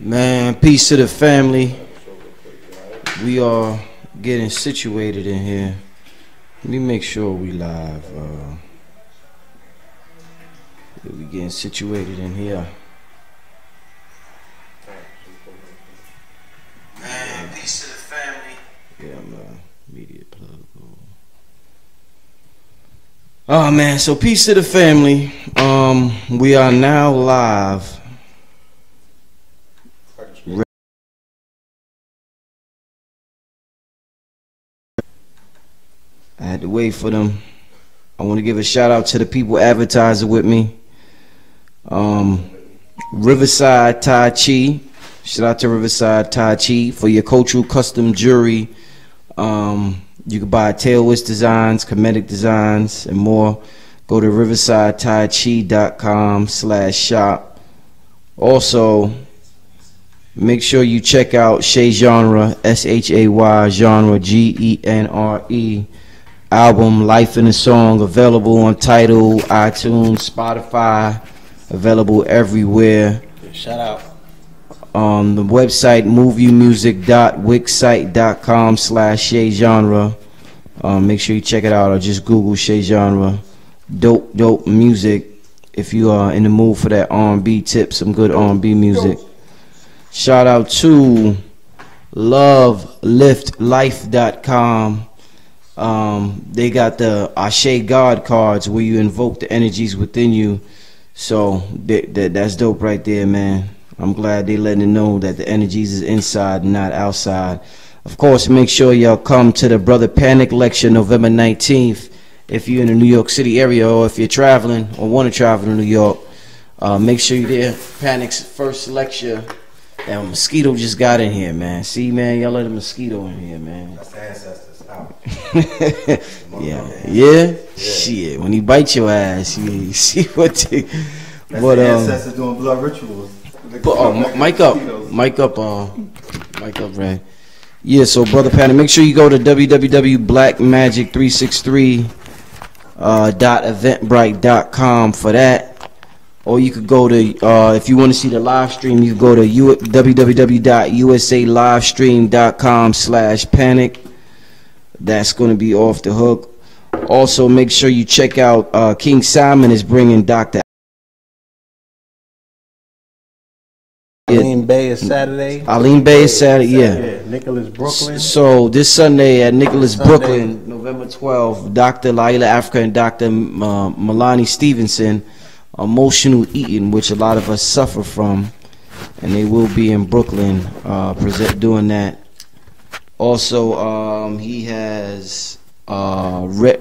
Man, peace to the family. We are getting situated in here. Let me make sure we live. We getting situated in here. Man, peace to the family. Yeah, I'm media plug. Oh man, so peace to the family. We are now live. I had to wait for them. I want to give a shout out to the people advertising with me. Riverside Tai Chi. Shout out to Riverside Tai Chi for your cultural custom jewelry. You can buy tailwhist designs, comedic designs, and more. Go to riversideTaiChi.com/shop. Also, make sure you check out Shay Genre, SHAY Genre, GENRE. Album Life in a Song, available on Tidal, iTunes, Spotify, available everywhere. Shout out. The website moviemusic.wixsite.com/Shay Genre. Make sure you check it out, or just Google Shay Genre. Dope music. If you are in the mood for that R&B tip, some good R&B music. Shout out to loveliftlife.com. They got the Ashe God cards where you invoke the energies within you. So that's dope right there, man. I'm glad they letting it know that the energies is inside, not outside. Of course, make sure y'all come to the Brother Panic lecture November 19th. If you're in the New York City area, or if you're traveling or want to travel to New York, make sure you're there. Panic's first lecture. That mosquito just got in here, man. See, man, y'all let a mosquito in here, man. That's the ancestors out. Yeah. Shit, when he bites your ass, you see what they. That's the ancestors doing blood rituals. Mic up, Ray. Yeah, so Brother Panic, make sure you go to www.blackmagic363.eventbrite.com for that. Or you could go to, if you want to see the live stream, you can go to www.usalivestream.com/panic. That's going to be off the hook. Also, make sure you check out King Simon is bringing Dr. Aline Bay is Saturday. Aline Bay is Saturday, yeah. Nicholas, Brooklyn. So this Sunday at Nicholas, Brooklyn, November 12th, Dr. Laila Africa and Dr. Milani Stevenson, emotional eating, which a lot of us suffer from, and they will be in Brooklyn doing that. Also, he has Ready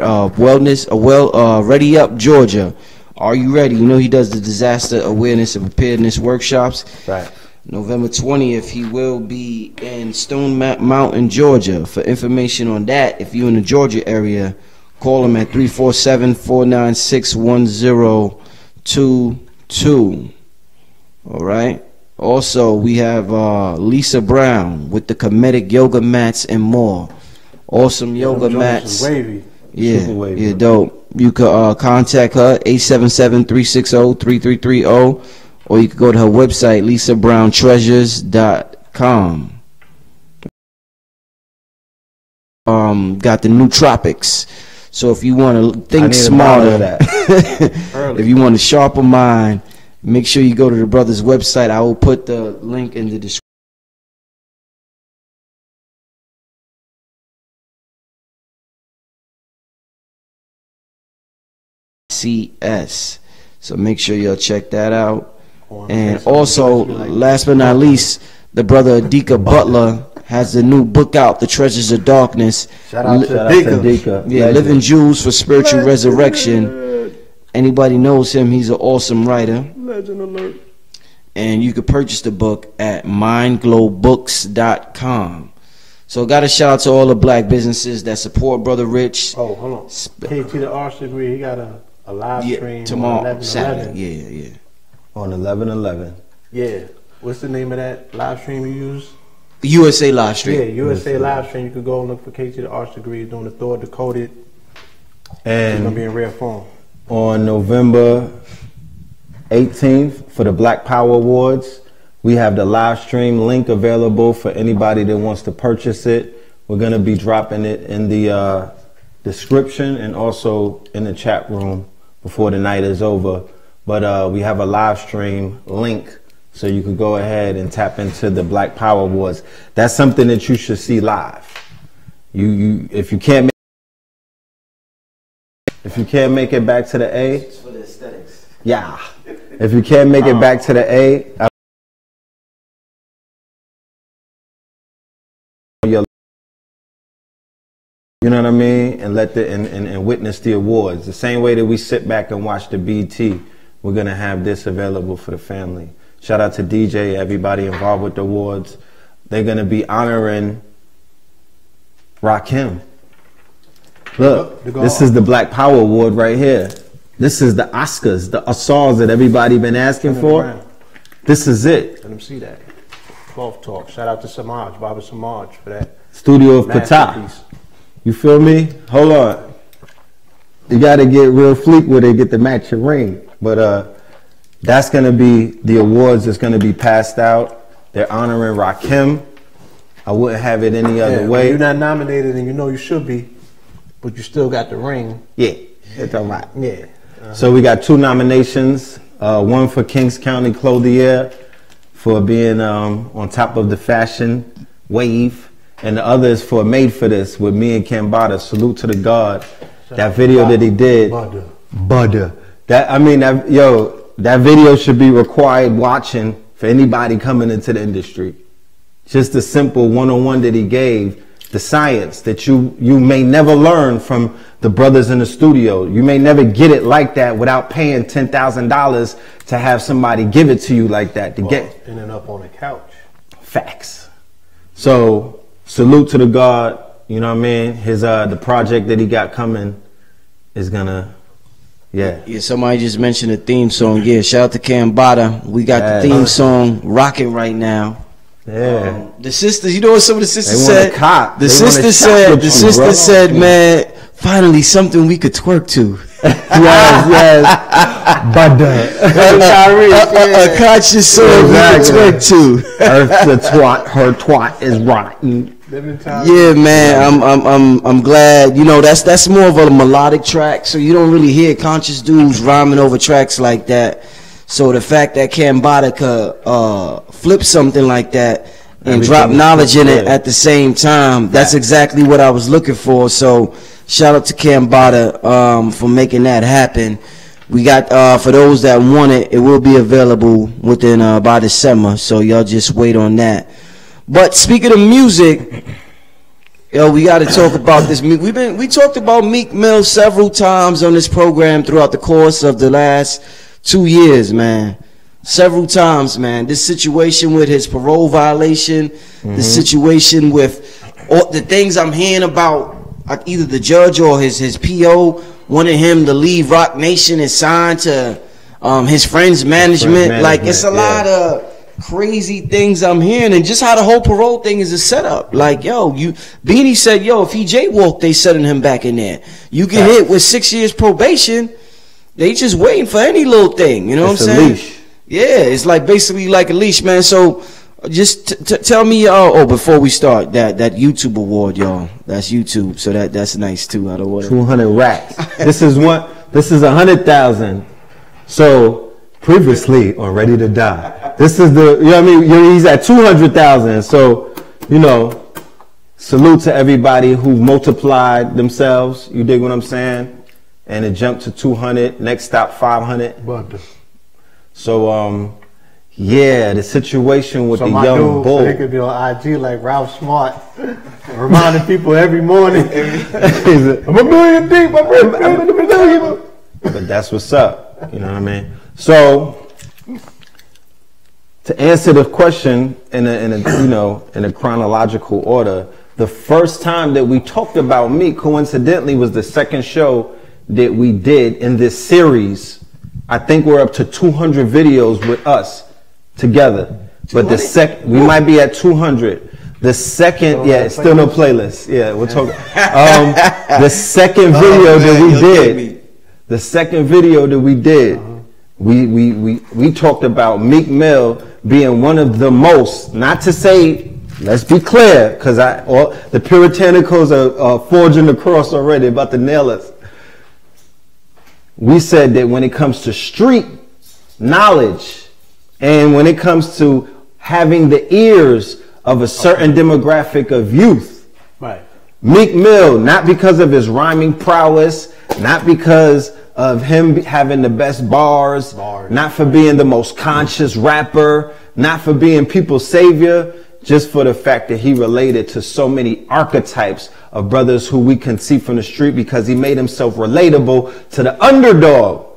Up Georgia. Are you ready? You know he does the disaster awareness and preparedness workshops. Right. November 20th, he will be in Stone Mountain, Georgia. For information on that, if you're in the Georgia area, call him at 347-496-1022. All right. Also, we have Lisa Brown with the comedic yoga mats and more. Awesome yoga mats. Wavy. Yeah, dope. You could contact her 877-360-3330, or you could go to her website lisabrown.treasures.com. Got the new tropics. So if you want to think smarter, if you want to sharpen mind, make sure you go to the brother's website. I will put the link in the description. CS. So make sure y'all check that out. And also, last but not least, the brother Adika Butler has the new book out, The Treasures of Darkness. Shout out to Adika. Yeah, Living Jewels for Spiritual Resurrection. Anybody knows him, he's an awesome writer. Legend alert. And you can purchase the book at mindglowbooks.com. So got a shout out to all the black businesses that support Brother Rich. Oh, hold on. KT the Arch Degree, he got a live stream tomorrow, Saturday. Yeah. On 11/11. Yeah. What's the name of that live stream you use? USA Live Stream. Yeah, USA Live Stream. You could go and look for KT the Arch Degree doing the Thor Decoded. And it's gonna be in rare form. On November 18th for the Black Power Awards, We have the live stream link available for anybody that wants to purchase it. We're going to be dropping it in the description and also in the chat room before the night is over. But we have a live stream link so you can go ahead and tap into the Black Power Awards. That's something that you should see live. If you can't make it back to the A, It's for the aesthetics. yeah. If you can't make it back to the A, you know what I mean, and let and witness the awards. The same way that we sit back and watch the BT, we're gonna have this available for the family. Shout out to DJ, everybody involved with the awards. They're gonna be honoring Rakim. Look, this is the Black Power Award right here. This is the Oscars, the songs that everybody been asking for. This is it. Let them see that. Cloth Talk. Shout out to Samaj, Baba Samaj, for that. Studio of Patah. You feel me? Hold on. You got to get real fleek with it, get the matching ring. But that's going to be the awards that's going to be passed out. They're honoring Rakim. I wouldn't have it any other way. You're not nominated and you know you should be, but you still got the ring. Yeah, it's all right. Yeah. So we got 2 nominations. One for Kings County Clothier for being on top of the fashion wave. And the other is for Made for This with me and Kambata. Salute to the God. That video that he did. Butter. That video should be required watching for anybody coming into the industry. Just the simple one-on-one that he gave. The science that you may never learn from the brothers in the studio. You may never get it like that without paying $10,000 to have somebody give it to you like that. Ending up on a couch. Facts. So salute to the God, you know what I mean? His the project that he got coming is gonna, yeah. Yeah, somebody just mentioned the theme song. Yeah, shout out to Kambata. We got the theme song rocking right now. Yeah. The sisters, you know what some of the sisters They said? The sister said, man, finally something we could twerk to. Yes. A conscious soul we could twerk to. Her twat is rotten. Yeah, man, I'm glad. You know, that's more of a melodic track, so you don't really hear conscious dudes rhyming over tracks like that. So the fact that Kambata could flip something like that and drop knowledge in it at the same time, that's exactly what I was looking for. So shout out to Kambata for making that happen. We got, for those that want it, it will be available within by December, so y'all just wait on that. But speaking of music, yo, we got to talk about this. We talked about Meek Mill several times on this program throughout the course of the last 2 years, man. Several times, man. This situation with his parole violation, the situation with all the things I'm hearing about, either the judge or his PO wanted him to leave Rock Nation and sign to his friend's management. Like, it's a lot of crazy things I'm hearing, and just how the whole parole thing is a setup. Like, yo, Beanie said, yo, if he jaywalked, they setting him back in there. You get hit with 6 years probation. They just waiting for any little thing, you know what I'm saying? Leash. Yeah, it's like basically like a leash, man. So just tell me, before we start, that YouTube award, y'all. That's YouTube, so that's nice too. Out of what? 200 racks. This is 100,000. So previously on Ready to Die, this is the, you know what I mean? He's at 200,000. So, you know, salute to everybody who multiplied themselves. You dig what I'm saying? And it jumped to 200. Next stop 500. So yeah, the situation with the young bull. So he could be on IG like Ralph Smart, reminding people every morning. I'm a million deep. I'm in a million. But that's what's up. You know what I mean? So to answer the question in a chronological order, the first time that we talked about Meek, coincidentally, was the second show that we did in this series. I think we're up to 200 videos with us together. But we might be at 200. The second, still no playlist. Yeah, we're talking. The second video that we did, We talked about Meek Mill being one of the most, not to say, let's be clear, because the Puritanicals are forging the cross already, about to nail us. We said that when it comes to street knowledge, and when it comes to having the ears of a certain demographic of youth, right? Meek Mill, not because of his rhyming prowess, not because of him having the best bars, not for being the most conscious rapper, not for being people's savior, just for the fact that he related to so many archetypes of brothers who we can see from the street, because he made himself relatable to the underdog.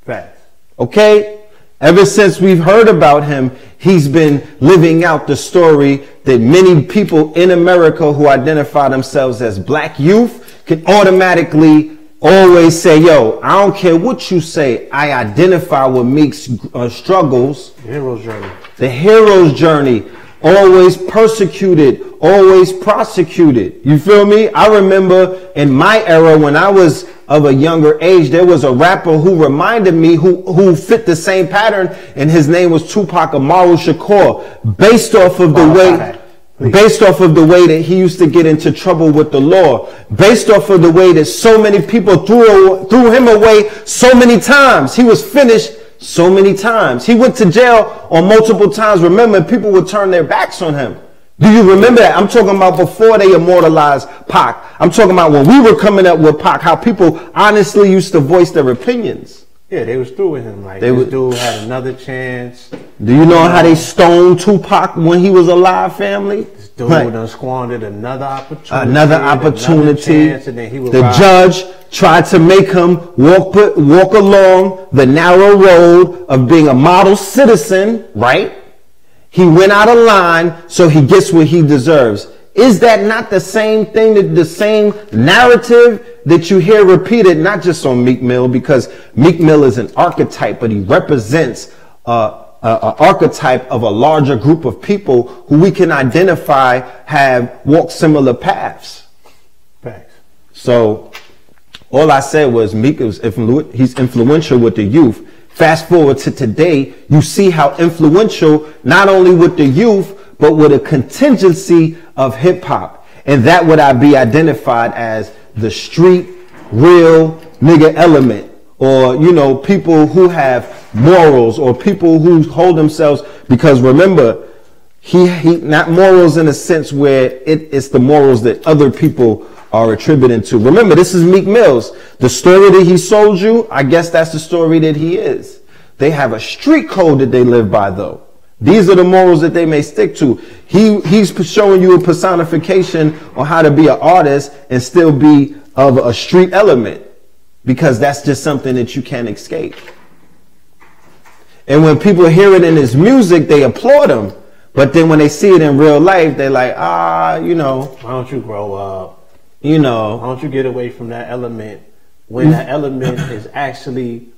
Facts. Okay? Ever since we've heard about him, he's been living out the story that many people in America who identify themselves as black youth can automatically always say, yo, I don't care what you say, I identify with Meek's struggles. The hero's journey. The hero's journey. Always persecuted, always prosecuted. You feel me? I remember in my era, when I was of a younger age, there was a rapper who reminded me who fit the same pattern, and his name was Tupac Amaru Shakur, based off of the way that he used to get into trouble with the law, based off of the way that so many people threw him away so many times. He was finished so many times. He went to jail on multiple times. Remember, people would turn their backs on him. Do you remember that? I'm talking about before they immortalized Pac. I'm talking about when we were coming up with Pac, how people honestly used to voice their opinions. Yeah, they was through with him. Like, this dude had another chance. Do you know how they stoned Tupac when he was alive, family? This dude done squandered another opportunity. Another chance, and then he would the judge tried to make him walk along the narrow road of being a model citizen, right? He went out of line, so he gets what he deserves. Is that not the same thing, the same narrative that you hear repeated, not just on Meek Mill, because Meek Mill is an archetype, but he represents an archetype of a larger group of people who we can identify have walked similar paths. Thanks. So all I said was Meek is he's influential with the youth. Fast forward to today, you see how influential not only with the youth, but with a contingency of hip hop. And that would I be identified as the street, real nigga element, or, you know, people who have morals, or people who hold themselves, because remember, he not morals in a sense where it's the morals that other people are attributing to. Remember, this is Meek Mill's. The story that he sold you, I guess that's the story that he is. They have a street code that they live by, though. These are the morals that they may stick to. He's showing you a personification on how to be an artist and still be of a street element, because that's just something that you can't escape. And when people hear it in his music, they applaud him. But then when they see it in real life, they're like, you know. Why don't you grow up? You know. Why don't you get away from that element, when that element is actually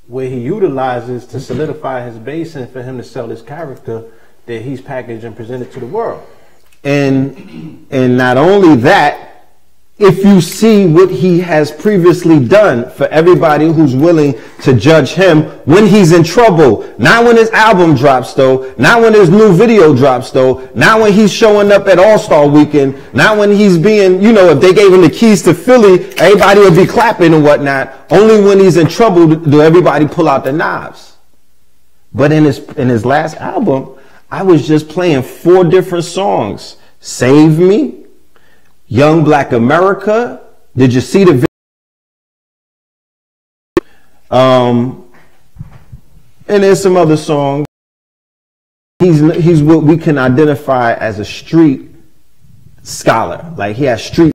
where he utilizes to solidify his base and for him to sell his character that he's packaged and presented to the world. And not only that, if you see what he has previously done, for everybody who's willing to judge him when he's in trouble, not when his album drops though, not when his new video drops though, not when he's showing up at All-Star Weekend, not when he's being, you know, if they gave him the keys to Philly, everybody would be clapping and whatnot. Only when he's in trouble do everybody pull out the knives. But in his last album, I was just playing 4 different songs. Save Me, Young Black America. Did you see the video? And there's some other songs. He's what we can identify as a street scholar. Like, he has street,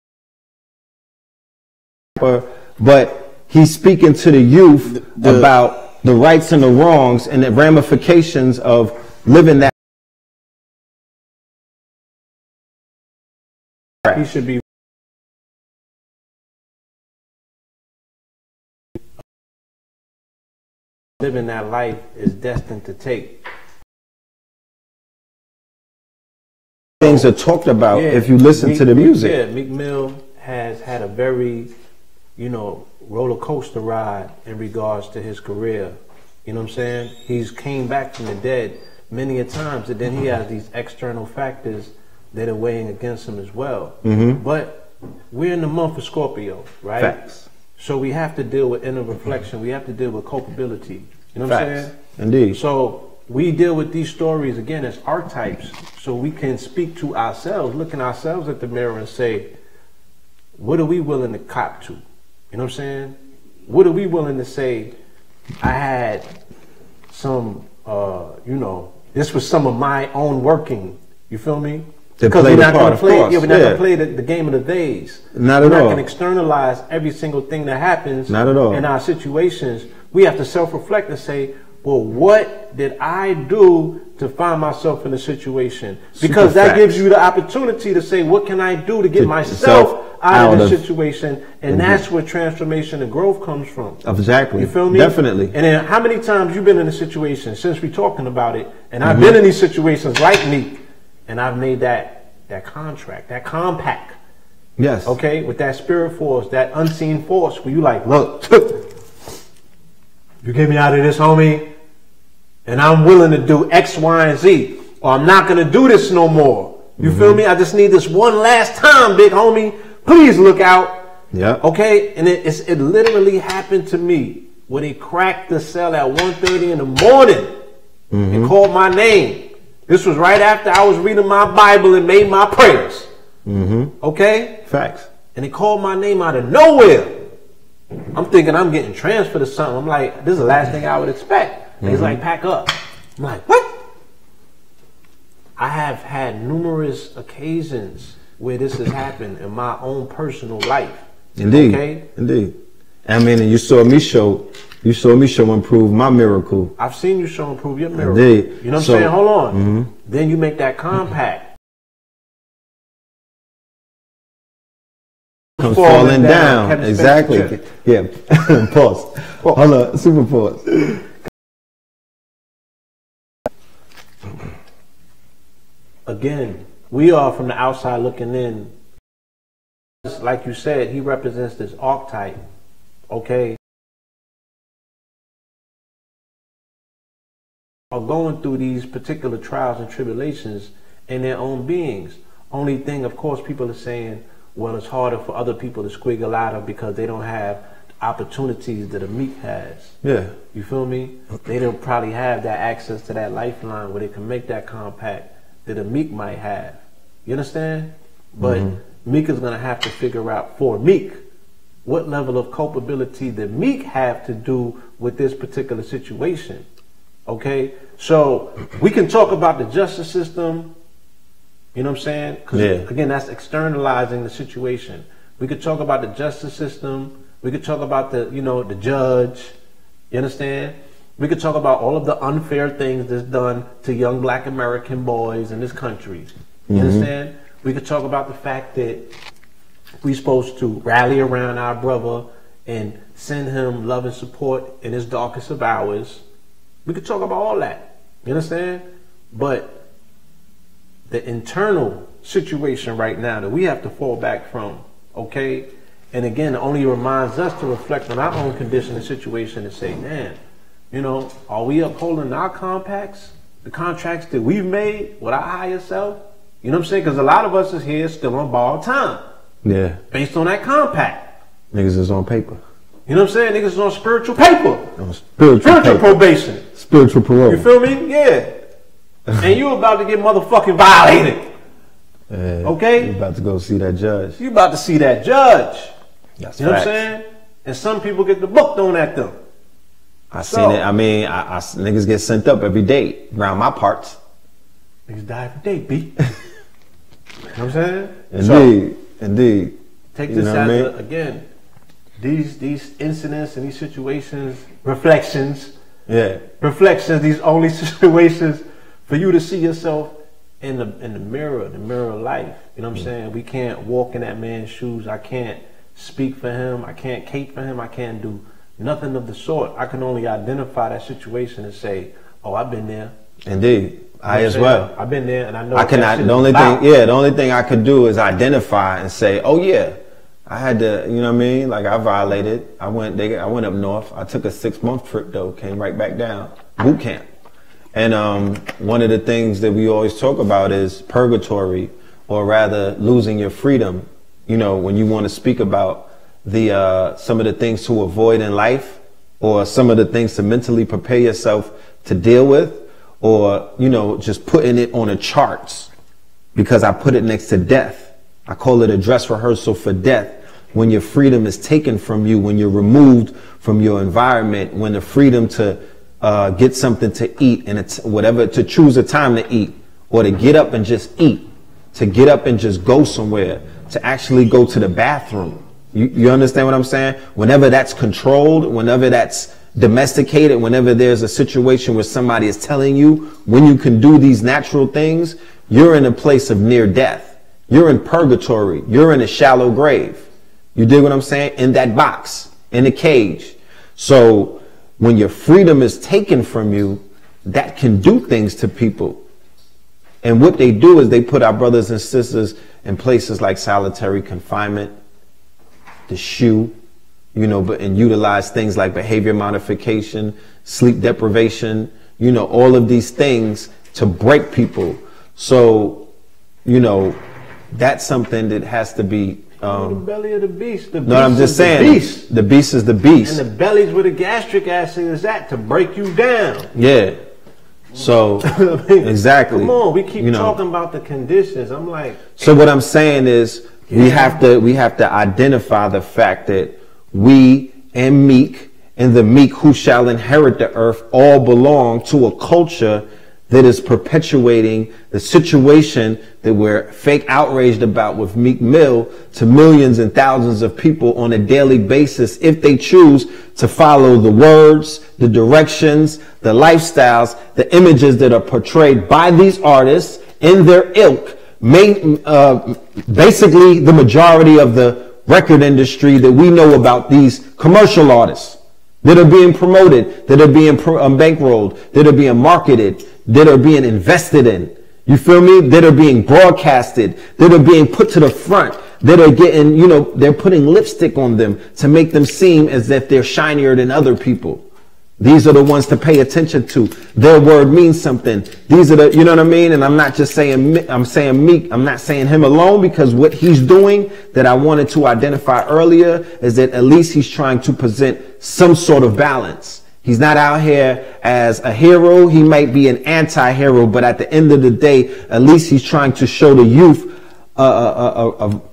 but he's speaking to the youth about the rights and the wrongs and the ramifications of living that. He should be living that life is destined to take. Things are talked about if you listen to the music. Yeah, Meek Mill has had a very, you know, roller coaster ride in regards to his career. You know what I'm saying? He's came back from the dead many a times, and then he has these external factors that are weighing against him as well. But we're in the month of Scorpio, right? Facts. So we have to deal with inner reflection. We have to deal with culpability. You know what I'm saying? Indeed. So we deal with these stories again as archetypes, so we can speak to ourselves, look in ourselves at the mirror and say, what are we willing to cop to? You know what I'm saying? What are we willing to say? I had some, you know, this was some of my own working. You feel me? Because we're not going to play. Yeah, we're not going to play the game of the days. Not at all. We're not going to externalize every single thing that happens. Not at all. In our situations. We have to self-reflect and say, well, what did I do to find myself in a situation? Because that gives you the opportunity to say, what can I do to get myself out of the situation? And that's where transformation and growth comes from. Exactly. You feel me? Definitely. And then how many times you've been in a situation since we're talking about it, and I've been in these situations like Meek, and I've made that contract, that compact. Yes. Okay, with that spirit force, that unseen force, where you like, look, you get me out of this, homie, and I'm willing to do X, Y, and Z, or I'm not going to do this no more. You feel me? I just need this one last time, big homie. Please look out. Yeah. Okay, and it literally happened to me when he cracked the cell at 1:30 in the morning and called my name. This was right after I was reading my Bible and made my prayers. Okay? Facts. And he called my name out of nowhere. I'm thinking I'm getting transferred to something. I'm like, this is the last thing I would expect. And he's like, pack up. I'm like, what? I have had numerous occasions where this has happened in my own personal life. Indeed. Okay? Indeed. I mean, and you saw me show and prove my miracle. I've seen you show and prove your miracle. Indeed. You know what I'm saying? Hold on. Then you make that compact. Comes falling down. Exactly. Yeah. Pause. Hold on. Super pause. Again, we are from the outside looking in. Like you said, he represents this archetype. Okay? Are going through these particular trials and tribulations in their own beings. Only thing, of course, people are saying, well, it's harder for other people to squiggle out of because they don't have opportunities that a Meek has. Yeah. You feel me? They don't probably have that access to that lifeline where they can make that compact that a Meek might have. You understand? But Meek is going to have to figure out for Meek what level of culpability that Meek have to do with this particular situation. Okay? So we can talk about the justice system. You know what I'm saying? Because again, that's externalizing the situation. We could talk about the justice system. We could talk about the, you know, the judge. You understand? We could talk about all of the unfair things that's done to young black American boys in this country. You understand? We could talk about the fact that we're supposed to rally around our brother and send him love and support in his darkest of hours. We could talk about all that. You understand? But the internal situation right now that we have to fall back from, okay? And again, it only reminds us to reflect on our own condition and situation and say, man, you know, are we upholding our compacts, the contracts that we've made with our higher self? You know what I'm saying? Because a lot of us is here still on borrowed time. Yeah. Based on that compact. Niggas is on paper. You know what I'm saying? Niggas is on spiritual paper. On spiritual probation. Spiritual parole. You feel me? Yeah. And you about to get motherfucking violated. Okay? You about to go see that judge. You about to see that judge. That's you know what I'm saying? And some people get the book thrown at them. I seen it. I mean, niggas get sent up every day around my parts. Niggas die every day, B. You know what I'm saying? Indeed. Indeed. Take this as again, these incidents and these situations, reflections. Yeah. Reflections, these only situations for you to see yourself in the mirror of life. You know what I'm saying? We can't walk in that man's shoes. I can't speak for him. I can't cape for him. I can't do nothing of the sort. I can only identify that situation and say, oh, I've been there. Indeed. I as well. I've been there and I know I cannot, the only thing I could do is identify and say, oh yeah, I had to, you know what I mean? Like I violated. I went up north. I took a 6-month trip though, came right back down. Boot camp. And one of the things that we always talk about is purgatory, or rather losing your freedom. You know, when you want to speak about the some of the things to avoid in life, or some of the things to mentally prepare yourself to deal with, or, you know, just putting it on a charts, because I put it next to death. I call it a dress rehearsal for death. When your freedom is taken from you, when you're removed from your environment, when the freedom to get something to eat, and it's whatever, to choose a time to eat, or to get up and just eat, to get up and just go somewhere, to actually go to the bathroom. You understand what I'm saying? Whenever that's controlled, whenever that's domesticated, whenever there's a situation where somebody is telling you when you can do these natural things, you're in a place of near death. You're in purgatory. You're in a shallow grave. You dig what I'm saying? In that box, in a cage. So when your freedom is taken from you, that can do things to people. And what they do is they put our brothers and sisters in places like solitary confinement, the SHU, you know, and utilize things like behavior modification, sleep deprivation, you know, all of these things to break people. So, you know, that's something that has to be the belly of the beast. The beast no, I'm just saying, the beast is the beast. And the belly's where the gastric acid is at, to break you down. Yeah. So exactly. Come on, we keep talking about the conditions. I'm like, so what I'm saying is we have to identify the fact that we and Meek and the meek who shall inherit the earth all belong to a culture that is perpetuating the situation that we're fake outraged about with Meek Mill to millions and thousands of people on a daily basis, if they choose to follow the words, the directions, the lifestyles, the images that are portrayed by these artists in their ilk. Basically the majority of the record industry that we know about, these commercial artists that are being promoted, that are being bankrolled, that are being marketed, that are being invested in, you feel me? That are being broadcasted, that are being put to the front, that are getting, you know, they're putting lipstick on them to make them seem as if they're shinier than other people. These are the ones to pay attention to. Their word means something. These are the, you know what I mean? And I'm not just saying, I'm saying Meek, I'm not saying him alone, because what he's doing that I wanted to identify earlier is that at least he's trying to present some sort of balance. He's not out here as a hero. He might be an anti-hero, but at the end of the day, at least he's trying to show the youth,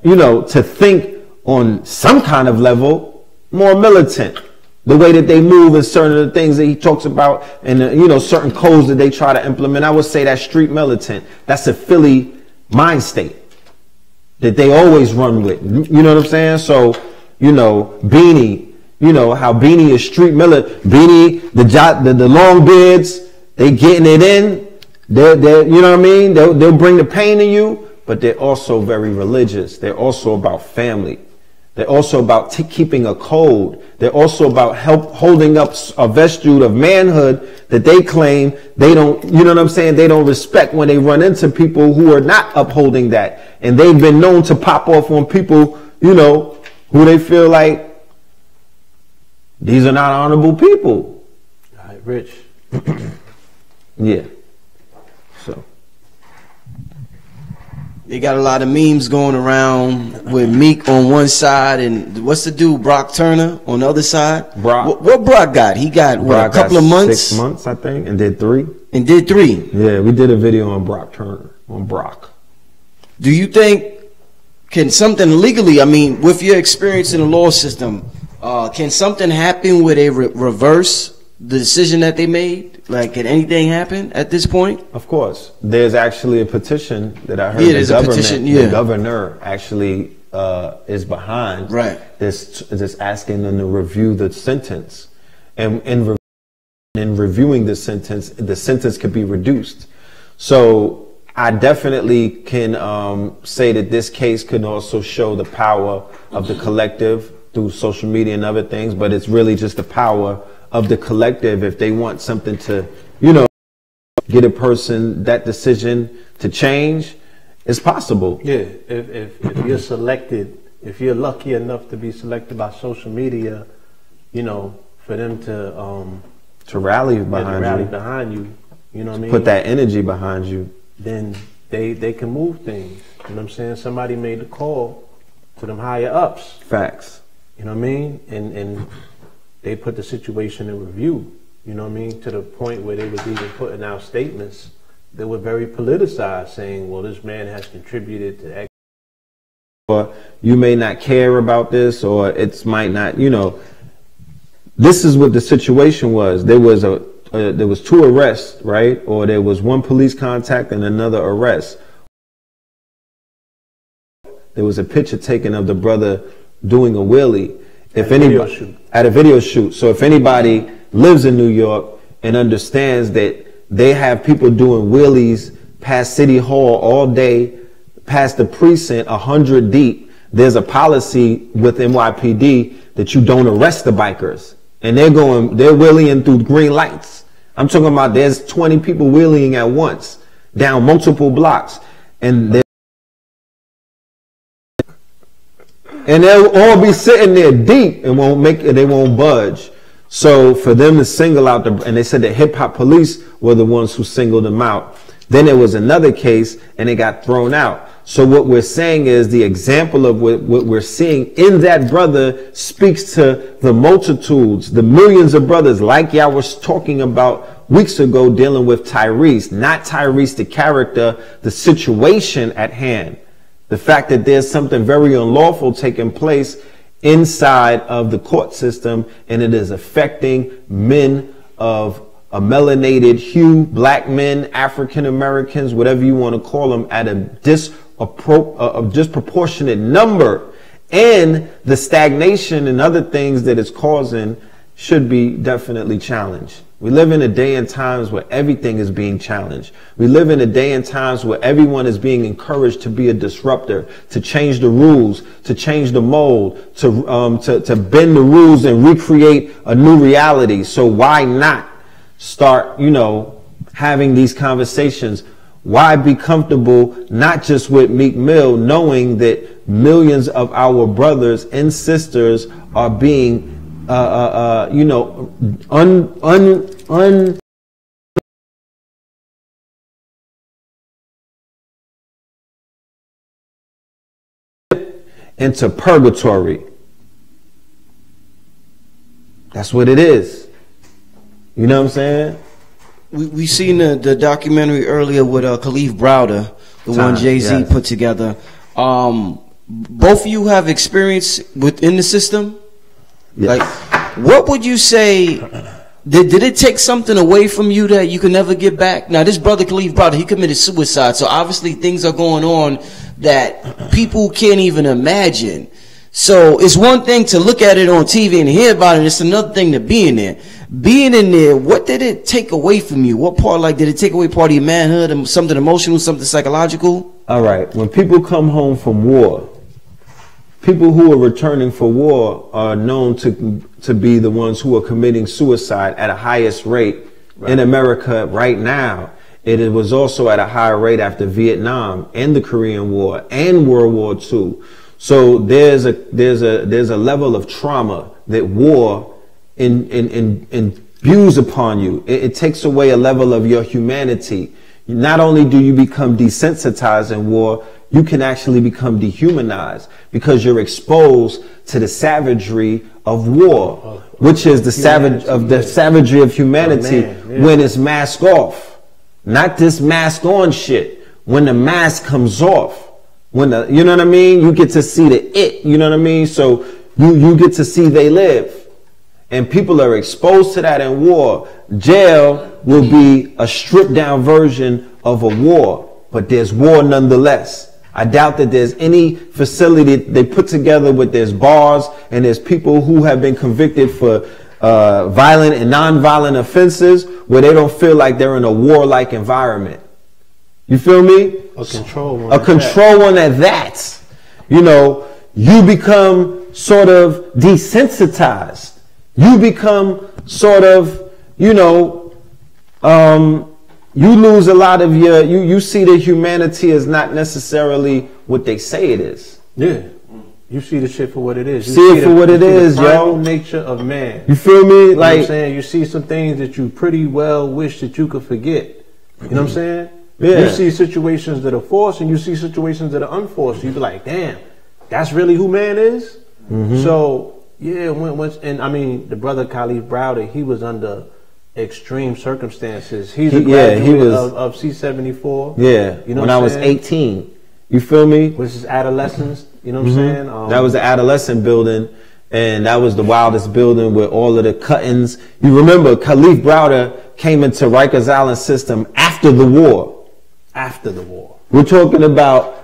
you know, to think on some kind of level more militant. The way that they move and certain of the things that he talks about, and you know, certain codes that they try to implement. I would say that's street militant. That's a Philly mind state that they always run with. You know what I'm saying? So, you know, Beanie. You know how Beanie is street militant. Beanie, the long beards, they getting it in. They're you know what I mean? They'll bring the pain to you, but they're also very religious. They're also about family. They're also about keeping a code. They're also about holding up a vestige of manhood that they claim they don't, you know what I'm saying? They don't respect when they run into people who are not upholding that. And they've been known to pop off on people, you know, who they feel like, these are not honorable people. All right, Rich. Yeah. So. They got a lot of memes going around with Meek on one side and what's the dude, Brock Turner, on the other side? Brock. What Brock got? He got what, a couple of months? 6 months, I think, and did 3. And did 3. Yeah, we did a video on Brock Turner, on Brock. Do you think, can something legally, I mean, with your experience in the law system, can something happen where they reverse the decision that they made? Like, can anything happen at this point? Of course. There's actually a petition that I heard there's a petition, the governor actually is behind. Right. This asking them to review the sentence. And in reviewing the sentence could be reduced. So I definitely can say that this case could also show the power of the collective through social media and other things, but it's really just the power of the collective. If they want something to, you know, get a person, that decision to change, it's possible. Yeah, if you're selected if you're lucky enough to be selected by social media, you know, for them to rally behind you, you know what I mean? Put that energy behind you. Then they can move things. You know what I'm saying? Somebody made the call to them higher ups. Facts. You know what I mean? And they put the situation in review. You know what I mean? To the point where they was even putting out statements that were very politicized, saying, well, this man has contributed to X. Or you may not care about this, or it might not, you know. This is what the situation was. There was there was 2 arrests, right? Or there was 1 police contact and another arrest. There was a picture taken of the brother doing a wheelie. At a video shoot. So if anybody lives in New York and understands that they have people doing wheelies past City Hall all day, past the precinct 100 deep, there's a policy with NYPD that you don't arrest the bikers. And they're wheeling through green lights. I'm talking about there's 20 people wheeling at once down multiple blocks. And they'll all be sitting there deep and they won't budge. So for them to single out and they said the hip hop police were the ones who singled them out. Then there was another case and it got thrown out. So what we're saying is the example of what we're seeing in that brother speaks to the multitudes, the millions of brothers, like y'all was talking about weeks ago, dealing with Tyrese, not Tyrese the character, the situation at hand. The fact that there's something very unlawful taking place inside of the court system, and it is affecting men of a melanated hue, black men, African Americans, whatever you want to call them, at a disproportionate number. And the stagnation and other things that it's causing should be definitely challenged. We live in a day and times where everything is being challenged. We live in a day and times where everyone is being encouraged to be a disruptor, to change the rules, to change the mold, to bend the rules and recreate a new reality. So why not start, you know, having these conversations? Why be comfortable not just with Meek Mill, knowing that millions of our brothers and sisters are being you know, into purgatory. That's what it is. You know what I'm saying? We seen the documentary earlier with Khalif Browder, the one Jay-Z put together. Both of you have experience within the system. Yes. Like, what would you say? Did it take something away from you that you can never get back? Now, this brother Khalif Browder, he committed suicide, so obviously things are going on that people can't even imagine. So it's one thing to look at it on TV and hear about it. It's another thing to be in there. Being in there, what did it take away from you? What part, like, did it take away part of your manhood, something emotional, something psychological? All right. When people come home from war, people who are returning for war are known to be the ones who are committing suicide at a highest rate in America right now. It was also at a higher rate after Vietnam and the Korean War and World War II. So there's a level of trauma that war imbues upon you. It takes away a level of your humanity. Not only do you become desensitized in war, you can actually become dehumanized because you're exposed to the savagery of war, which is the savagery of humanity when it's mask off, not this mask on shit. When the mask comes off, you know what I mean? You get to see you know what I mean? So you get to see they live. And people are exposed to that in war. Jail will be a stripped down version of a war, but there's war nonetheless. I doubt that there's any facility they put together with there's bars and there's people who have been convicted for violent and non-violent offenses where they don't feel like they're in a warlike environment. You feel me? A control one at that. You know, you become sort of desensitized. You become sort of, you know, you lose a lot of you see that humanity is not necessarily what they say it is. Yeah. You see the shit for what it is. You see it for what it is, the primal yo. nature of man. You feel me? You know like, what I'm saying? You see some things that you pretty well wish that you could forget. You know what I'm saying? Yeah. You see situations that are forced and you see situations that are unforced. You be like, damn, that's really who man is? So, yeah, and I mean, the brother Khalif Browder, he was under extreme circumstances. He's a graduate of C-74. Yeah, you know when I was 18. You feel me? Which is Adolescent, you know what I'm saying? That was the Adolescent building, and that was the wildest building with all of the cut-ins. You remember, Khalif Browder came into Rikers Island system after the war. After the war. We're talking about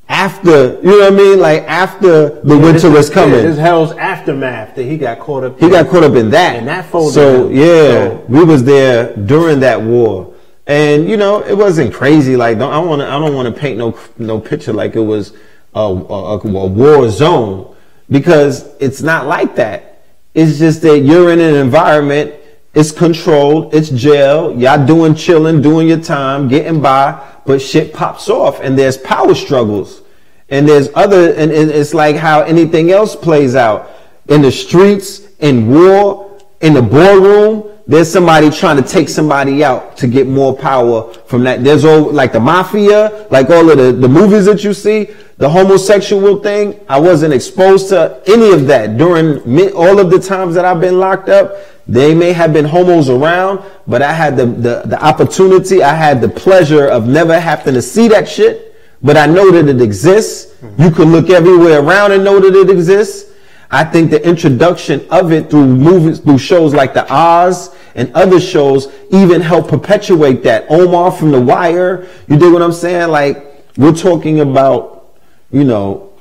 after, you know what I mean? Like after the winter was coming. This hell's aftermath that he got caught up in. He got caught up in that. And that folded So, him. yeah, So, we was there during that war. And, you know, it wasn't crazy. Like, I don't want to paint no picture like it was a war zone, because it's not like that. It's just that you're in an environment, it's controlled, it's jail, y'all chilling, doing your time, getting by, but shit pops off and there's power struggles. And there's and it's like how anything else plays out. In the streets, in war, in the boardroom, there's somebody trying to take somebody out to get more power from that. There's all like the mafia, like all of the movies that you see, the homosexual thing. I wasn't exposed to any of that during all of the times that I've been locked up. They may have been homos around, but I had the opportunity, I had the pleasure of never having to see that shit, but I know that it exists. You can look everywhere around and know that it exists. I think the introduction of it through movies, through shows like The Oz and other shows, even help perpetuate that. Omar from The Wire, you dig what I'm saying? Like, we're talking about, you know,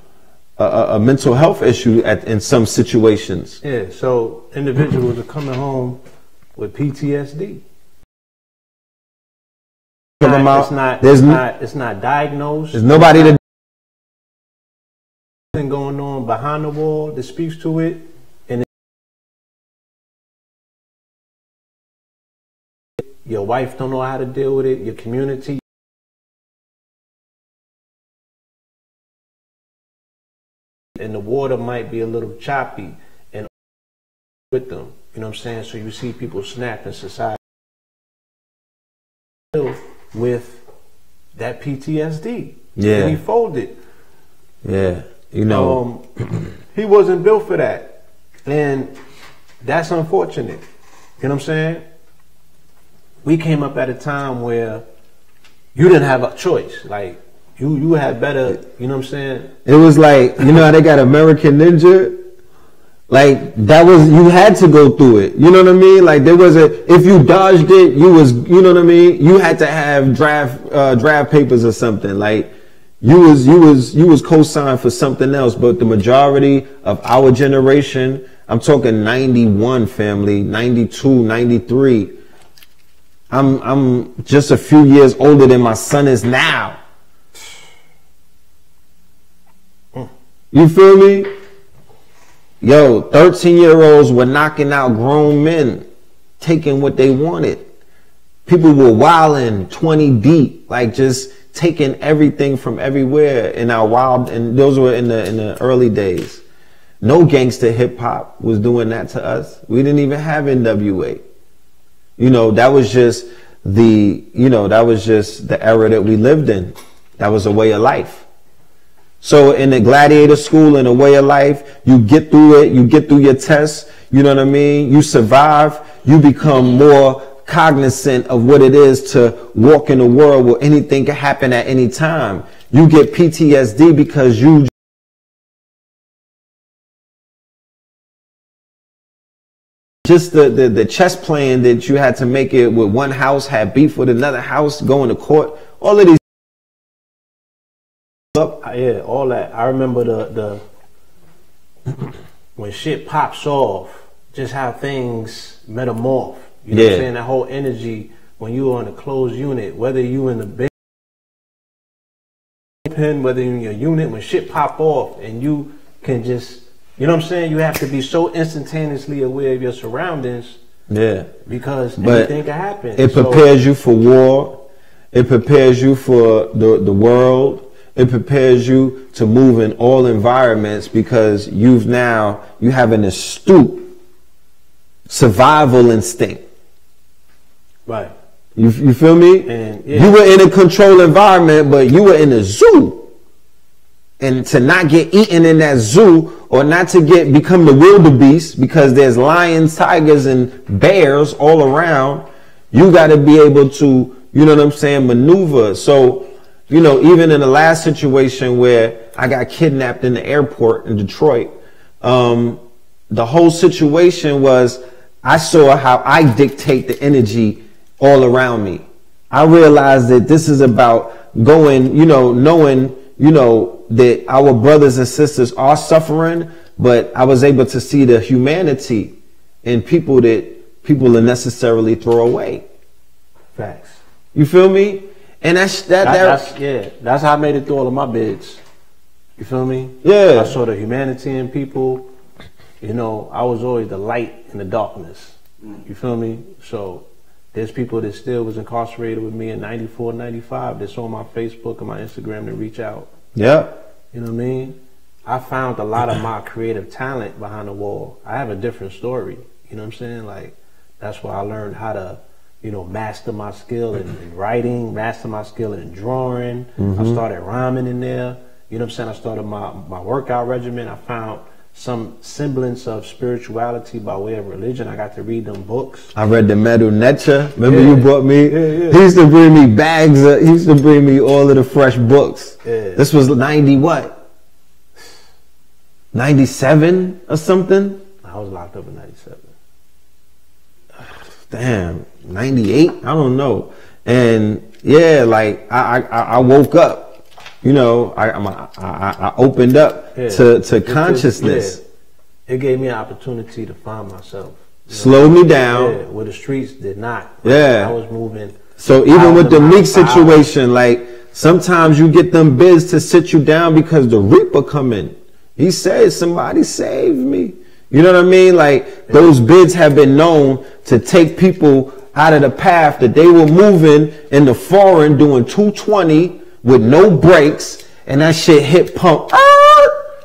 a mental health issue in some situations. yeah, so individuals are coming home with PTSD. It's not diagnosed. There's nobody that going on behind the wall that speaks to it, and your wife don't know how to deal with it, your community, and the water might be a little choppy and with them, you know what I'm saying? So you see people snap in society with that PTSD. Yeah. And he folded. Yeah. You know, he wasn't built for that, and that's unfortunate. You know what I'm saying? We came up at a time where you didn't have a choice. Like you had better. You know what I'm saying? It was like, you know how they got American Ninja. Like that was, you had to go through it. You know what I mean? Like there was if you dodged it, you know what I mean? You had to have draft papers or something. Like. You was co-signed for something else, but the majority of our generation, I'm talking 91 family, 92, 93. I'm just a few years older than my son is now. You feel me? Yo, 13-year-olds were knocking out grown men, taking what they wanted. People were wilding 20 deep, like just taking everything from everywhere in our wild, and those were in the early days. No gangster hip hop was doing that to us. We didn't even have NWA. You know, that was just the era that we lived in. That was a way of life. So in the gladiator school, in a way of life, you get through it, you get through your tests, you know what I mean? You survive, you become more cognizant of what it is to walk in a world where anything can happen at any time. You get PTSD because you just the chess playing that you had to make it with one house, had beef with another house, going to court, all of these. Yeah, all that. I remember the when shit pops off, just how things metamorph. You know what I'm saying? That whole energy when you are in a closed unit, whether you in the big pen, whether you're in your unit, when shit pop off and you can just, you know what I'm saying? You have to be so instantaneously aware of your surroundings. Yeah. Because anything can happen. It prepares you for war. It prepares you for the world. It prepares you to move in all environments because you have an astute survival instinct. Right. You feel me? And yeah. You were in a controlled environment, but you were in a zoo. And to not get eaten in that zoo, or not to become the wildebeest, because there's lions, tigers, and bears all around, you got to be able to, you know what I'm saying, maneuver. So, you know, even in the last situation where I got kidnapped in the airport in Detroit, the whole situation was I saw how I dictate the energy all around me. I realized that this is about going, you know, knowing, you know, that our brothers and sisters are suffering, but I was able to see the humanity in people that people unnecessarily throw away. Facts. You feel me? And that's how I made it through all of my bids. You feel me? Yeah. I saw the humanity in people. You know, I was always the light in the darkness. You feel me? So there's people that still was incarcerated with me in 94, 95 that's on my Facebook and my Instagram to reach out. Yeah. You know what I mean? I found a lot of my creative talent behind the wall. I have a different story. You know what I'm saying? Like, that's why I learned how to, you know, master my skill in writing, master my skill in drawing. I started rhyming in there. You know what I'm saying? I started my workout regimen. I found some semblance of spirituality by way of religion. I got to read them books. I read the Metal Netcha. Remember you brought me? Yeah. He used to bring me bags. He used to bring me all of the fresh books. Yeah. This was 90 what? 97 or something? I was locked up in 97. Damn, 98? I don't know. And yeah, like I woke up. You know, I opened up to consciousness. It gave me an opportunity to find myself. Slowed me down. Where the streets did not. Yeah. I was moving. So even with the Meek situation, like sometimes you get them bids to sit you down because the Reaper come in. He says, somebody save me. You know what I mean? Like those bids have been known to take people out of the path that they were moving in the foreign doing 220 with no brakes, and that shit hit pump.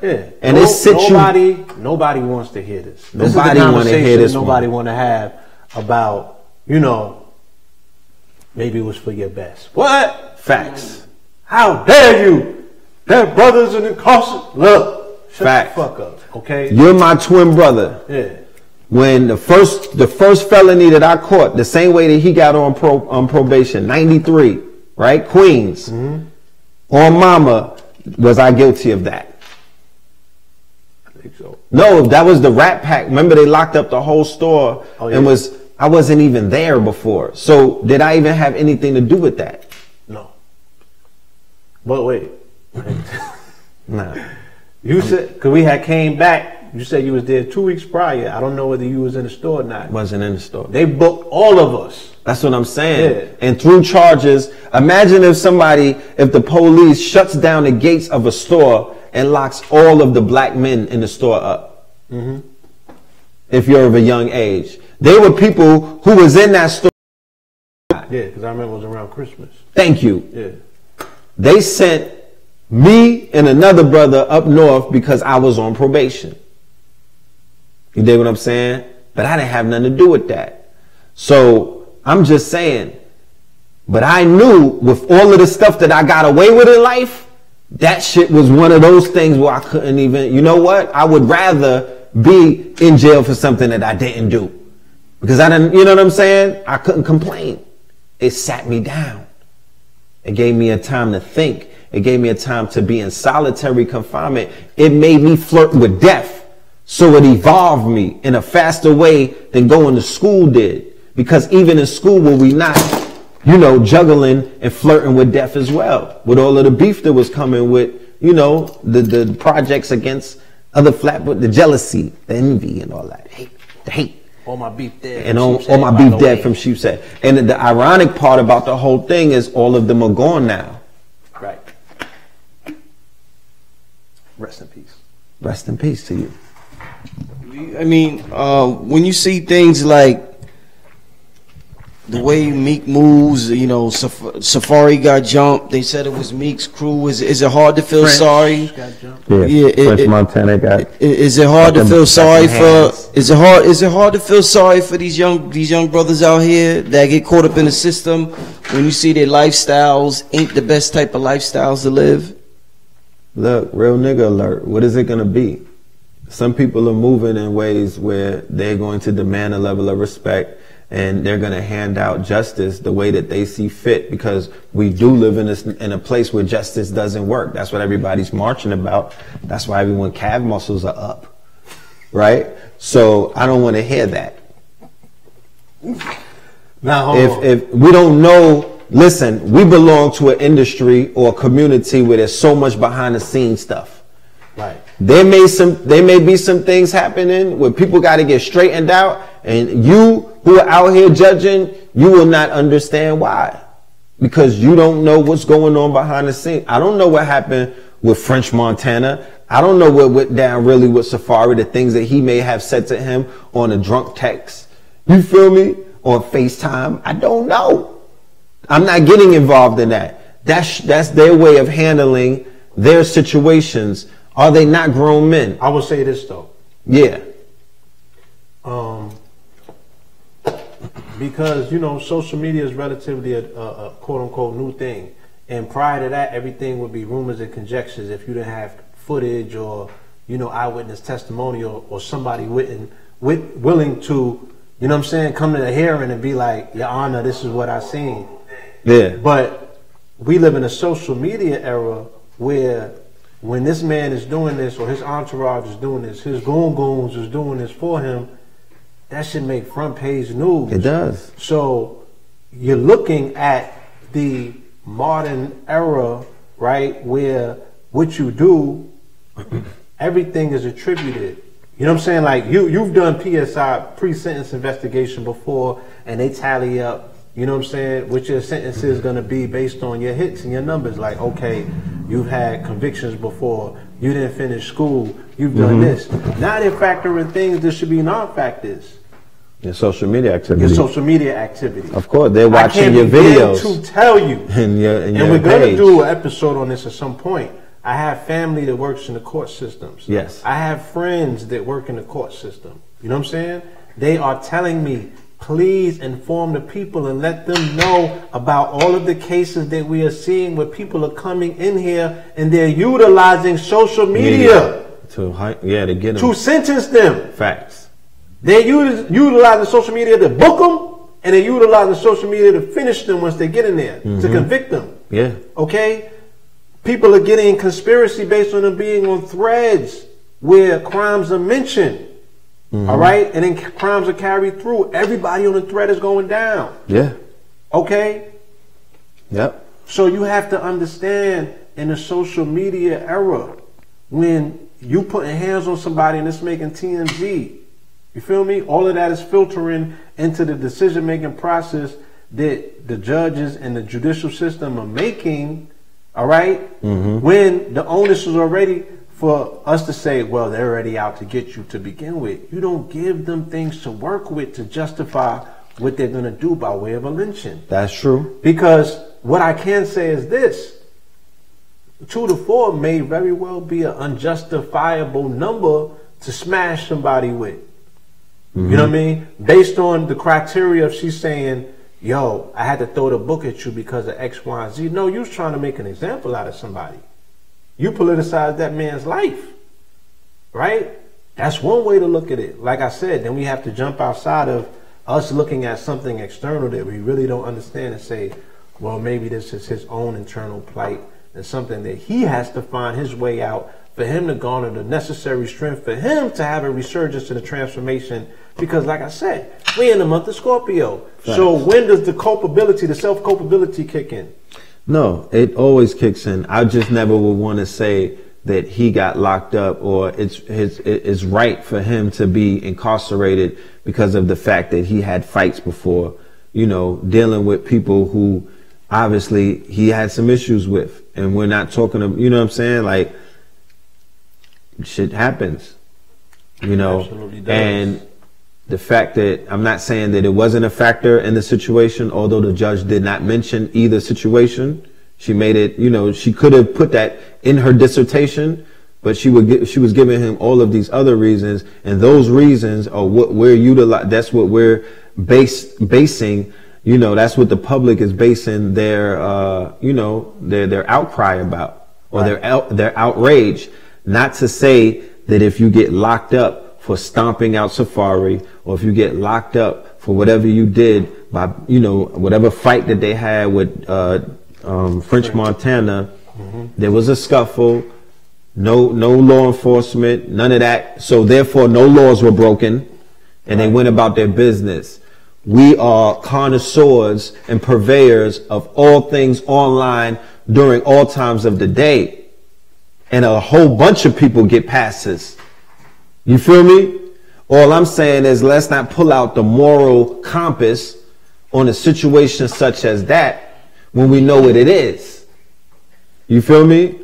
Yeah. And it sits Nobody wants to hear this. Nobody want to hear this. Nobody want to have about, you know, maybe it was for your best. What? Facts. How dare you? Their brothers in incarceration. Look. Shut the fuck up. Okay. You're my twin brother. Yeah. When the first felony that I caught, the same way that he got on probation, 93. Right? Queens. On Mama, was I guilty of that? I think so. No, that was the Rat Pack. Remember they locked up the whole store and I wasn't even there before. So did I even have anything to do with that? No. But wait. Nah. You said, because we had came back, you said you was there 2 weeks prior. I don't know whether you was in the store or not. Wasn't in the store. They booked all of us. That's what I'm saying. Yeah. And through charges, imagine if the police shuts down the gates of a store and locks all of the black men in the store up. If you're of a young age. They were people who was in that store. Yeah, because I remember it was around Christmas. Thank you. Yeah. They sent me and another brother up north because I was on probation. You dig what I'm saying? But I didn't have nothing to do with that. So I'm just saying, but I knew with all of the stuff that I got away with in life, that shit was one of those things where I couldn't even, you know what? I would rather be in jail for something that I didn't do. Because I didn't, you know what I'm saying? I couldn't complain. It sat me down. It gave me a time to think. It gave me a time to be in solitary confinement. It made me flirt with death. So it evolved me in a faster way than going to school did. Because even in school were we not, you know, juggling and flirting with death as well. With all of the beef that was coming with, you know, the projects against other flatfoot, the jealousy, the envy and all that. The hate. All my beef dead. And all my beef dead from Sheepshead. And the ironic part about the whole thing is all of them are gone now. Right. Rest in peace. Rest in peace to you. I mean, when you see things like the way Meek moves, you know, Safari got jumped. They said it was Meek's crew. Is it hard to feel sorry? Yeah, French Montana got. Is it hard to feel sorry for? Is it hard to feel sorry for these young brothers out here that get caught up in the system when you see their lifestyles ain't the best type of lifestyles to live? Look, real nigga alert. What is it gonna be? Some people are moving in ways where they're going to demand a level of respect, and they're going to hand out justice the way that they see fit, because we do live in a place where justice doesn't work. That's what everybody's marching about. That's why everyone's calf muscles are up, right? So I don't want to hear that. Now, if we don't know, listen, we belong to an industry or a community where there's so much behind the scenes stuff. Right. There may be some things happening where people got to get straightened out, and you who are out here judging, you will not understand why, because you don't know what's going on behind the scenes. I don't know what happened with French Montana. I don't know what went down really with Safari, the things that he may have said to him on a drunk text. You feel me? On FaceTime. I don't know. I'm not getting involved in that. That's their way of handling their situations. Are they not grown men? I will say this though. Yeah. Because, you know, social media is relatively a quote unquote new thing. And prior to that, everything would be rumors and conjectures if you didn't have footage or, you know, eyewitness testimony or somebody willing to, you know what I'm saying, come to the hearing and be like, Your Honor, this is what I seen. Yeah. But we live in a social media era where when this man is doing this or his entourage is doing this, his goons is doing this for him, that should make front page news. It does. So you're looking at the modern era, right, where what you do, everything is attributed. You know what I'm saying? Like you've done PSI, pre-sentence investigation before, and they tally up, you know what I'm saying, what your sentence is going to be based on your hits and your numbers. Like, okay, you've had convictions before, you didn't finish school, you've done this. Now they're factoring things that should be non-factors. Your social media activity. Your social media activity. Of course, they're watching your videos. To tell you. And we're going to do an episode on this at some point. I have family that works in the court systems. Yes. I have friends that work in the court system. You know what I'm saying? They are telling me, please inform the people and let them know about all of the cases that we are seeing where people are coming in here and they're utilizing social media to get them. To sentence them. Facts. They're utilizing social media to book them, and they're utilizing social media to finish them once they get in there, to convict them. Yeah. Okay? People are getting conspiracy based on them being on threads where crimes are mentioned. All right? And then crimes are carried through. Everybody on the thread is going down. Yeah. Okay? Yep. So you have to understand, in the social media era, when you putting hands on somebody and it's making TMZ, you feel me? All of that is filtering into the decision-making process that the judges and the judicial system are making, all right? When the onus is already for us to say, well, they're already out to get you to begin with. You don't give them things to work with to justify what they're going to do by way of a lynching. That's true. Because what I can say is this. 2 to 4 may very well be an unjustifiable number to smash somebody with. You know what I mean? Based on the criteria of she's saying, yo, I had to throw the book at you because of X, Y, and Z. No, you was trying to make an example out of somebody. You politicized that man's life, right? That's one way to look at it. Like I said, then we have to jump outside of us looking at something external that we really don't understand and say, well, maybe this is his own internal plight and something that he has to find his way out for him to garner the necessary strength for him to have a resurgence and a transformation. Because like I said, we're in the month of Scorpio. Thanks. So when does the culpability, the self-culpability kick in? No, it always kicks in. I just never would want to say that he got locked up or it's right for him to be incarcerated because of the fact that he had fights before, you know, dealing with people who obviously he had some issues with. And we're not talking to, you know what I'm saying? Like, shit happens, you know, Absolutely does. and the fact that I'm not saying that it wasn't a factor in the situation, although the judge did not mention either situation. She made it, you know, she could have put that in her dissertation, but she was giving him all of these other reasons, and those reasons are what we're utilizing. That's what we're basing. You know, that's what the public is basing their, you know, their outcry about, or their outrage. Not to say that if you get locked up for stomping out Safari, or if you get locked up for whatever you did by, you know, whatever fight that they had with French Montana, there was a scuffle, no law enforcement, none of that. So therefore, no laws were broken, and they went about their business. We are connoisseurs and purveyors of all things online during all times of the day. And a whole bunch of people get passes. You feel me? All I'm saying is, let's not pull out the moral compass on a situation such as that when we know what it is. You feel me?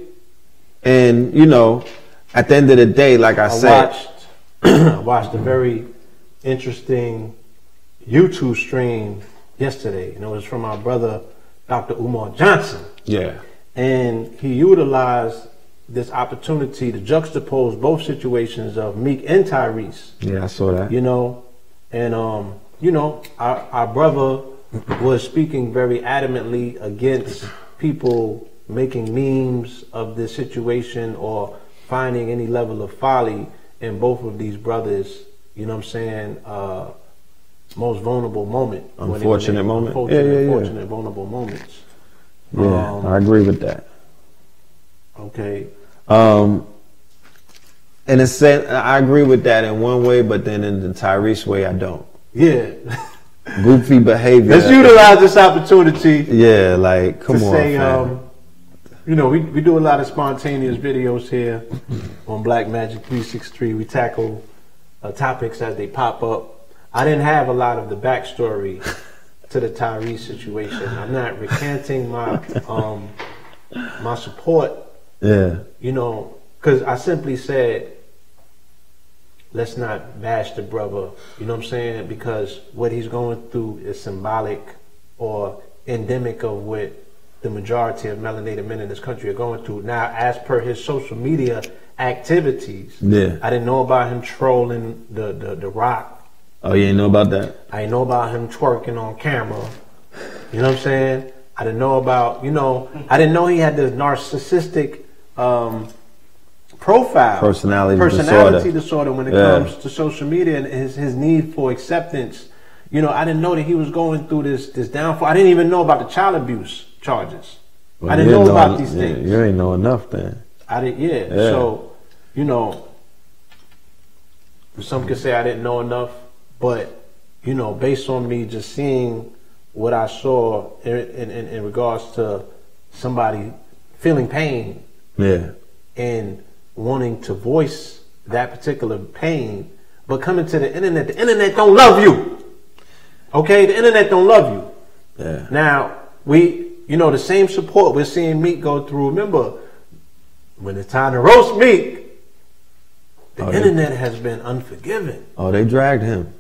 And, you know, at the end of the day, like I said, I watched a very interesting YouTube stream yesterday, and it was from our brother Dr. Umar Johnson. Yeah. And he utilized this opportunity to juxtapose both situations of Meek and Tyrese. Yeah, I saw that. You know, and you know, our brother was speaking very adamantly against people making memes of this situation or finding any level of folly in both of these brothers, you know what I'm saying, most vulnerable moment. Unfortunate moment. Unfortunate, vulnerable moments. Yeah, I agree with that. Okay. In a sense, I agree with that in one way, but then in the Tyrese way, I don't. Yeah. Goofy behavior. Let's utilize this opportunity. Yeah, like, come on, say, fam. You know, we do a lot of spontaneous videos here on Black Magic 363. We tackle topics as they pop up. I didn't have a lot of the backstory to the Tyrese situation. I'm not recanting my my support. Yeah. You know, because I simply said, let's not bash the brother. You know what I'm saying? Because what he's going through is symbolic or endemic of what the majority of melanated men in this country are going through. Now, as per his social media activities, I didn't know about him trolling the Rock. Oh, you didn't know about that? I didn't know about him twerking on camera. You know what I'm saying? I didn't know about, you know, I didn't know he had this narcissistic profile. Personality disorder when it comes to social media and his need for acceptance. You know, I didn't know that he was going through this downfall. I didn't even know about the child abuse charges. Well, I didn't know about these things. You ain't know enough then. I didn't, So, you know, some could say I didn't know enough, but, you know, based on me just seeing what I saw in regards to somebody feeling pain and wanting to voice that particular pain, but coming to the internet don't love you. Okay, the internet don't love you. Yeah. Now, you know, the same support we're seeing Meek go through. Remember, when it's time to roast Meek, the internet has been unforgiving. Oh, they dragged him.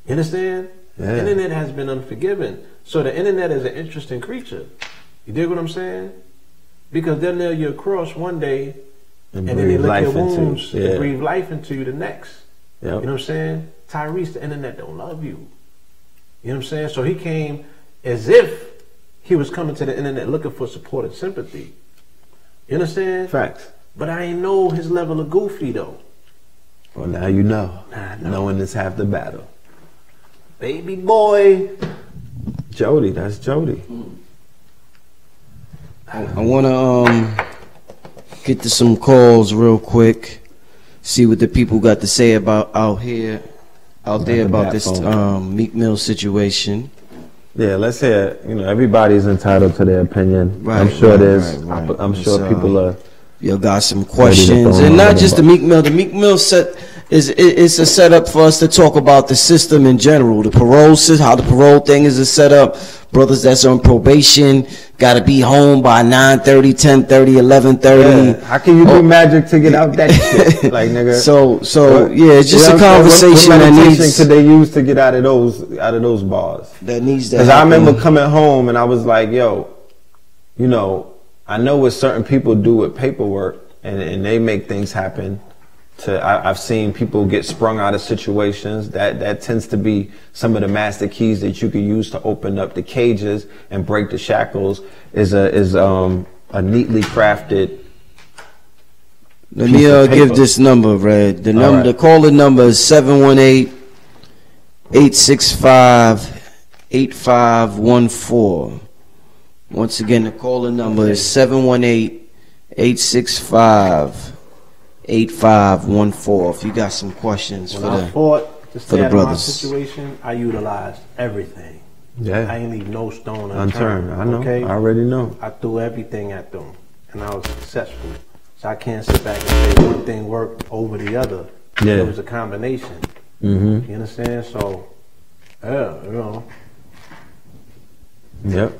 You understand? Yeah. The internet has been unforgiving. So the internet is an interesting creature. You dig what I'm saying? Because they'll nail you across one day, and then they lick your wounds and breathe life into you the next. Yep. You know what I'm saying? Tyrese, the internet don't love you. You know what I'm saying? So he came as if he was coming to the internet looking for support and sympathy. You understand? Facts. But I ain't know his level of goofy though. Well, now you know. Knowing is half the battle. Baby boy. Jody, that's Jody. I want to get to some calls real quick. See what the people got to say about out there about this Meek Mill situation. Yeah, let's hear. You know, everybody's entitled to their opinion. Right, I'm sure I'm sure people are. You got some questions, and not just the Meek Mill. The Meek Mill set it's a setup for us to talk about the system in general, the parole system, how the parole thing is a setup. Brothers that's on probation got to be home by 9:30, 10:30, 11:30. Yeah. How can you do magic to get out that shit, like nigga? So yeah, it's just a conversation what that needs. could they use to get out of those bars? That needs to. Because I remember coming home and I was like, yo, you know, I know what certain people do with paperwork and they make things happen. I've seen people get sprung out of situations. That tends to be some of the master keys that you can use to open up the cages and break the shackles. Is a neatly crafted. Let me give this number, Red. The number, the calling number is 718-865-8514. Once again, the calling number is 718-865-8514. If you got some questions for the brothers. Situation, I utilized everything. Yeah. I ain't leave no stone unturned. I know. Okay? I already know. I threw everything at them, and I was successful. So I can't sit back and say one thing worked over the other. Yeah. It was a combination. Mm-hmm. You understand? So, yeah, you know. Yep.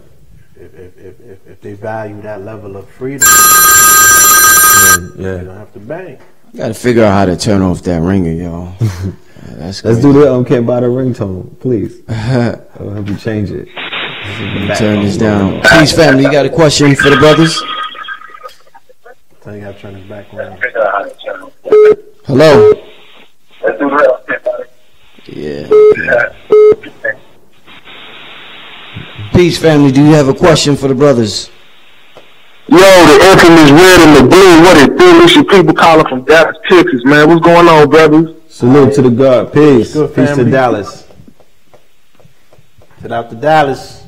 If they value that level of freedom, yeah. you don't have to bang. Got to figure out how to turn off that ringer, y'all. Let's do the can't buy the ringtone, please. I'll help you change it. Turn this down. Please, family, you got a question for the brothers? Tell you how to turn this back around. Hello. Yeah. Okay. Peace, family. Do you have a question for the brothers? Yo, the infamous red and the blue. What it do? This your people calling from Dallas, Texas, man. What's going on, brothers? Salute to the God. Peace. Good, peace to Dallas. Shout out to Dallas.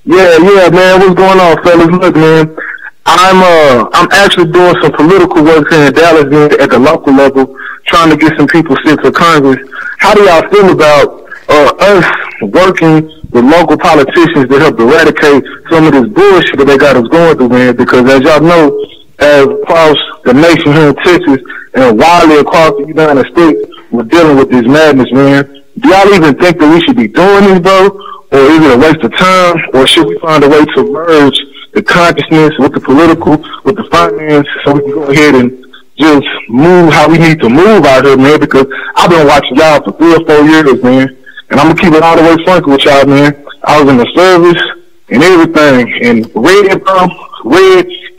Yeah, man. What's going on, fellas? Look, man. I'm actually doing some political work here in Dallas, man, at the local level, trying to get some people sent to Congress. How do y'all feel about us working with local politicians to help eradicate some of this bullshit that they got us going through, man? Because as y'all know, across the nation here in Texas and widely across the United States, we're dealing with this madness, man. Do y'all even think that we should be doing this, bro? Or is it a waste of time? Or should we find a way to merge the consciousness with the political, with the finance, so we can go ahead and just move how we need to move out here, man? Because I've been watching y'all for 3 or 4 years, man. And I'm going to keep it all the way frank with y'all, man. I was in the service and everything. And Red,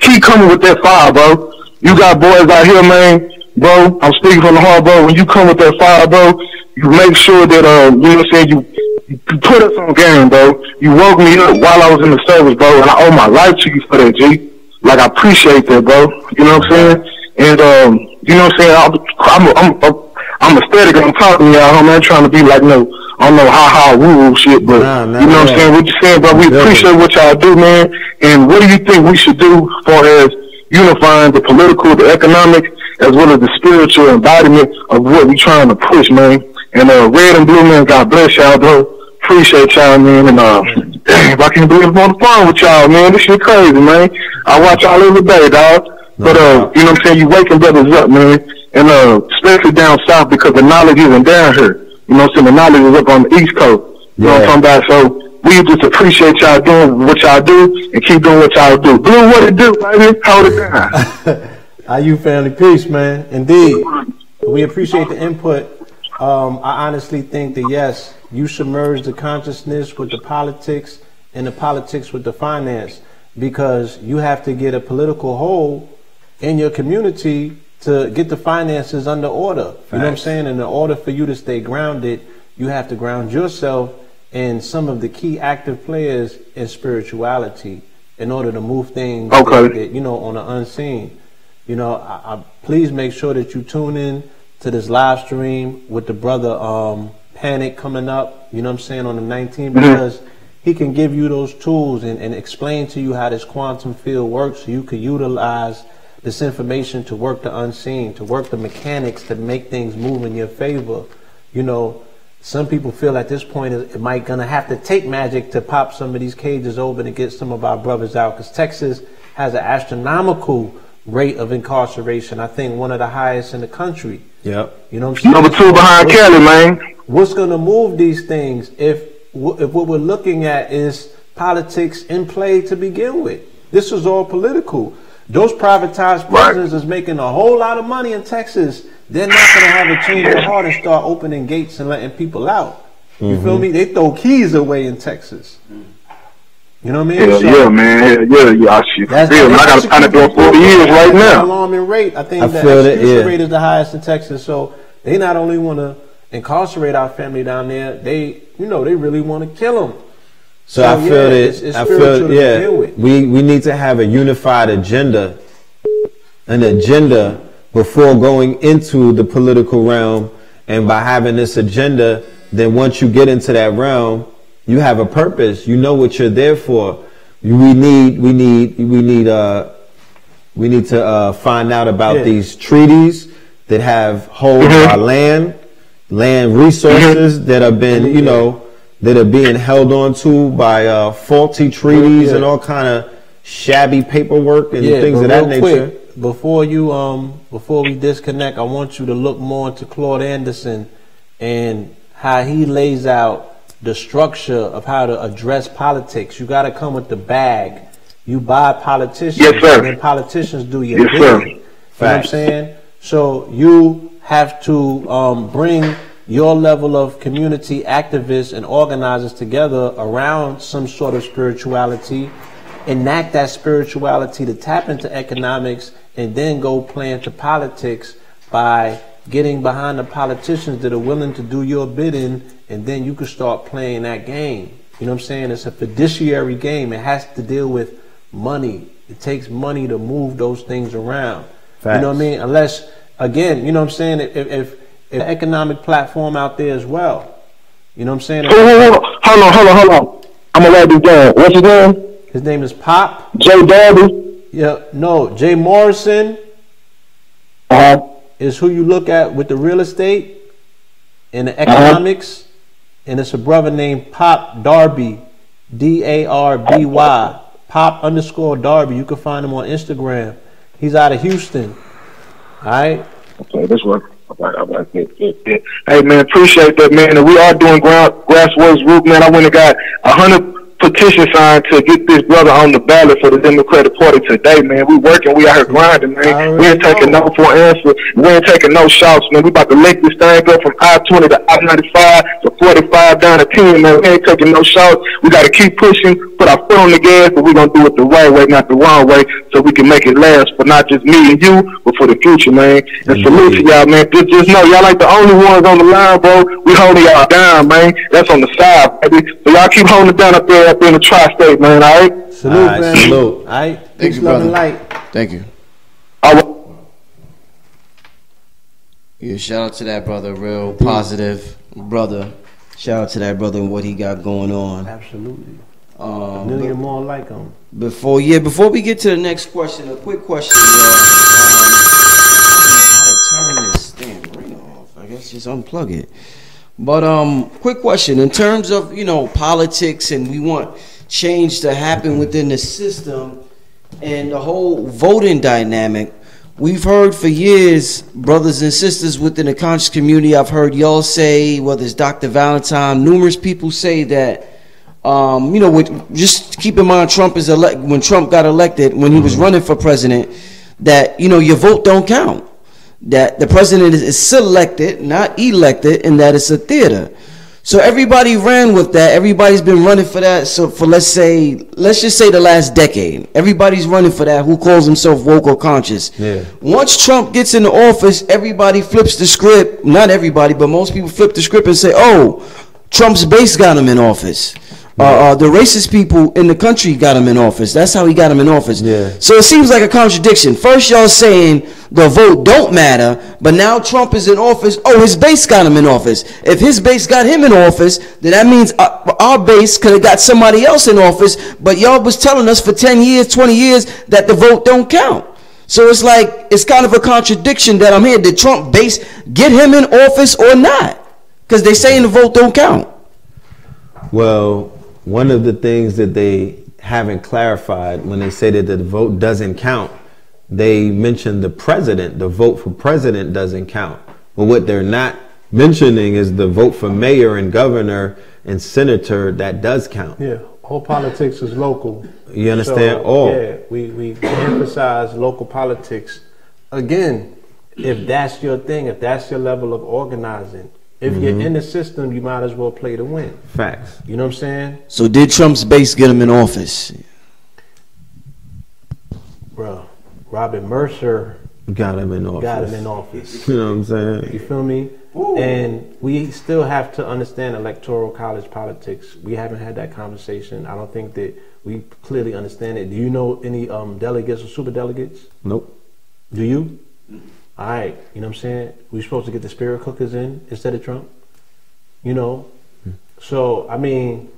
keep coming with that fire, bro. You got boys out here, man. Bro, I'm speaking from the heart, bro. When you come with that fire, bro, you make sure that, you know what I'm saying, you put us on game, bro. You woke me up while I was in the service, bro. And I owe my life to you for that, G. Like, I appreciate that, bro. You know what I'm saying? And, you know what I'm saying? I'm aesthetic and I'm talking to y'all, man. I'm trying to be like, no, I don't know how woo shit, but you know what I'm saying? What you saying, bro? We appreciate what y'all do, man. And what do you think we should do as far as unifying the political, the economic, as well as the spiritual embodiment of what we trying to push, man? And Red and Blue, man, God bless y'all, bro. Appreciate y'all, man. And dang, if I can't believe I'm on the phone with y'all, man, this shit crazy, man. I watch y'all every day, dog. But you know what I'm saying? You waking brothers up, man. And especially down south, because the knowledge isn't down here. You know what I'm saying? The knowledge is up on the East Coast. You know what I'm talking about? So we just appreciate y'all doing what y'all do and keep doing what y'all do. Blue, what it do, baby? Hold it down. IU family, peace, man. Indeed. We appreciate the input. I honestly think that, yes, you should merge the consciousness with the politics and the politics with the finance, because you have to get a political hold in your community to get the finances under order. You know what I'm saying? And in order for you to stay grounded, you have to ground yourself in some of the key active players in spirituality in order to move things, you know, on the unseen. You know, I please make sure that you tune in to this live stream with the brother Panic coming up, you know what I'm saying, on the 19th, because he can give you those tools and explain to you how this quantum field works, so you can utilize this information to work the unseen, to work the mechanics to make things move in your favor. You know, some people feel at this point it might gonna have to take magic to pop some of these cages open and get some of our brothers out, because Texas has an astronomical rate of incarceration. I think one of the highest in the country. Yep. You know what I'm saying? Number 2 behind Kelly, man. What's going to move these things if what we're looking at is politics in play to begin with? This is all political. Those privatized prisons is making a whole lot of money in Texas. They're not going to have a change of heart and start opening gates and letting people out. You feel me? They throw keys away in Texas. You know what I mean? Hell yeah, man. Hell yeah. I got a kind of doing 40 years right now. Alarming rate. I think the execution rate is the highest in Texas. So they not only want to incarcerate our family down there, they really want to kill them. So I feel that. I feel we need to have a unified agenda, before going into the political realm, and by having this agenda, then once you get into that realm, you have a purpose. You know what you're there for. We need to find out about these treaties that have hold our land resources that have been, that are being held on to by faulty treaties and all kind of shabby paperwork and things of that nature. Quick, before we disconnect, I want you to look more into Claude Anderson and how he lays out the structure of how to address politics. You got to come with the bag. You buy politicians, and then politicians do your bidding. You know what I'm saying? So you have to bring your level of community activists and organizers together around some sort of spirituality, enact that spirituality to tap into economics, and then go play into politics by getting behind the politicians that are willing to do your bidding, and then you can start playing that game. You know what I'm saying? It's a fiduciary game. It has to deal with money. It takes money to move those things around. Facts. You know what I mean? Unless, again, you know what I'm saying, if the economic platform out there as well. You know what I'm saying? Hold on. I'm gonna write this down. What's his name? His name is Pop. Jay Darby. Yeah, no, Jay Morrison is who you look at with the real estate and the economics, and it's a brother named Pop Darby, D-A-R-B-Y, Pop_Darby. You can find him on Instagram. He's out of Houston. All right. Okay, this one. All right. Hey man, appreciate that, man. And we are doing grassroots group, man. I went and got 100 petition signed to get this brother on the ballot for the Democratic Party today, man. We working, we out here grinding, man. We ain't taking no for an answer. We ain't taking no shots, man. We about to link this thing up from I-20 to I-95 to 45 down to 10, man. We ain't taking no shots. We got to keep pushing, put our foot on the gas, but we're going to do it the right way, not the wrong way, so we can make it last for not just me and you, but for the future, man. And salute to y'all, man. Just know y'all like the only ones on the line, bro. We holding y'all down, man. That's on the side, baby. So y'all keep holding it down up there in the tri-state, man. All right. Salute, man. Salute. All right. Thank you, brother. Light. Thank you. All right. Yeah, shout out to that brother, real positive brother. Shout out to that brother and what he got going on. Absolutely. A million more like him. Before we get to the next question, a quick question, y'all. How to turn this damn ring off? I guess just unplug it. But quick question, in terms of, politics, and we want change to happen within the system and the whole voting dynamic. We've heard for years, brothers and sisters within the conscious community, I've heard y'all say, whether it's Dr. Valentine, numerous people say that, just keep in mind, when Trump got elected, when he was running for president, that, your vote don't count. That the president is selected, not elected, and that it's a theater. So everybody ran with that. Everybody's been running for that. So for let's just say the last decade, everybody's running for that. Who calls himself woke or conscious? Yeah. Once Trump gets into office, everybody flips the script. Not everybody, but most people flip the script and say, "Oh, Trump's base got him in office. The racist people in the country got him in office. That's how he got him in office." Yeah. So it seems like a contradiction. First, y'all saying the vote don't matter, but now Trump is in office. Oh, his base got him in office. If his base got him in office, then that means our base could have got somebody else in office. But y'all was telling us for 10 years, 20 years that the vote don't count. So it's like, it's kind of a contradiction that I'm here. Did Trump base get him in office or not? Because they saying the vote don't count. Well, one of the things that they haven't clarified when they say that the vote doesn't count they mention the president. The vote for president doesn't count. But what they're not mentioning is the vote for mayor and governor and senator. That does count. Yeah, all politics is local. You understand? So, yeah, we emphasize local politics. Again, if that's your thing, if that's your level of organizing, if you're in the system, you might as well play to win. Facts. You know what I'm saying? So did Trump's base get him in office? Bro, Robert Mercer got him in office. You know what I'm saying? You feel me? Ooh. And we still have to understand electoral college politics. We haven't had that conversation. I don't think that we clearly understand it. Do you know any delegates or super delegates? Nope. Do you? All right. You know what I'm saying? We're supposed to get the spirit cookers in instead of Trump. You know? So, I mean,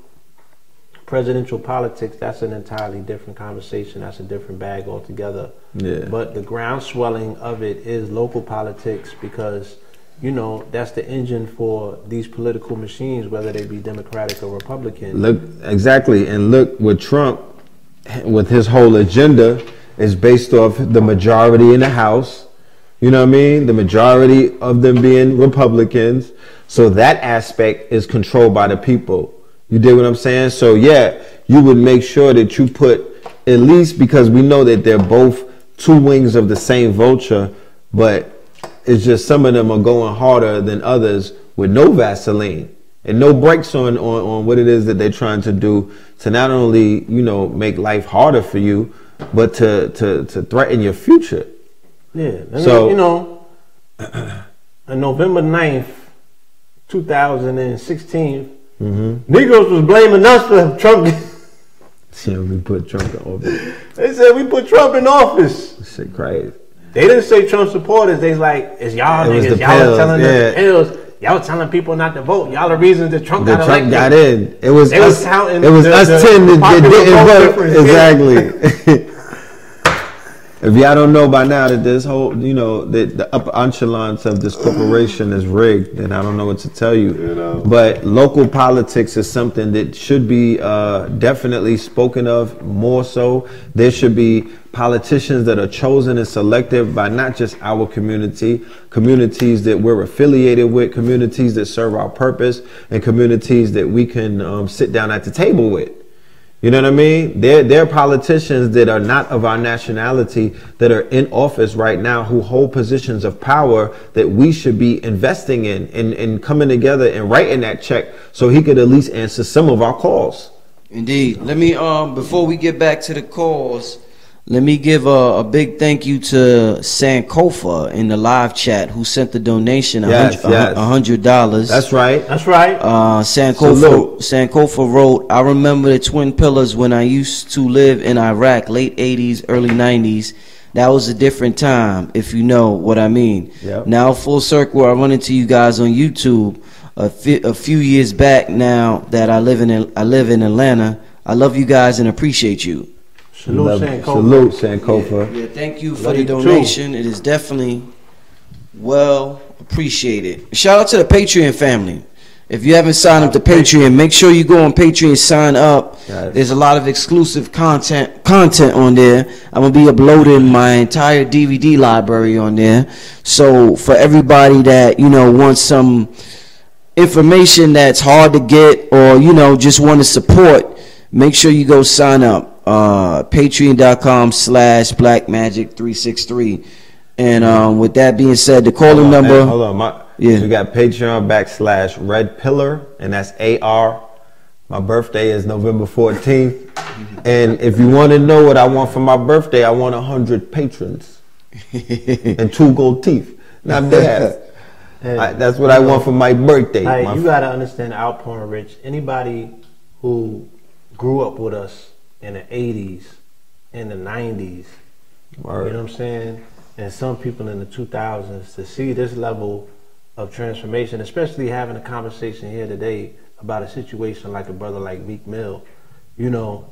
presidential politics, that's an entirely different conversation. That's a different bag altogether. Yeah. But the groundswelling of it is local politics because, you know, that's the engine for these political machines, whether they be Democratic or Republican. Look, exactly. And look, with Trump, with his whole agenda, is based off the majority in the House. You know what I mean? The majority of them being Republicans. So that aspect is controlled by the people. You dig what I'm saying? So yeah, you would make sure that you put, at least because we know that they're both two wings of the same vulture, but it's just some of them are going harder than others with no Vaseline and no brakes on what it is that they're trying to do to not only, you know, make life harder for you, but to threaten your future. Yeah. So, you know, on November 9th, 2016, Negroes was blaming us for Trump. Yeah, we put Trump in office. They said we put Trump in office. Shit crazy. They didn't say Trump supporters. They was like, it's y'all niggas. Y'all are telling the pills. Y'all telling people not to vote. Y'all the reasons that Trump got elected. Got in. It was us. Counting it was us 10 that didn't vote. Exactly. If y'all don't know by now that this whole, you know, the upper echelons of this corporation is rigged, then I don't know what to tell you. You know? But local politics is something that should be definitely spoken of more so. There should be politicians that are chosen and selected by not just our community, communities that we're affiliated with, communities that serve our purpose, and communities that we can sit down at the table with. You know what I mean? There are politicians that are not of our nationality that are in office right now who hold positions of power that we should be investing in and coming together and writing that check so he could at least answer some of our calls. Indeed. Let me, before we get back to the calls, let me give a big thank you to Sankofa in the live chat who sent the donation, $100. That's right. That's right. Sankofa wrote, I remember the Twin Pillars when I used to live in Iraq, late 80s, early 90s. That was a different time, if you know what I mean. Yep. Now, full circle, I run into you guys on YouTube a few years back now that I live in Atlanta. I love you guys and appreciate you. Salute Sankofa. Salute Sankofa. Yeah, thank you for the donation. It is definitely well appreciated. Shout out to the Patreon family. If you haven't signed up to Patreon, make sure you go on Patreon and sign up. There's a lot of exclusive content on there. I'm gonna be uploading my entire DVD library on there. So for everybody that, you know, wants some information that's hard to get or, you know, just want to support, make sure you go sign up. Patreon.com/blackmagic363. And with that being said, the calling number. Hold on, we got Patreon/Red Pillar, and that's AR. My birthday is November 14th. And if you want to know what I want for my birthday, I want 100 patrons and 2 gold teeth. Now that's what I want for my birthday. You gotta understand the outpouring, Rich. Anybody who grew up with us in the 80s, in the 90s, Word. You know what I'm saying? And some people in the 2000s, to see this level of transformation, especially having a conversation here today about a situation like a brother like Meek Mill. You know,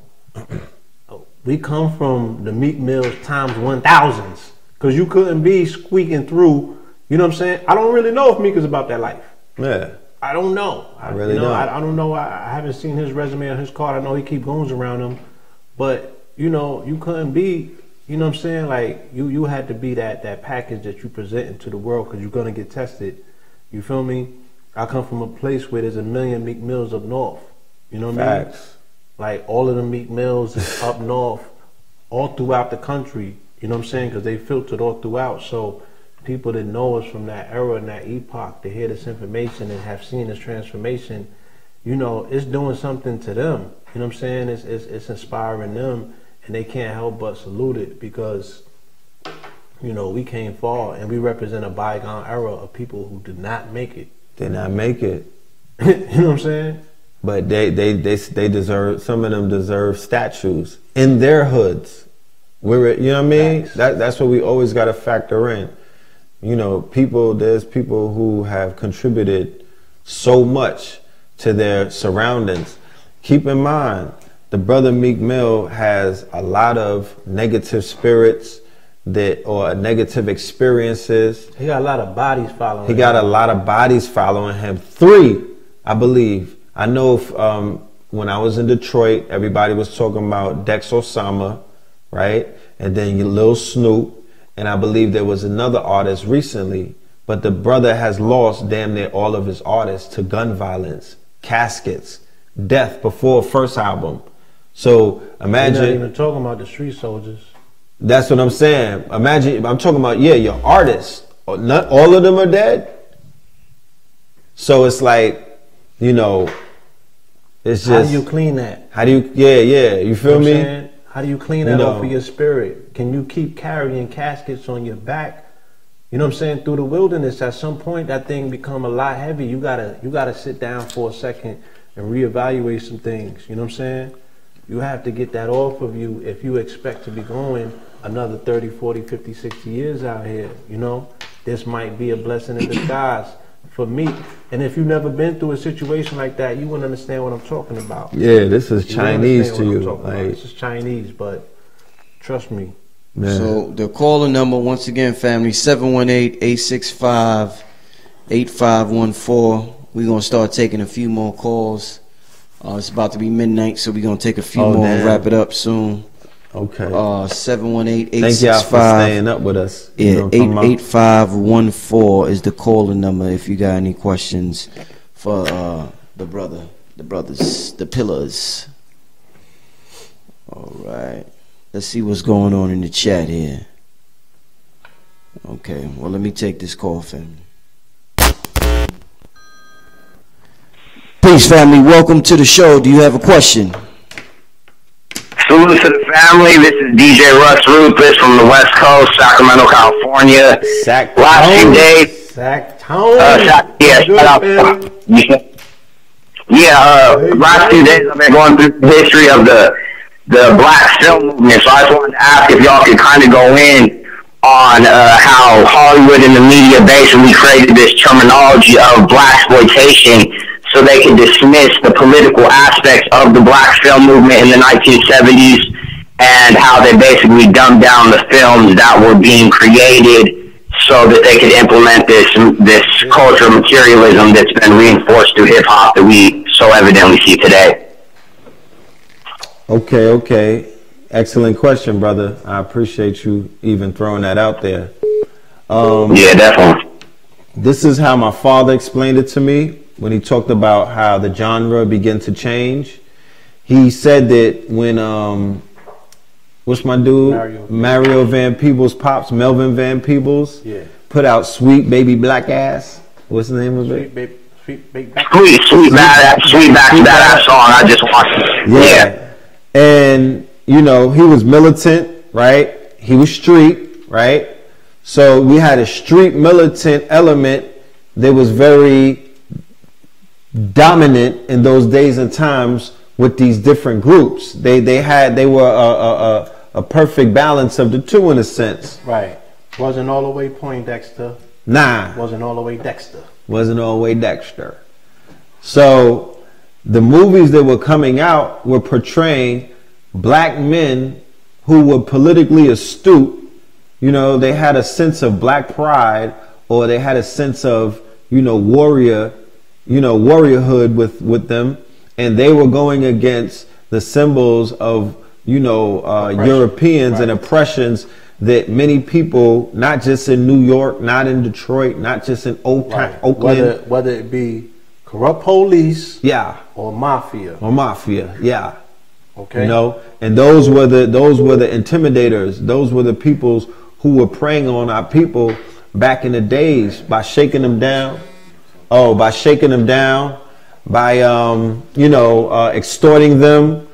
we come from the Meek Mill's times 1000s, because you couldn't be squeaking through, you know what I'm saying? I don't really know if Meek is about that life. Yeah. I don't know. I really don't. I don't know. I haven't seen his resume or his card. I know he keep goons around him. But, you know, you couldn't be you know what I'm saying? Like you had to be that package that you presenting to the world because you're gonna get tested. You feel me? I come from a place where there's a million Meek Mills up north. You know what I mean? Like all of the Meek Mills is up north, all throughout the country. You know what I'm saying? Because they filtered all throughout. So people that know us from that era and that epoch, to hear this information and have seen this transformation, you know, it's doing something to them. You know what I'm saying? It's inspiring them, and they can't help but salute it because, you know, we came far and we represent a bygone era of people who did not make it. Did not make it. You know what I'm saying? But they deserve, some of them deserve statues in their hoods. You know what I mean? That's what we always got to factor in. You know, there's people who have contributed so much to their surroundings. Keep in mind, the brother Meek Mill has a lot of negative spirits or negative experiences. He got a lot of bodies following him. He got a lot of bodies following him. 3, I believe. I know when I was in Detroit, everybody was talking about Dex Osama, right? And then Lil Snoop. And I believe there was another artist recently. But the brother has lost damn near all of his artists to gun violence, caskets, death before first album. So imagine. You're not even talking about the street soldiers. That's what I'm saying. Imagine, I'm talking about, your artists. Not all of them are dead. So it's like, you know, it's just. How do you clean that? You feel me? Saying? How do you clean that off of your spirit? Can you keep carrying caskets on your back? You know what I'm saying? Through the wilderness, at some point, that thing become a lot heavy. You gotta sit down for a second and reevaluate some things. You know what I'm saying? You have to get that off of you if you expect to be going another 30, 40, 50, 60 years out here. You know, this might be a blessing in disguise for me. And if you've never been through a situation like that, you wouldn't understand what I'm talking about. Yeah, this is Chinese to you. Like, this is Chinese, but trust me. Man. So the caller number, once again, family, 718-865-8514. We're going to start taking a few more calls. It's about to be midnight, so we're going to take a few more and wrap it up soon. Okay. 718-865. Thank y'all for staying up with us. Yeah, 88514 is the caller number if you got any questions for the brothers, the pillars. All right. Let's see what's going on in the chat here. Okay, well, let me take this call, family. Peace, family. Welcome to the show. Do you have a question? Salute to the family. This is DJ Russ Rufus from the West Coast, Sacramento, California. Last few days. Last few days I've been going through the history of the black film movement. So I just wanted to ask if y'all could kind of go in on how Hollywood and the media basically created this terminology of black exploitation so they could dismiss the political aspects of the black film movement in the 1970s, and how they basically dumbed down the films that were being created so that they could implement this culture of materialism that's been reinforced through hip-hop that we so evidently see today. Okay. Excellent question, brother. I appreciate you even throwing that out there. Yeah, definitely. This is how my father explained it to me when he talked about how the genre began to change. He said that when, what's my dude? Mario Van Peebles' pops, Melvin Van Peebles, put out Sweet Baby Black Ass. What's the name of it? Sweet Badass song. I just watched it. Yeah. And, you know, he was militant, right? He was street, right? So we had a street militant element that was very dominant in those days and times with these different groups. They were a perfect balance of the two in a sense. Right. Wasn't all the way Poindexter. Nah. Wasn't all the way Dexter. Wasn't all the way Dexter. So the movies that were coming out were portraying black men who were politically astute. You know, they had a sense of black pride, or they had a sense of, warriorhood with them. And they were going against the symbols of you know, Europeans and oppressions that many people, not just in New York, not in Detroit, not just in Oakland, whether it be corrupt police, yeah, or mafia, yeah, okay, you know, and those were the intimidators. Those were the peoples who were preying on our people back in the days by shaking them down. By you know, extorting them.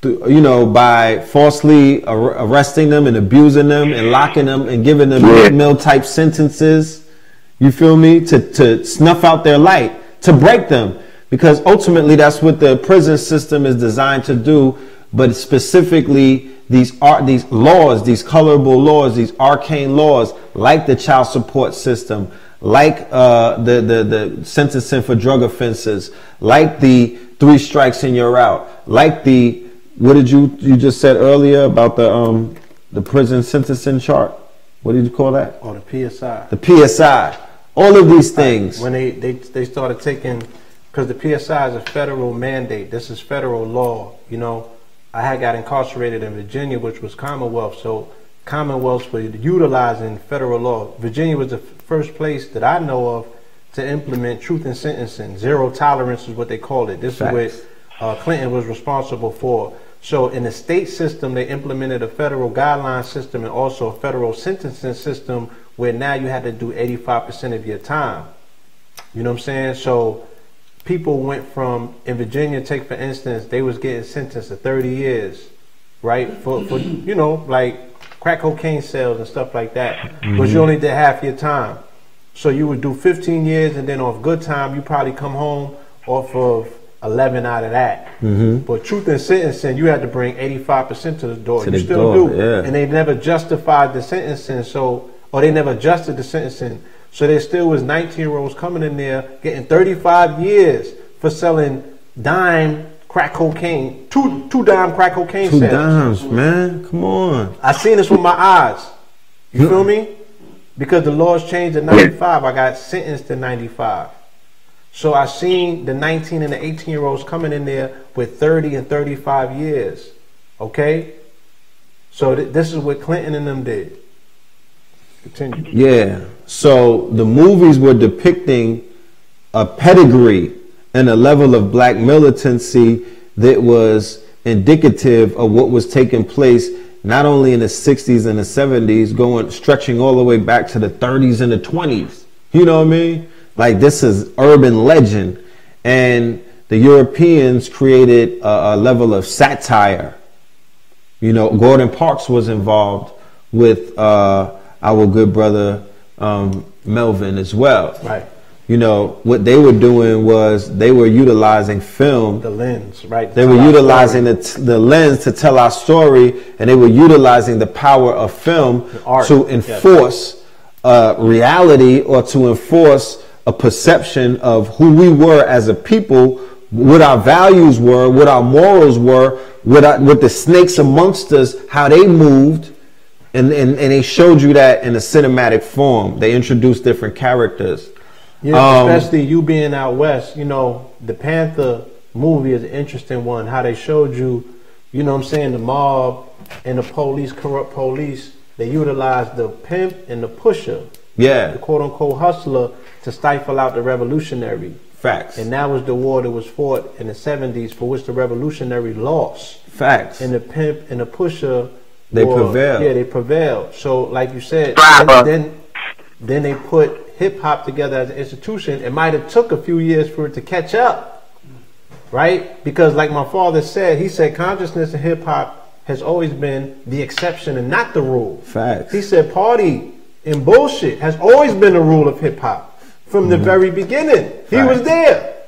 You know, by falsely arresting them and abusing them and locking them and giving them Meek Mill type sentences, you feel me, to snuff out their light, to break them, because ultimately that's what the prison system is designed to do. But specifically these laws, these colorable laws, these arcane laws, like the child support system, like the sentencing for drug offenses, like the 3 strikes and you're out, like the what did you just said earlier about the prison sentencing chart? What did you call that? Oh, the PSI. The PSI. All of these things. When they started taking, because the PSI is a federal mandate. This is federal law. You know, I had got incarcerated in Virginia, which was Commonwealth. So Commonwealths were utilizing federal law. Virginia was the first place that I know of to implement truth in sentencing. 0 tolerance is what they called it. This is what Clinton was responsible for. So in the state system, they implemented a federal guideline system and also a federal sentencing system where now you had to do 85% of your time. You know what I'm saying? So people went from, in Virginia, take for instance, they was getting sentenced to 30 years, right? For you know, like crack cocaine sales and stuff like that. But you only did half your time. So you would do 15 years and then off good time, you probably come home off of 11 out of that. But truth in sentencing, you had to bring 85% to the door. You still do. Yeah. And they never justified the sentencing, or they never adjusted the sentencing. So there still was 19-year-olds coming in there getting 35 years for selling dime crack cocaine, two dime crack cocaine sales. 2 dimes, man. Come on. I seen this with my eyes. You feel me? Because the laws changed in 95. I got sentenced in 95. So I seen the 19 and the 18-year-olds coming in there with 30 and 35 years. Okay? So this is what Clinton and them did. Continue. Yeah. So the movies were depicting a pedigree and a level of black militancy that was indicative of what was taking place not only in the 60s and the 70s, stretching all the way back to the 30s and the 20s. You know what I mean? Like, this is urban legend. And the Europeans created a level of satire. You know, Gordon Parks was involved with our good brother Melvin as well. Right. You know, what they were doing was they were utilizing film. The lens, right. They were utilizing the lens to tell our story, and they were utilizing the power of film to enforce reality, or to enforce a perception of who we were as a people, what our values were, what our morals were, what the snakes amongst us, how they moved. And they showed you that in a cinematic form. They introduced different characters. Yeah, especially you being out west, you know, the Panther movie is an interesting one. How they showed you, you know what I'm saying, the mob and the police, corrupt police, they utilized the pimp and the pusher. Yeah. The quote unquote hustler to stifle out the revolutionary. Facts. And that was the war that was fought in the 70s for which the revolutionary lost. Facts. And the pimp and the pusher, they prevailed. Yeah, they prevailed. So like you said, then they put hip hop together as an institution. It might have took a few years for it to catch up, right? Because like my father said, he said consciousness in hip hop has always been the exception and not the rule. Facts. He said party and bullshit has always been the rule of hip hop from the very beginning. He was there.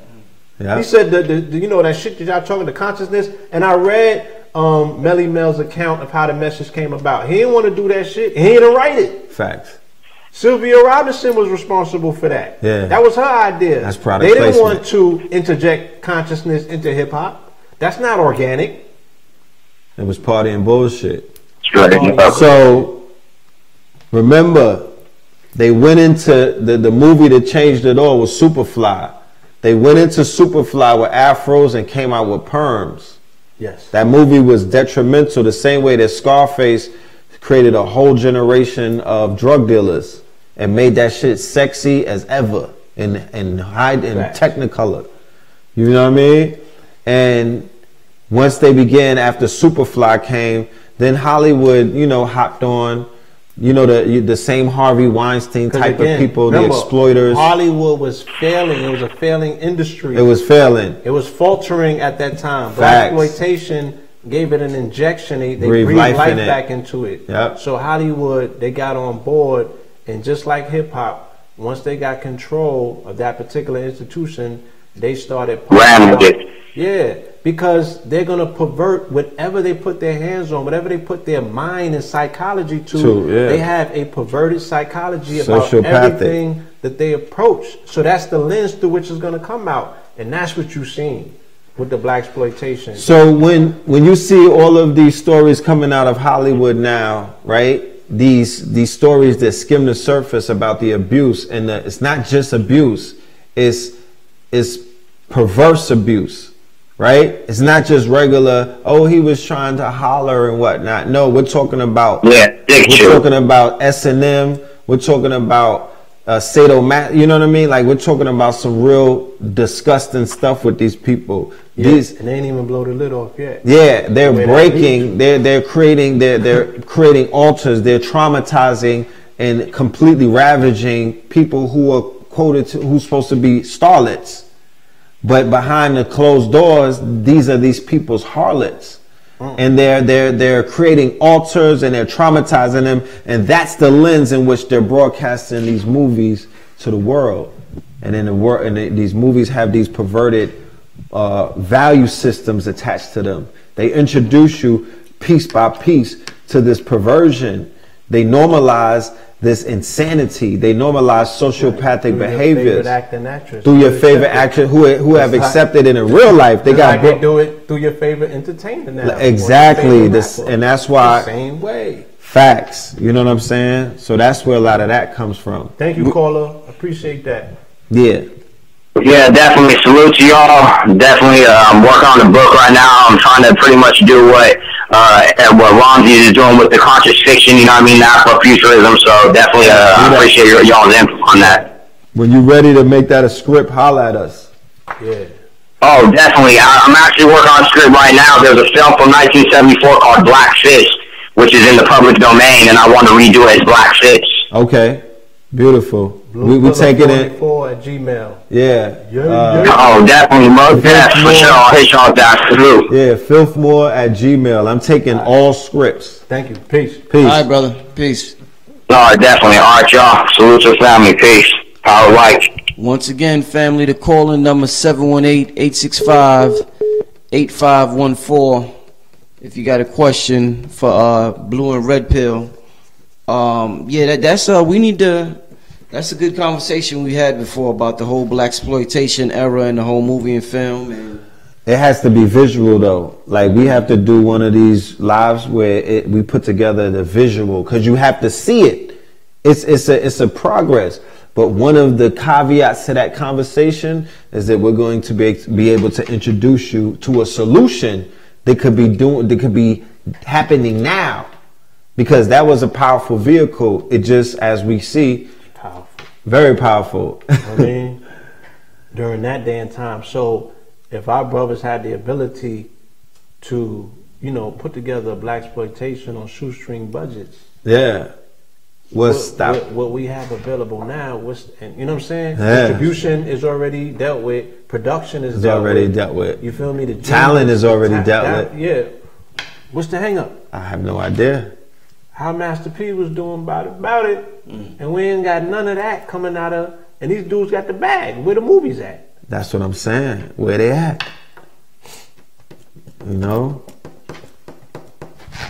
Yeah. He said you know that shit that y'all talking, the consciousness, and I read Melly Mel's account of how the message came about. He didn't want to do that shit. He didn't write it. Facts. Sylvia Robinson was responsible for that. Yeah. That was her idea. That's product They didn't placement. want to interject consciousness into hip hop. That's not organic. It was party and bullshit. Right. So remember, they went into the movie that changed it all was Superfly. They went into Superfly with afros and came out with perms. Yes. That movie was detrimental the same way that Scarface created a whole generation of drug dealers and made that shit sexy as ever and high in Technicolor. You know what I mean? And once they began, after Superfly came, then Hollywood, you know, hopped on. You know, the same Harvey Weinstein type of people, the exploiters. Hollywood was failing. It was a failing industry. It was failing. It was faltering at that time. Blaxploitation gave it an injection. They breathed life back into it. Yep. So Hollywood, they got on board, and just like hip hop, once they got control of that particular institution, they started yeah, because they're gonna pervert whatever they put their hands on, whatever they put their mind and psychology to. They have a perverted psychology about everything that they approach. So that's the lens through which it's gonna come out, and that's what you've seen with the Blaxploitation. So when you see all of these stories coming out of Hollywood now, right? These stories that skim the surface about the abuse, and it's not just abuse, it's perverse abuse, right? It's not just regular, oh, he was trying to holler and whatnot. No, we're talking about S&M, we're talking about sadomaso, you know what I mean? Like, we're talking about some real disgusting stuff with these people. And they ain't even blow the lid off yet. Yeah, they're breaking, they're creating altars, they're traumatizing and completely ravaging people who are quoted to, who's supposed to be starlets. But behind the closed doors, these are these people's harlots. And they're creating altars and they're traumatizing them, and that's the lens in which they're broadcasting these movies to the world. And in the world, and these movies have these perverted value systems attached to them. They introduce you piece by piece to this perversion. They normalize this insanity. They normalize sociopathic behaviors through your favorite actor who have accepted it in real life. They got they do it through your favorite entertainer now. Exactly. This, and that's why the same way. Facts. You know what I'm saying? So that's where a lot of that comes from. Thank you, caller. Appreciate that. Yeah. Yeah, definitely. Salute to y'all. Definitely working on the book right now. I'm trying to pretty much do what Ramsey is doing with the conscious fiction, you know what I mean, Afrofuturism. So definitely I appreciate y'all's input on that. When you're ready to make that a script, holla at us. Yeah. Oh, definitely. I'm actually working on a script right now. There's a film from 1974 called Black Fist, which is in the public domain, and I want to redo it as Black Fist. Okay. Beautiful. We take it in. at Gmail. Yeah. Oh, definitely. Most definitely. For sure. I'll hit y'all that. Salute. Yeah, filthmore at Gmail. I'm taking all scripts. Thank you. Peace. Peace. All right, brother. Peace. No, definitely. All right, y'all. Salute to the family. Peace. Power like. Once again, family, the call-in number 718-865-8514. If you got a question for Blue and Red Pill. Yeah, that's we need to. That's a good conversation we had before about the whole Blaxploitation era and the whole movie and film. And it has to be visual though. Like, we have to do one of these lives where we put together the visual, because you have to see it. It's a progress. But one of the caveats to that conversation is that we're going to be able to introduce you to a solution that could be happening now. Because that was a powerful vehicle. It just, as we see, powerful. Very powerful. I mean, during that day and time. So if our brothers had the ability to, you know, put together a Blaxploitation on shoestring budgets. Yeah. What we have available now, and you know what I'm saying? Yeah. Distribution is already dealt with. Production is already dealt with. You feel me? The talent is already dealt with. Yeah. What's the hang up? I have no idea. How Master P was doing about it, and we ain't got none of that coming out of, and these dudes got the bag. Where the movies at? That's what I'm saying. Where they at? You know?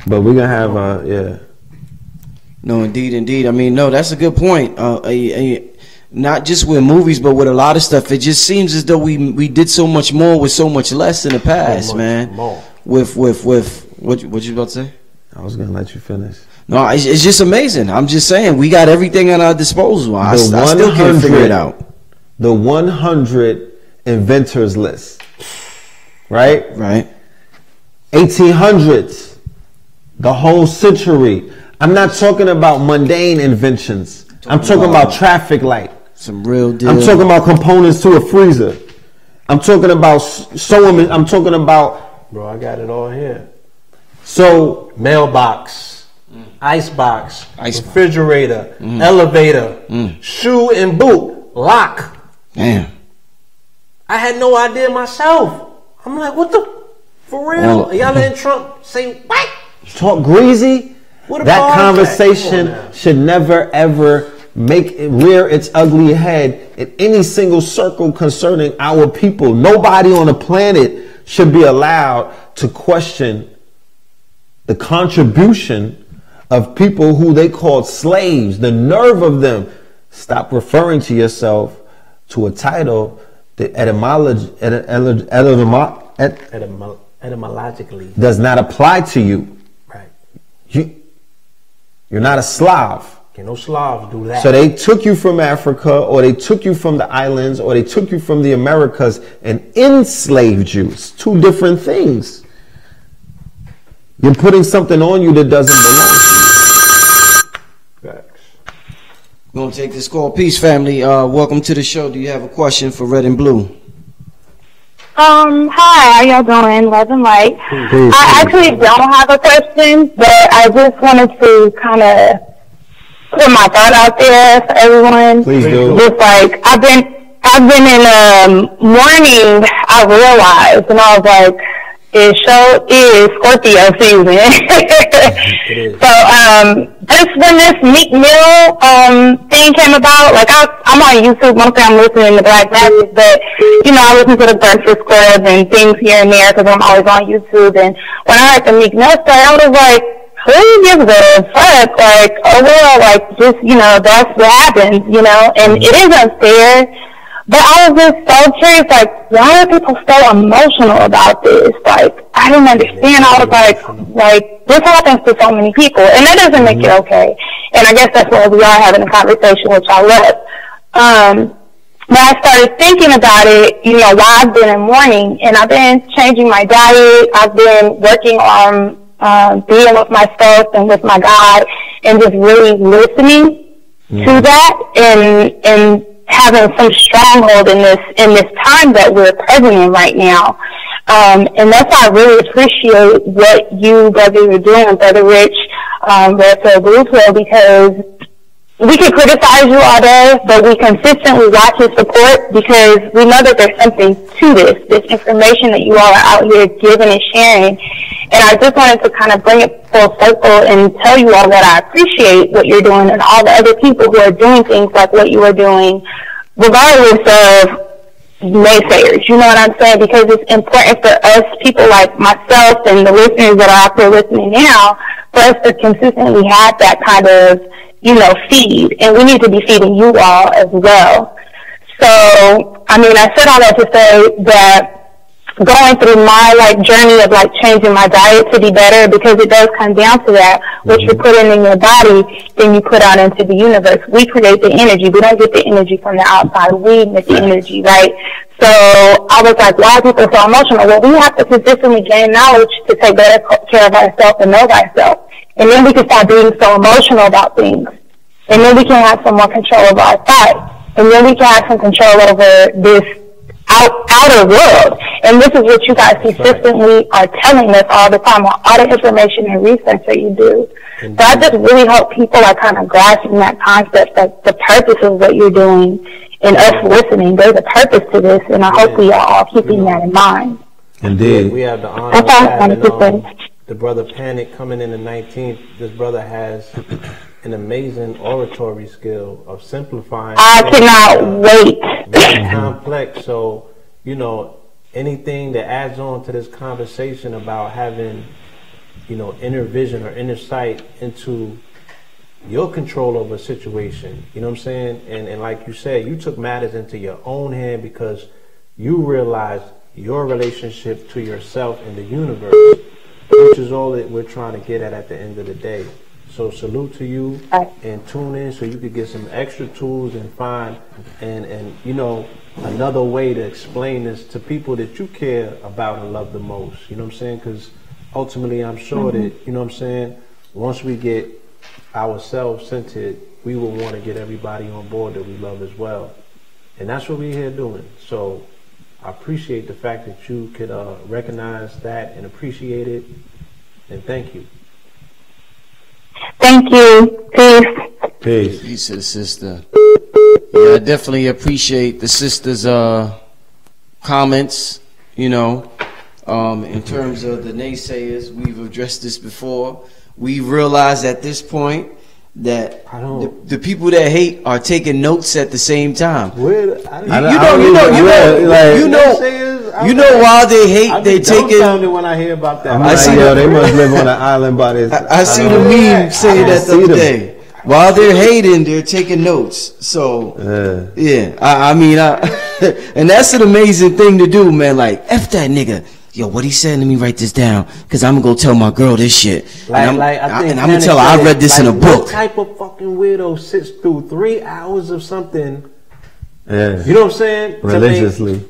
But we're gonna have yeah. No, indeed. I mean, no, that's a good point. Not just with movies, but with a lot of stuff. It just seems as though we did so much more with so much less in the past, man. More. With what you about to say? I was gonna let you finish. No, it's just amazing. I'm just saying, we got everything at our disposal. I still can't figure it out. The 100 inventors list, right? Right. 1800s, the whole century. I'm not talking about mundane inventions. I'm talking about traffic light. Some real deal. I'm talking about components to a freezer. I'm talking about sewing. I'm talking about. Bro, I got it all here. So mailbox, icebox, refrigerator, elevator, shoe and boot, lock. Damn. I had no idea myself. I'm like, what the? For real? Y'all letting Trump say what? Talk greasy? That conversation should never ever rear its ugly head in any single circle concerning our people. Nobody on the planet should be allowed to question the contribution of people who they called slaves. The nerve of them. Stop referring to yourself to a title that etymologically does not apply to you. Right. You're not a Slav. Can no Slavs do that? So they took you from Africa, or they took you from the islands, or they took you from the Americas and enslaved you. It's two different things. You're putting something on you that doesn't belong to you. Facts. We're going to take this call. Peace, family. Welcome to the show. Do you have a question for Red and Blue? Hi, how y'all doing? Love and light. I actually don't have a question, but I just wanted to kind of put my thought out there for everyone. Please do. Just like, I've been in mourning, I realized, and I was like, it sure is Scorpio season. So, just when this Meek Mill, thing came about, like, I'm on YouTube, mostly I'm listening to Black Magic, but, you know, I listen to the Breakfast Club and things here and there, because I'm always on YouTube, and when I heard the Meek Mill story, I was like, who gives a fuck? Like, oh well, like, just, you know, that's what happens, you know, and it is unfair. But I was just so curious, like, why are people so emotional about this? Like, I didn't understand. I was like, this happens to so many people, and that doesn't make it okay. And I guess that's why we are having a conversation, which I love. But I started thinking about it, you know, while I've been in mourning, and I've been changing my diet. I've been working on being with myself and with my God, and just really listening to that, and having some stronghold in this time that we're present in right now. And that's why I really appreciate what you brothers are doing, Brother Rich, Red Pill, Blue Pill, because we can criticize you all day, but we consistently watch and support, because we know that there's something to this information that you all are out here giving and sharing. And I just wanted to kind of bring it full circle and tell you all that I appreciate what you're doing, and all the other people who are doing things like what you are doing, regardless of naysayers. You know what I'm saying? Because it's important for us, people like myself and the listeners that are out there listening now, for us to consistently have that kind of, you know, feed. And we need to be feeding you all as well. So, I mean, I said all that to say that going through my journey of changing my diet to be better, because it does come down to that. What you're putting in your body, then you put out into the universe. We create the energy. We don't get the energy from the outside. We make the energy, right? So I was like, why are people so emotional? Well, we have to consistently gain knowledge to take better care of ourselves and know thyself. And then we can start being so emotional about things. And then we can have some more control over our thoughts. And then we can have some control over this outer world. And this is what you guys consistently are telling us all the time on all the information and research that you do. So I just really hope people are kind of grasping that concept, that the purpose of what you're doing, and us listening. There's a purpose to this, and I hope we are all keeping that in mind. Indeed. We have the honor of having the brother Panic coming in the 19th. This brother has an amazing oratory skill of simplifying. I cannot wait. Very complex. So, you know, anything that adds on to this conversation about having, you know, inner vision or inner sight into your control over a situation, you know what I'm saying? And like you said, you took matters into your own hand because you realized your relationship to yourself and the universe, which is all that we're trying to get at the end of the day. So salute to you, and tune in so you could get some extra tools and find and you know, another way to explain this to people that you care about and love the most. You know what I'm saying? Because ultimately, I'm sure that, you know what I'm saying, once we get ourselves centered, we will want to get everybody on board that we love as well. And that's what we're here doing. So I appreciate the fact that you could recognize that and appreciate it. And thank you. Thank you. Peace. Peace. Peace to the sister. Yeah, I definitely appreciate the sister's comments, you know. In terms of the naysayers, we've addressed this before. We realize at this point that the people that hate are taking notes at the same time. You know why they hate. They taking. When I hear about that, I see. They must live on an island by this. I see the meme saying that the other day. While they're hating, they're taking notes. So yeah, I mean, and that's an amazing thing to do, man. Like, F that nigga. Yo, what he saying? Let me write this down, cause I'm gonna go tell my girl this shit. I'm gonna tell her I read this in a book. What type of fucking weirdo sits through 3 hours of something? Yeah, you know what I'm saying? Religiously,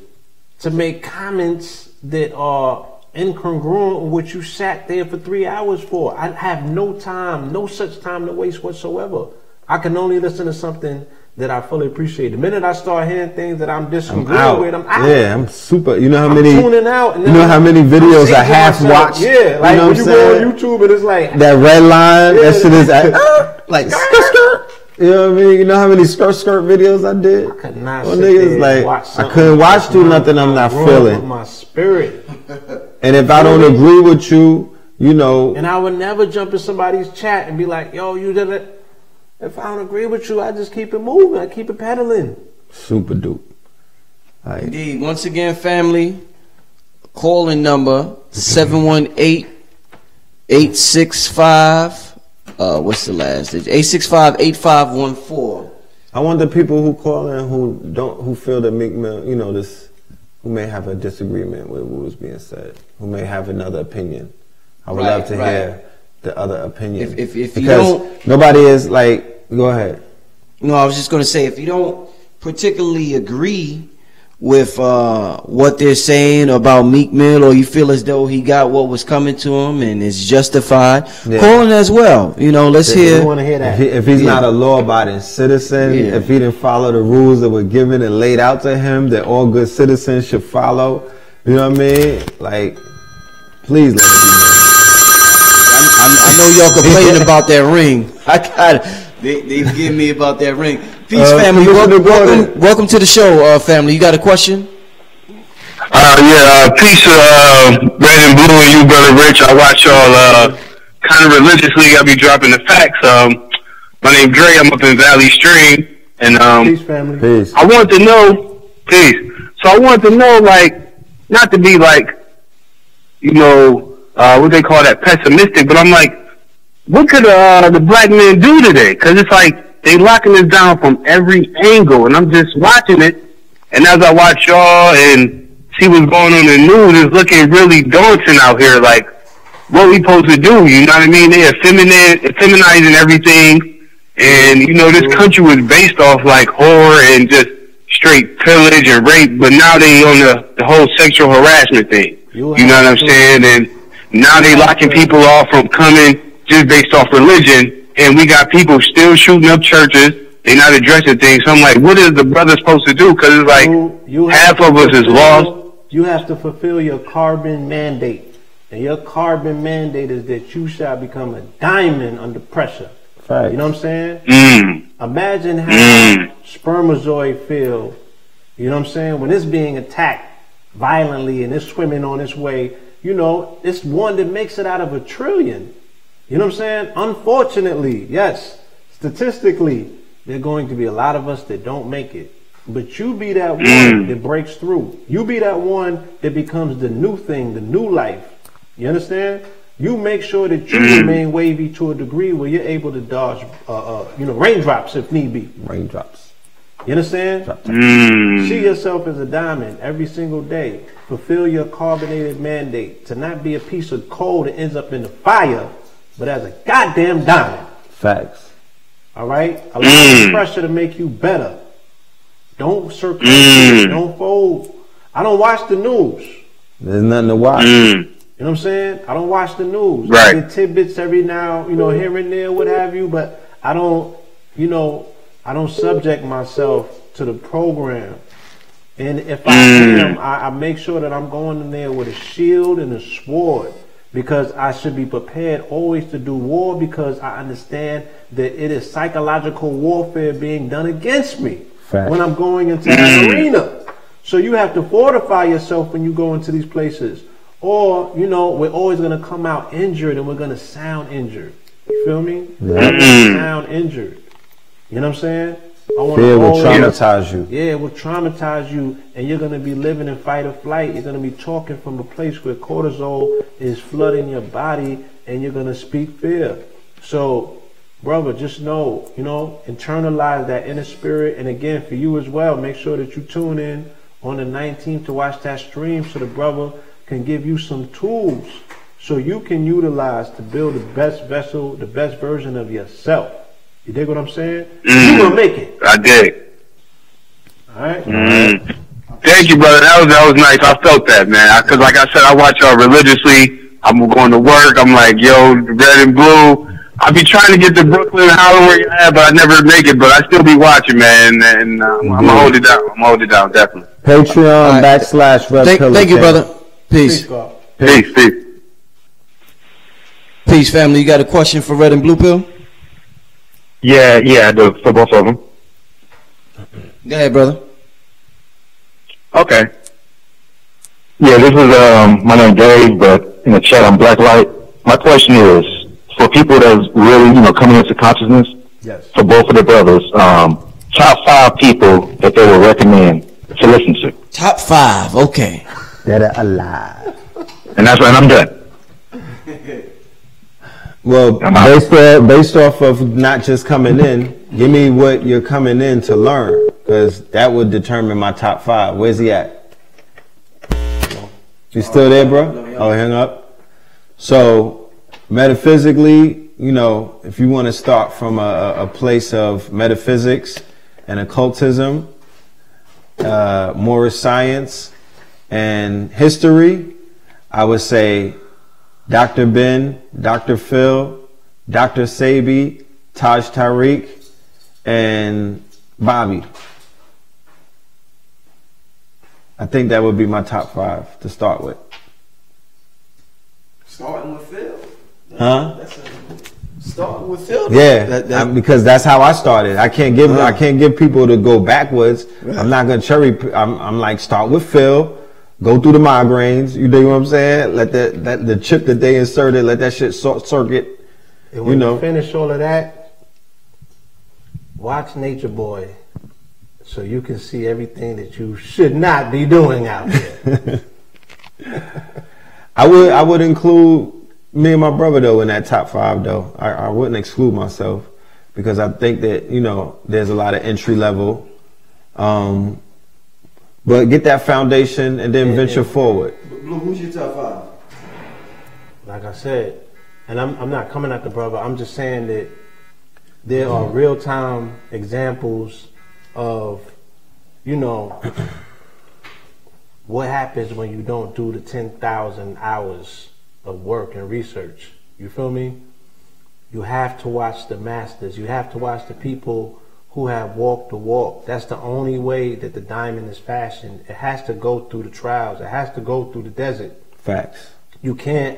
to make comments that are incongruent with what you sat there for 3 hours for. I have no time, no such time to waste whatsoever. I can only listen to something that I fully appreciate. The minute I start hearing things that I'm disagreeing with, I'm out. Yeah, I'm super. You know how many? Tuning out. And you know how many videos I half watch? Yeah, like, you know when you go on YouTube and it's like that red line. Yeah, that shit is like skirt. You know what I mean? You know how many skirt videos I did? I could not sit niggas like I couldn't watch through nothing I'm not feeling. My spirit. And if I don't agree with you, you know. And I would never jump in somebody's chat and be like, "Yo, you did it." If I don't agree with you, I just keep it moving. I keep it pedaling. Super dupe. Like, indeed. Once again, family, calling number 718-865. What's the last digit? 865-8514. I want the people who call in who feel that Meek Mill, you know, who may have a disagreement with what was being said, who may have another opinion. I would love to hear the other opinion. If you because don't, nobody is like, go ahead. No, I was just going to say, if you don't particularly agree with what they're saying about Meek Mill, or you feel as though he got what was coming to him and is justified, call in as well. You know, let's hear. We want to hear that. If he's not a law-abiding citizen, if he didn't follow the rules that were given and laid out to him that all good citizens should follow, you know what I mean? Like, please let me know. I know y'all complaining about that ring. They give me about that ring. Peace, family. Welcome to the show, family. You got a question? Peace, Red and Blue, and you, Brother Rich. I watch y'all kind of religiously. I'll be dropping the facts. My name's Dre. I'm up in Valley Stream, and peace, family. Peace. I want to know, peace. So I want to know, like, not to be like, you know, what they call that, pessimistic, but I'm like, what could the black men do today? Because it's like they locking us down from every angle, and I'm just watching it. And as I watch y'all and see what's going on in the news, it's looking really daunting out here. Like, what we supposed to do? You know what I mean? They're feminizing everything, and you know this country was based off like horror and just straight pillage and rape, but now they on the whole sexual harassment thing. You know what I'm saying? And now they locking people off from coming just based off religion, and we got people still shooting up churches. They not addressing things. So I'm like, what is the brother supposed to do? Because it's like half of us is lost. You have to fulfill your carbon mandate, and your carbon mandate is that you shall become a diamond under pressure. Right. You know what I'm saying? Imagine how spermatozoid feel. You know what I'm saying? When it's being attacked violently and it's swimming on its way. You know, it's one that makes it out of a trillion. You know what I'm saying? Unfortunately, yes, statistically, there are going to be a lot of us that don't make it. But you be that one that breaks through. You be that one that becomes the new thing, the new life. You understand? You make sure that you remain wavy to a degree where you're able to dodge, raindrops if need be. Raindrops. You understand? See yourself as a diamond every single day. Fulfill your carbonated mandate to not be a piece of coal that ends up in the fire, but as a goddamn diamond. Facts. All right? Allow the pressure to make you better. Don't circulate. Don't fold. I don't watch the news. There's nothing to watch. You know what I'm saying? I don't watch the news. Right. I get tidbits every now, here and there, what have you, but I don't, I don't subject myself to the program. And if I am, I make sure that I'm going in there with a shield and a sword, because I should be prepared always to do war, because I understand that it is psychological warfare being done against me when I'm going into that arena. So you have to fortify yourself when you go into these places. Or, we're always going to come out injured, and we're going to sound injured. You feel me? We're going to sound injured. You know what I'm saying? Fear will traumatize you. Yeah, it will traumatize you, and you're going to be living in fight or flight. You're going to be talking from a place where cortisol is flooding your body, and you're going to speak fear. So, brother, just know, internalize that inner spirit. And again, for you as well, make sure that you tune in on the 19th to watch that stream, so the brother can give you some tools so you can utilize to build the best vessel, the best version of yourself. You dig what I'm saying? You will make it. I dig. All right. Thank you, brother. That was nice. I felt that, man. Because like I said, I watch y'all religiously. I'm going to work. I'm like, yo, red and blue. I be trying to get to Brooklyn, holler where you at, but I never make it. But I still be watching, man. And I'm gonna hold it down. I'm gonna hold it down, definitely. Patreon / Thank you, brother. Peace. Peace. Peace, family. You got a question for Red and Blue Pill? Yeah, I do, for both of them. Go ahead, brother. Okay. Yeah, this is my name Dave, but in the chat I'm Blacklight. My question is, for people that's really, coming into consciousness, for both of the brothers, top 5 people that they would recommend to listen to. Top 5, okay. That are alive. And that's when I'm done. Well, based off of not just coming in, give me what you're coming in to learn, because that would determine my top 5. Where's he at? You still there, bro? Oh, hang up. So, metaphysically, if you want to start from a place of metaphysics and occultism, more science and history, I would say Dr. Ben, Dr. Phil, Dr. Sabi, Taj Tariq, and Bobby. I think that would be my top 5 to start with. Starting with Phil. Huh? Starting with Phil. Yeah, because that's how I started. I can't give people to go backwards. Right. I'm not gonna I'm like, start with Phil. Go through the migraines. You dig what I'm saying? Let the chip that they inserted, let that shit circuit. And when you finish all of that, watch Nature Boy, so you can see everything that you should not be doing out there. I would include me and my brother though in that top 5 though. I wouldn't exclude myself, because I think that there's a lot of entry level. But get that foundation and then venture forward. Blue, who's your top 5? Like I said, and I'm not coming at the brother. I'm just saying that there are real-time examples of, what happens when you don't do the 10,000 hours of work and research. You feel me? You have to watch the masters. You have to watch the people who have walked the walk. That's the only way that the diamond is fashioned. It has to go through the trials. It has to go through the desert. Facts. You can't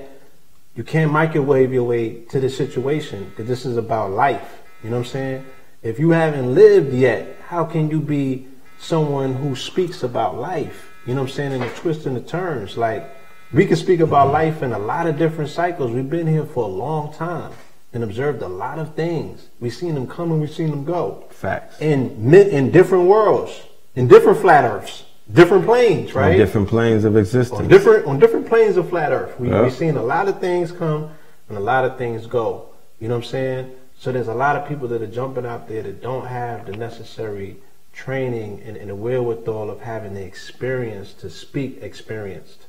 microwave your way to the situation, because this is about life. You know what I'm saying? If you haven't lived yet, how can you be someone who speaks about life? You know what I'm saying? In the twists and the turns. Like, we can speak about life in a lot of different cycles. We've been here for a long time and observed a lot of things. We've seen them come and we've seen them go. Facts. In different worlds, in different flat earths, different planes, right? On different planes of existence. On different planes of flat earth. We've seen a lot of things come and a lot of things go. You know what I'm saying? So there's a lot of people that are jumping out there that don't have the necessary training and the wherewithal of having the experience to speak experienced.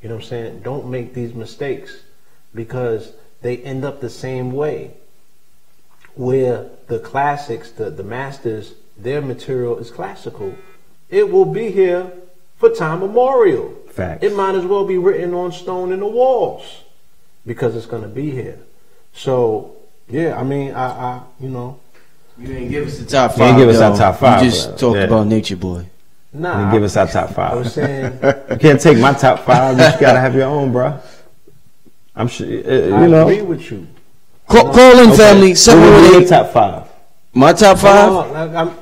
You know what I'm saying? Don't make these mistakes, because they end up the same way, where the classics, the masters, their material is classical. It will be here for time memorial. Facts. It might as well be written on stone in the walls because it's going to be here. So, yeah, I mean, I you know. You ain't give us the top 5. You ain't give us our top 5. You just talked about Nature Boy. Nah. You give us our top 5. I was saying. You can't take my top 5. You gotta have your own, bro. I'm sure. I agree with you. Call in, family. 718. Top 5. My top 5.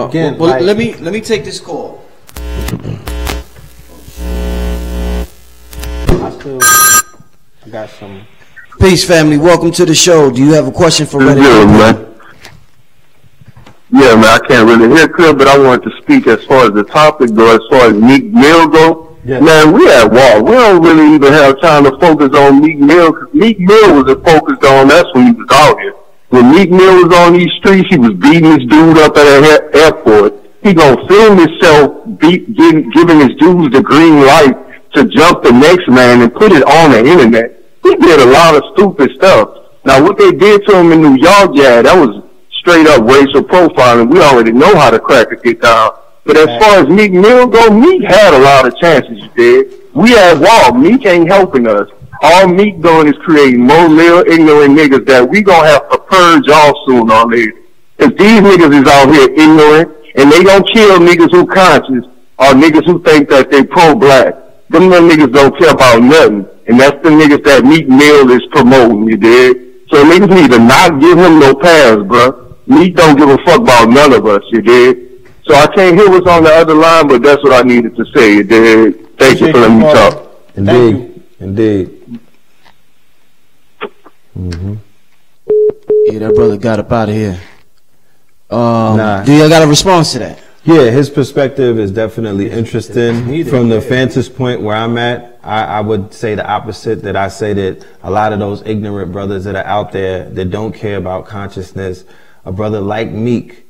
Again, well, let me take this call. I got some. Peace, family. Welcome to the show. Do you have a question for Reddit? Man. Yeah, man, I can't really hear clear, but I wanted to speak as far as the topic go, as far as Meek Mill go. Yeah. Man, we at war. We don't really even have time to focus on Meek Mill, because Meek Mill wasn't focused on us when he was out here. When Meek Mill was on these streets, he was beating this dude up at an airport. He gonna film himself giving his dudes the green light to jump the next man and put it on the internet. He did a lot of stupid stuff. Now, what they did to him in New York, yeah, that was straight up racial profiling. We already know how the crackers get down. But as far as Meek Mill go, Meek had a lot of chances, you did. We at war. Meek ain't helping us. All Meek doing is creating more little ignorant niggas that we gonna have to purge off soon or later. Cause these niggas is out here ignorant, and they gonna kill niggas who conscious or niggas who think that they pro-black. Them little niggas don't care about nothing. And that's the niggas that Meek Mill is promoting, you dig? So niggas need to not give him no pass, bruh. Meek don't give a fuck about none of us, you dig? So I can't hear what's on the other line, but that's what I needed to say, you dig? Thank you for letting me talk. Indeed. Indeed. Yeah, that brother got up out of here. Do y'all got a response to that? Yeah, his perspective is definitely interesting. From the vantage point where I'm at, I would say the opposite, that I say that a lot of those ignorant brothers that are out there that don't care about consciousness, a brother like Meek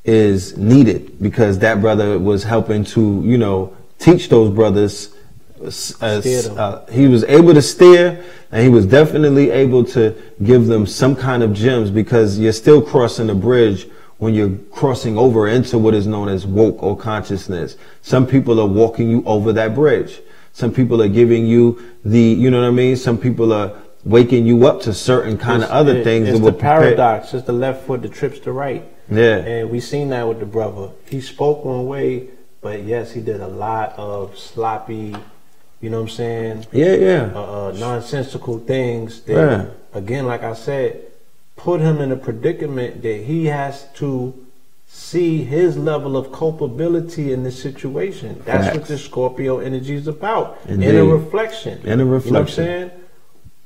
is needed, because that brother was helping to, you know, teach those brothers. He was able to steer, and he was definitely able to give them some kind of gems, because you're still crossing the bridge when you're crossing over into what is known as woke or consciousness. Some people are walking you over that bridge. Some people are giving you the, you know what I mean? Some people are waking you up to certain kind of other things. It's the paradox. It's the left foot that trips the right. Yeah. And we seen that with the brother. He spoke one way, but yes, he did a lot of sloppy, you know what I'm saying? Yeah. Nonsensical things that, again, like I said, put him in a predicament that he has to see his level of culpability in this situation. That's what the Scorpio energy is about. Indeed. In a reflection. In a reflection. You know what I'm saying?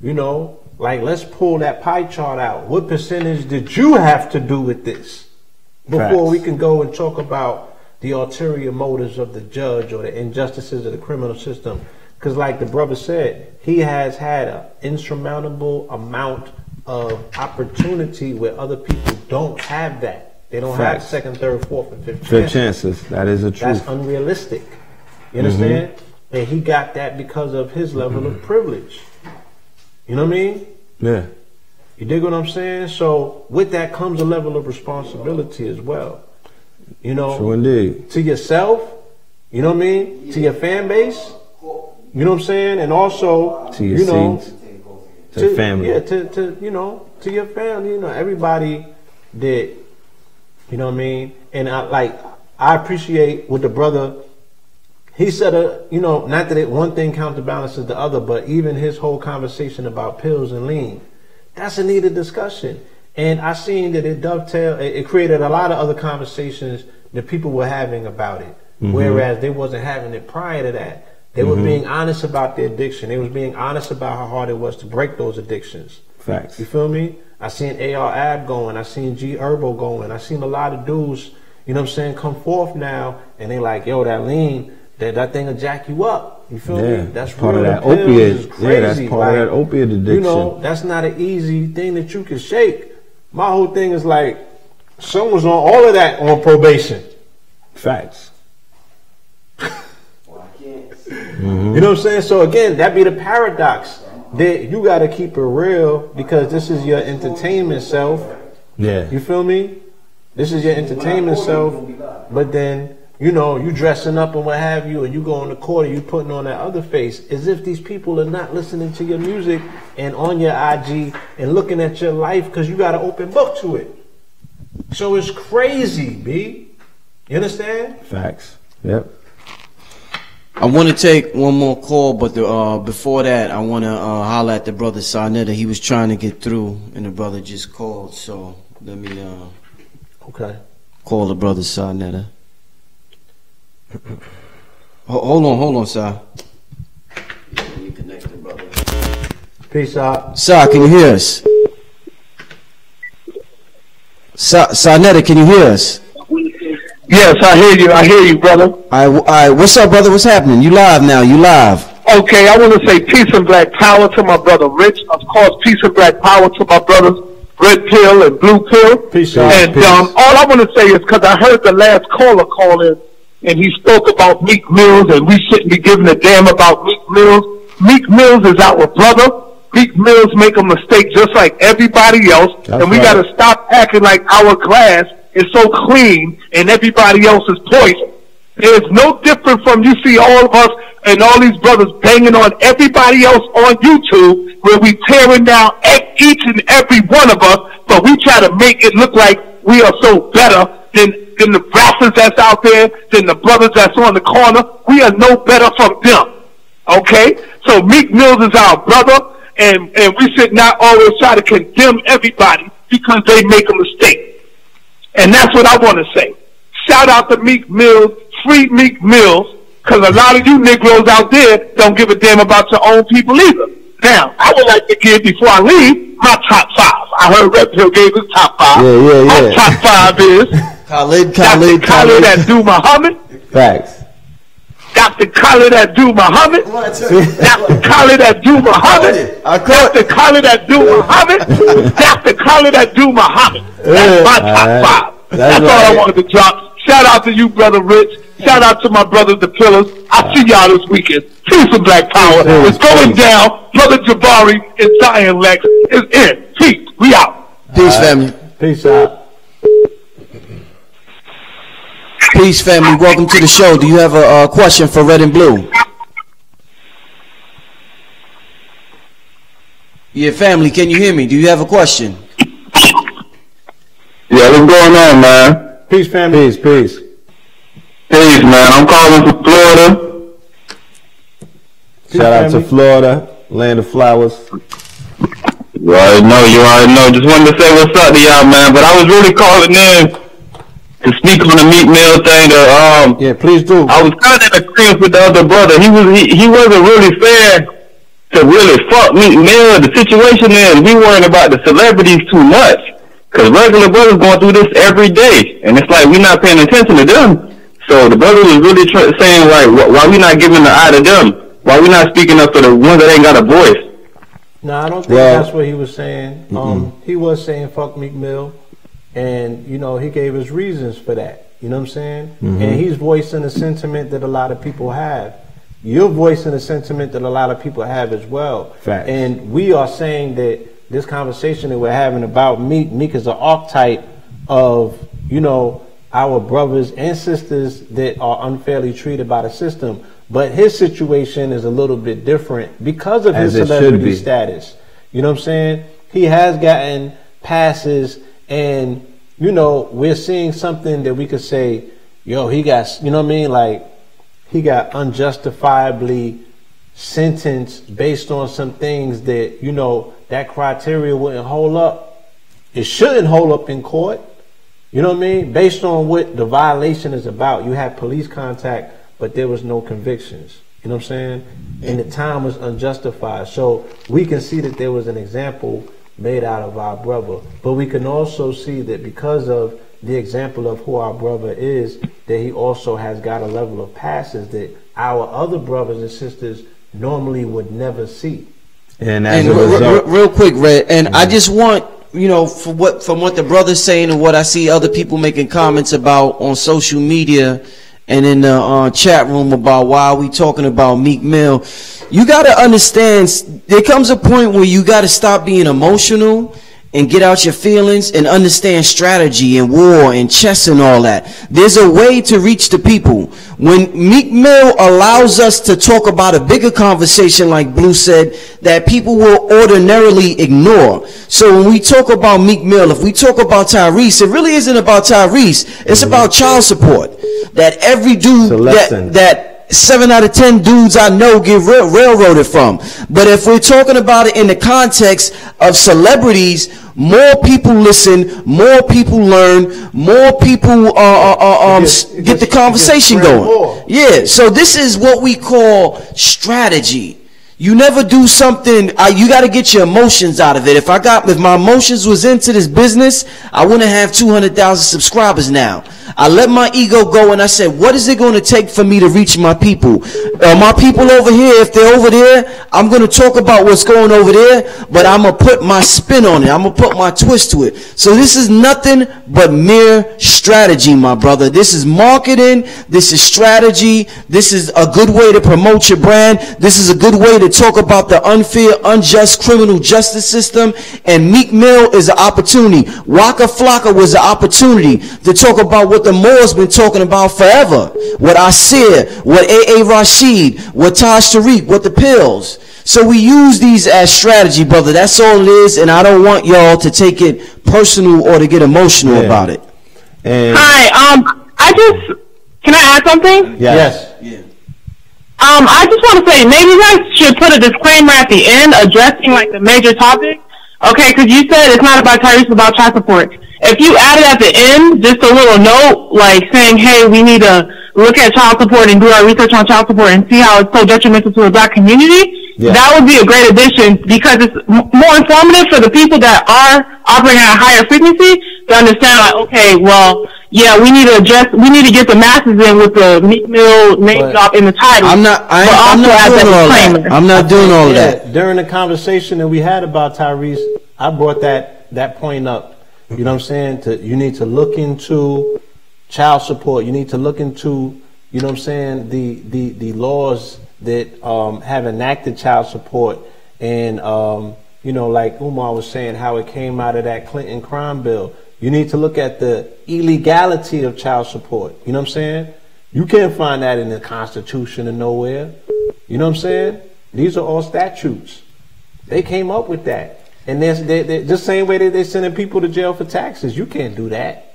You know, like, let's pull that pie chart out. What percentage did you have to do with this before we can go and talk about the ulterior motives of the judge or the injustices of the criminal system? Because like the brother said, he has had an insurmountable amount of opportunity where other people don't have that. They don't have second, third, fourth, and fifth chances. That is a truth. That's unrealistic. You understand? And he got that because of his level of privilege. You know what I mean? Yeah. You dig what I'm saying? So with that comes a level of responsibility as well. You know, true indeed. To yourself, you know what I mean? To your fan base, you know what I'm saying? And also, to your you know, seeds, to family. Yeah, to you know, to your family, you know, everybody that, you know what I mean? And I appreciate what the brother, he said, you know, not that one thing counterbalances the other, but even his whole conversation about pills and lean, that's a needed discussion. And I seen that it created a lot of other conversations that people were having about it, whereas they wasn't having it prior to that. They were being honest about their addiction. They was being honest about how hard it was to break those addictions. Facts. You feel me? I seen AR Ab going. I seen G Herbo going. I seen a lot of dudes, you know what I'm saying, come forth now, and they like, yo, that lean, that thing will jack you up. You feel me? That's part real. of that opiate. Crazy. Yeah, that's part of that opiate addiction. You know, that's not an easy thing that you can shake. My whole thing is like, someone's on all of that on probation. Facts. You know what I'm saying? So again, that be the paradox. That you got to keep it real, because this is your entertainment self. Yeah. You feel me? This is your entertainment self. But then, you know, you dressing up and what have you, and you go on the court and you putting on that other face, as if these people are not listening to your music and on your IG and looking at your life because you got an open book to it. So it's crazy, B. You understand? Facts. Yep. I want to take one more call, but before that, I want to holler at the brother Sarnetta. He was trying to get through, and the brother just called. So let me call the brother Sarnetta. Hold on, Sir. Let me connect the brother. Peace out. Sir, can you hear us? Sarnetta, can you hear us? Yes, I hear you, brother. All right, what's up, brother? What's happening? You live now, you live. Okay, I want to say peace and black power to my brother Rich. Of course, peace and black power to my brothers Red Pill and Blue Pill. Peace out. And all I want to say is, because I heard the last caller call in, and he spoke about Meek Mills, and we shouldn't be giving a damn about Meek Mills. Meek Mills is our brother. Meek Mills make a mistake just like everybody else, and we got to stop acting like our glass is so clean and everybody else is poison. There's no different from, you see all of us and all these brothers banging on everybody else on YouTube, where we tearing down each and every one of us, but we try to make it look like we are so better than the rappers that's out there, than the brothers that's on the corner. We are no better from them. Okay? So Meek Mills is our brother, and we should not always try to condemn everybody because they make a mistake. And that's what I want to say. Shout out to Meek Mills, free Meek Mills, because a lot of you Negroes out there don't give a damn about your own people either. Now, I would like to give, before I leave, my top 5. I heard Red Pill gave his top 5. Yeah. My top 5 is Khalid Abdul Muhammad. Facts. Dr. Khalid Abdul Muhammad. Dr. Khalid Abdul Muhammad. Dr. Khalid Abdul Muhammad. Dr. Khalid Abdul Muhammad. That's my top 5. That's all I wanted to drop. Shout out to you, brother Rich. Shout out to my brothers, the Pillars. I'll see y'all this weekend. Peace and black power. It's going down. Brother Jabari and Zion Lex is in. Peace. We out. Peace, family. Peace out. Peace, family. Welcome to the show. Do you have a question for Red and Blue? Yeah, family, can you hear me? Do you have a question? Yeah, what's going on, man? Peace, family. Peace. Peace, man. I'm calling from Florida. Shout out to Florida, land of flowers. You already know. Just wanted to say what's up to y'all, man. But I was really calling in to speak on the Meek Mill thing. Yeah, please do. I was kind of in agreement with the other brother. He wasn't really fair to really fuck Meek Mill. The situation is, we worrying about the celebrities too much. Because regular brothers going through this every day. And it's like we're not paying attention to them. So the brother was really saying, like, why we not giving the eye to them? Why we not speaking up for the ones that ain't got a voice? No, I don't think that's what he was saying. He was saying fuck Meek Mill. And, you know, he gave us reasons for that. You know what I'm saying? And he's voicing a sentiment that a lot of people have. You're voicing a sentiment that a lot of people have as well. Facts. And we are saying that this conversation that we're having about Meek is an archetype of, you know, our brothers and sisters that are unfairly treated by the system. But his situation is a little bit different because of his celebrity status. You know what I'm saying? He has gotten passes, and, you know, we're seeing something that we could say, yo, he got, you know what I mean? Like, he got unjustifiably sentenced based on some things that, you know, that criteria wouldn't hold up. It shouldn't hold up in court. You know what I mean? Based on what the violation is about. You had police contact, but there was no convictions. You know what I'm saying? And the time was unjustified. So we can see that there was an example made out of our brother. But we can also see that because of the example of who our brother is, that he also has got a level of passes that our other brothers and sisters normally would never see. And as a result, real quick, Red, and I just want, you know, from what the brother's saying and what I see other people making comments about on social media and in the chat room about why are we talking about Meek Mill, you got to understand there comes a point where you got to stop being emotional and get out your feelings and understand strategy and war and chess and all that. There's a way to reach the people. When Meek Mill allows us to talk about a bigger conversation, like Blue said, that people will ordinarily ignore. So when we talk about Meek Mill, if we talk about Tyrese, it really isn't about Tyrese. It's about child support. That every dude that 7 out of 10 dudes I know get railroaded from. But if we're talking about it in the context of celebrities, more people listen, more people learn, more people get the conversation going. Yeah, so this is what we call strategy. You never do something, you got to get your emotions out of it. If my emotions was into this business, I wouldn't have 200,000 subscribers now. I let my ego go and I said, what is it going to take for me to reach my people? My people over here, if they're over there, I'm going to talk about what's going over there, but I'm going to put my spin on it. I'm going to put my twist to it. So this is nothing but mere strategy, my brother. This is marketing. This is strategy. This is a good way to promote your brand. This is a good way to talk about the unfair, unjust criminal justice system. And Meek Mill is an opportunity. Waka Flocka was an opportunity to talk about what the Moors been talking about forever. What Asir, what A.A. Rashid, what Taj Tariq, what the pills. So we use these as strategy, brother. That's all it is, and I don't want y'all to take it personal or to get emotional about it. And Hi, can I add something? Yes. Yeah. I just want to say, maybe you guys should put a disclaimer at the end addressing like the major topic. Okay, because you said it's not about Tyrese, it's about child support. If you added at the end just a little note, like saying, hey, we need to look at child support and do our research on child support and see how it's so detrimental to the black community, that would be a great addition because it's more informative for the people that are operating at a higher frequency to understand, like, okay, well, yeah, we need to get the masses in with the Meek Mill name drop in the title. I'm not doing all of that. During the conversation that we had about Tyrese, I brought that point up. You know what I'm saying? You need to look into child support. You need to look into, you know what I'm saying, the laws that have enacted child support. And, you know, like Umar was saying, how it came out of that Clinton crime bill. You need to look at the illegality of child support. You know what I'm saying? You can't find that in the Constitution or nowhere. You know what I'm saying? These are all statutes. They came up with that. And they're the same way that they're sending people to jail for taxes. You can't do that.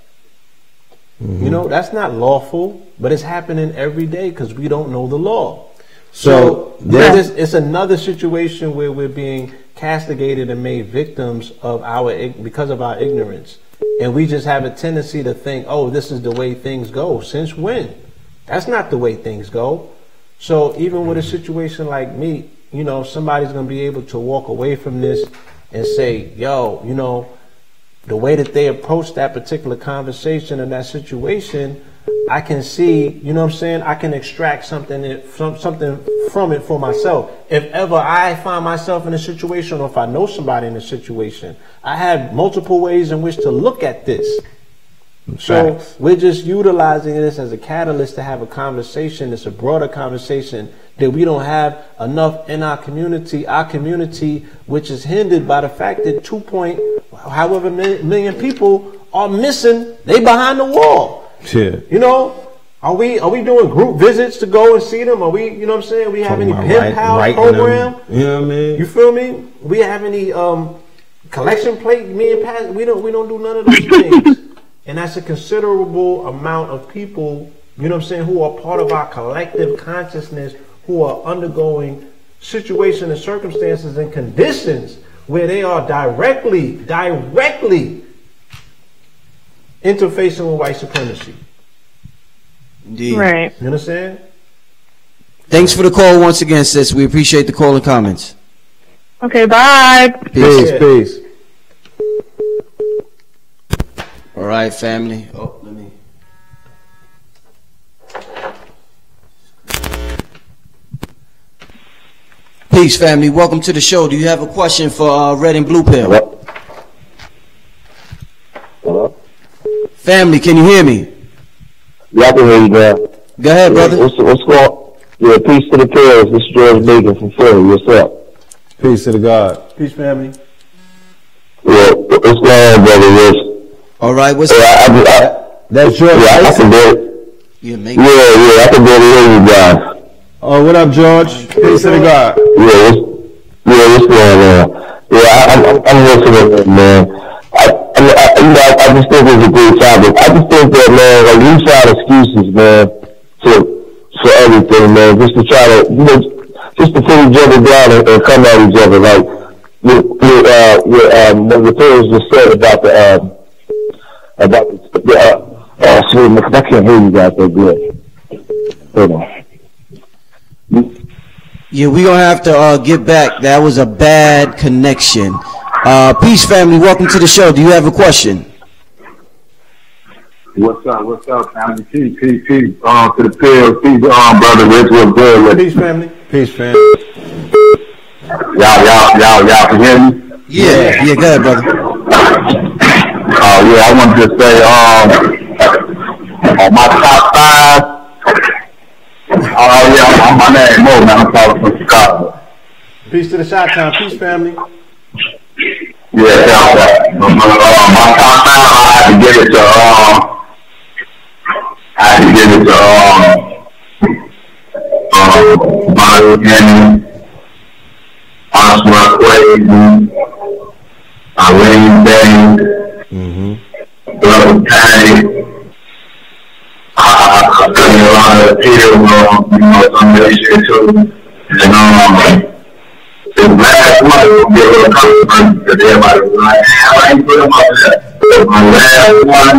You know, that's not lawful, but it's happening every day because we don't know the law. So it's another situation where we're being castigated and made victims of because of our ignorance. And we just have a tendency to think, oh, this is the way things go. Since when? That's not the way things go. So even with a situation like me, you know, somebody's going to be able to walk away from this and say, yo, you know, the way that they approach that particular conversation and that situation, I can see, you know what I'm saying, I can extract something from it for myself. If ever I find myself in a situation, or if I know somebody in a situation, I have multiple ways in which to look at this. So we're just utilizing this as a catalyst to have a conversation. It's a broader conversation that we don't have enough in our community, which is hindered by the fact that however million people are missing. They behind the wall. Yeah. You know, are we doing group visits to go and see them? Are we, you know what I'm saying? We have any pen pal program? You know what I mean? You feel me? We have any collection plate? Me and Pat, we don't do none of those things. And that's a considerable amount of people, you know what I'm saying, who are part of our collective consciousness, who are undergoing situations and circumstances and conditions where they are directly interfacing with white supremacy. Indeed. Right. You understand? Thanks for the call once again, sis. We appreciate the call and comments. Okay, bye. Peace. All right, family. Oh, let me. Peace, family. Welcome to the show. Do you have a question for Red and Blue Pill? Hello? Family, can you hear me? Yeah, I can hear you, bro. Go ahead, brother. What's going on? Yeah, peace to the pills. This is George Bacon from Philly. What's up? Peace to the God. Peace, family. Well, What's going on, brother? Rich? All right, what's That's George. Yeah, I can do it. Yeah, I can do it with you guys. Oh, what up, George? Peace to the God. What's going on? Yeah, I'm listening, man. I just think it's a great topic. I just think that, man, like, we find excuses, man, for everything, man, just to try to, just to put each other down and come at each other, like, what the things just said about sweet, because I can't hear you guys that good. Hold on. Yeah, we gonna have to get back. That was a bad connection. Peace, family. Welcome to the show. Do you have a question? What's up, family? Peace. To the PLC, brother Rich, what's good? Peace, family. Peace, family. Y'all can hear me? Yeah, go ahead, brother. Yeah, I wanted to say, on my top 5, my name Mo, man, I'm calling from Chicago. Peace to the Shot-Town. Peace, family. Yeah, my top 5, I had to give it to, Mario Henry, Oswald Clayton, Irene Day, Brother Patty, Peter, some of this shit too. And the last one will be a little controversy because everybody was like, I ain't put him up there. But my last one,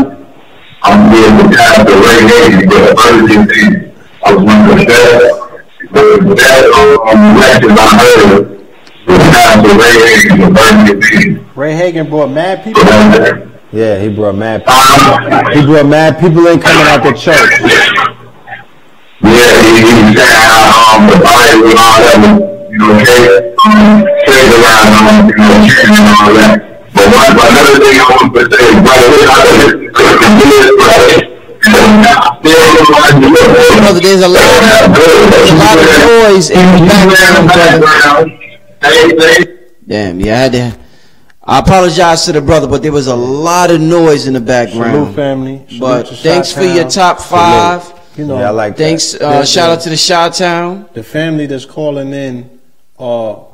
I'm being the time to Ray Hagen, but the first thing I was one of the best. But the best lectures I heard was the time to Ray Hagen, the first thing. Ray Hagen brought mad people. Yeah, he brought mad people. He brought mad people in coming out the church. Yeah, he said how the Bible and all that was, trade around and all that. But another thing I want to say, brother, there's a lot of noise in the background, brother. Damn, yeah, I apologize to the brother, but there was a lot of noise in the background. Salute, family. But thanks for your top 5. I like thanks. Shout out to the Chi-Town. The family that's calling in,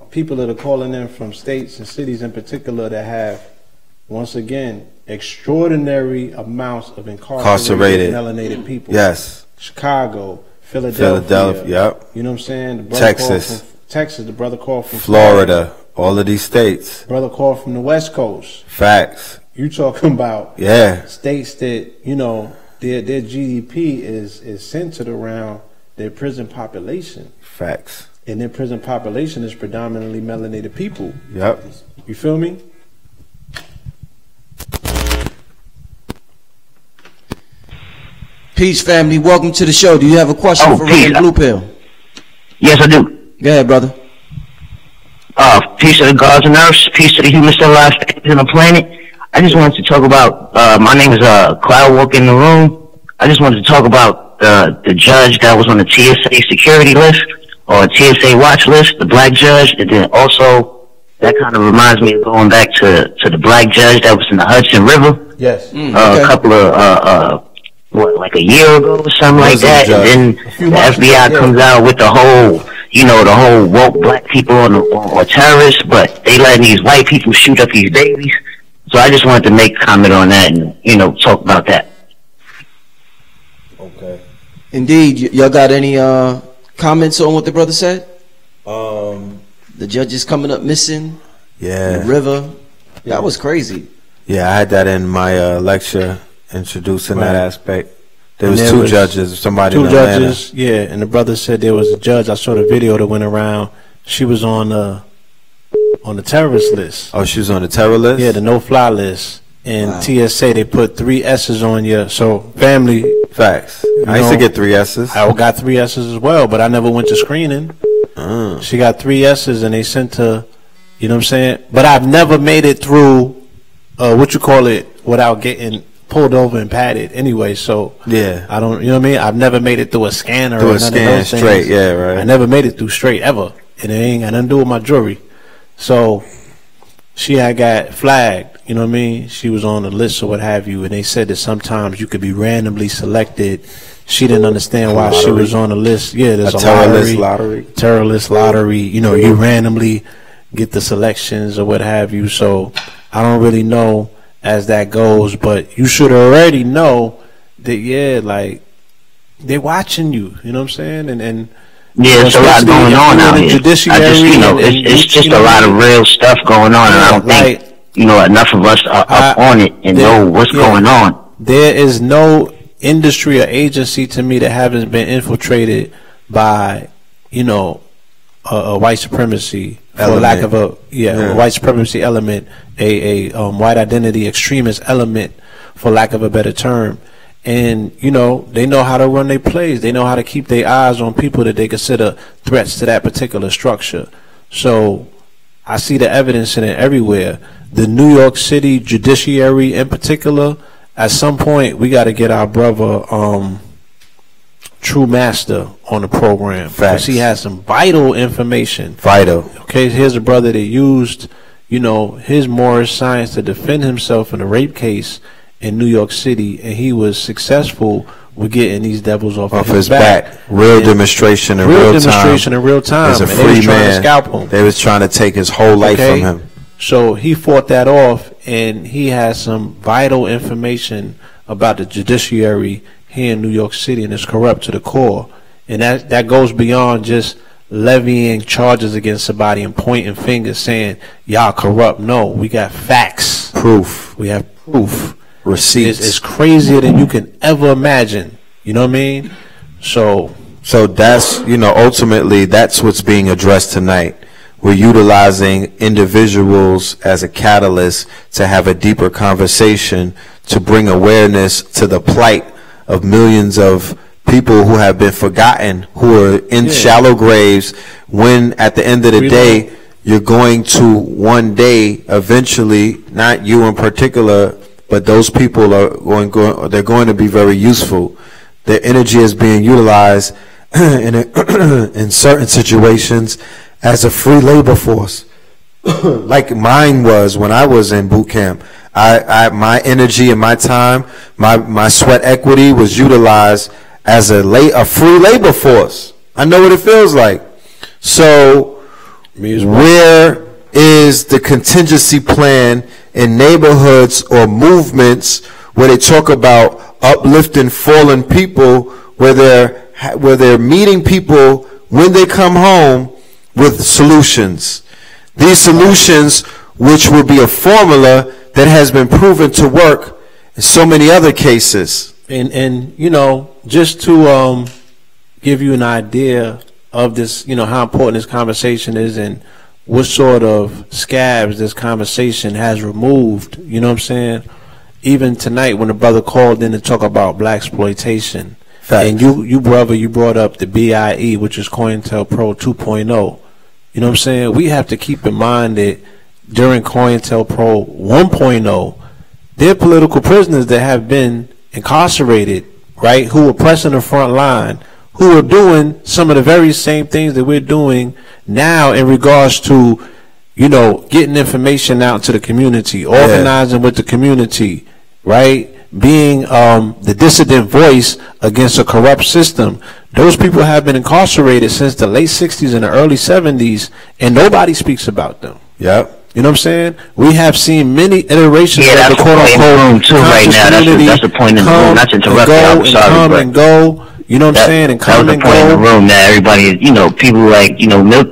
people that are calling in from states and cities in particular that have, once again, extraordinary amounts of incarcerated melanated people. Yes. Chicago, Philadelphia. Yep. You know what I'm saying? The Texas. The brother called from Florida. All of these states. Brother called from the West Coast. Facts. You talking about states that, their GDP is centered around their prison population. Facts. And their prison population is predominantly melanated people. Yep. You feel me? Peace, family. Welcome to the show. Do you have a question for Reverend Blue Pill? Yes, I do. Go ahead, brother. Peace to the gods and earths. Peace to the human civilized things on the planet. I just wanted to talk about, my name is Cloud Walk in the Room. I just wanted to talk about the judge that was on the TSA security list or TSA watch list, the black judge, and then also that kind of reminds me of going back to the black judge that was in the Hudson River. Yes. A couple of like a year ago or something like that, and then the FBI comes out with the whole, the whole woke black people or terrorists, but they letting these white people shoot up these babies. So I just wanted to make a comment on that and, talk about that. Okay. Indeed. Y'all got any comments on what the brother said? The judge is coming up missing. Yeah. The river. That was crazy. Yeah, I had that in my lecture introducing that aspect. There was two judges, somebody in Atlanta. Two judges, yeah, and the brother said there was a judge. I saw the video that went around. She was on the terrorist list. Oh, she was on the terror list? Yeah, the no-fly list. And TSA, they put 3 S's on you. So, family. Facts. I used to get 3 S's. I got 3 S's as well, but I never went to screening. She got 3 S's, and they sent her, you know what I'm saying? But I've never made it through, without getting pulled over and patted anyway. So, yeah. I don't, you know what I mean? I've never made it through a scanner. Through a scan straight, yeah, right. I never made it through straight, ever. And it ain't got nothing to do with my jewelry. So, she had got flagged you know what I mean, she was on the list or what have you, and they said that sometimes you could be randomly selected. She didn't understand why she was on the list. Yeah, there's a terrorist lottery. You know, you randomly get the selections or what have you. So I don't really know as that goes, but you should already know that, yeah, like, they're watching you. You know what I'm saying? And yeah, it's a lot going on out here. It's just a lot of real stuff going on, and I don't think, enough of us are up on it and know what's going on. There is no industry or agency to me that hasn't been infiltrated by, a white supremacy element, for lack of a white supremacy element, a white identity extremist element, for lack of a better term. And they know how to run their plays. They know how to keep their eyes on people that they consider threats to that particular structure. So I see the evidence in it everywhere. The New York City judiciary in particular, at some point we got to get our brother True Master on the program, because he has some vital information. Okay, here's a brother that used his Moorish science to defend himself in a rape case in New York City, and he was successful with getting these devils off his back. Real demonstration in real time. As a free man, they was trying to take his whole life from him. So he fought that off, and he has some vital information about the judiciary here in New York City, and it's corrupt to the core. And that goes beyond just levying charges against somebody and pointing fingers saying y'all corrupt. No, we got facts, proof. We have proof, receipts. It's crazier than you can ever imagine. You know what I mean? So that's ultimately that's what's being addressed tonight. We're utilizing individuals as a catalyst to have a deeper conversation, to bring awareness to the plight of millions of people who have been forgotten, who are in shallow graves, when at the end of the day, you're going to one day, eventually, not you in particular, but those people are they're going to be very useful. Their energy is being utilized in certain situations as a free labor force, like mine was when I was in boot camp. My energy and my time, my sweat equity was utilized as a free labor force. I know what it feels like. So where is the contingency plan in neighborhoods or movements where they talk about uplifting fallen people, where they're meeting people when they come home with solutions? These solutions, which will be a formula that has been proven to work in so many other cases. And just to give you an idea of this, how important this conversation is and what sort of scabs this conversation has removed, you know what I'm saying? Even tonight when the brother called in to talk about black exploitation, and you brought up the BIE, which is COINTELPRO 2.0. You know what I'm saying? We have to keep in mind that during COINTELPRO 1.0, there are political prisoners that have been incarcerated, right, who are pressing the front line, who are doing some of the very same things that we're doing now in regards to, getting information out to the community, organizing with the community, right, being the dissident voice against a corrupt system. Those people have been incarcerated since the late 60s and the early 70s, and nobody speaks about them. Yep. You know what I'm saying? We have seen many iterations of the quote-unquote conscious community. That's the point in the room. Not to interrupt you. I'm sorry, come and go. You know what I'm saying? And come and go. That was the point in the room that everybody, people like,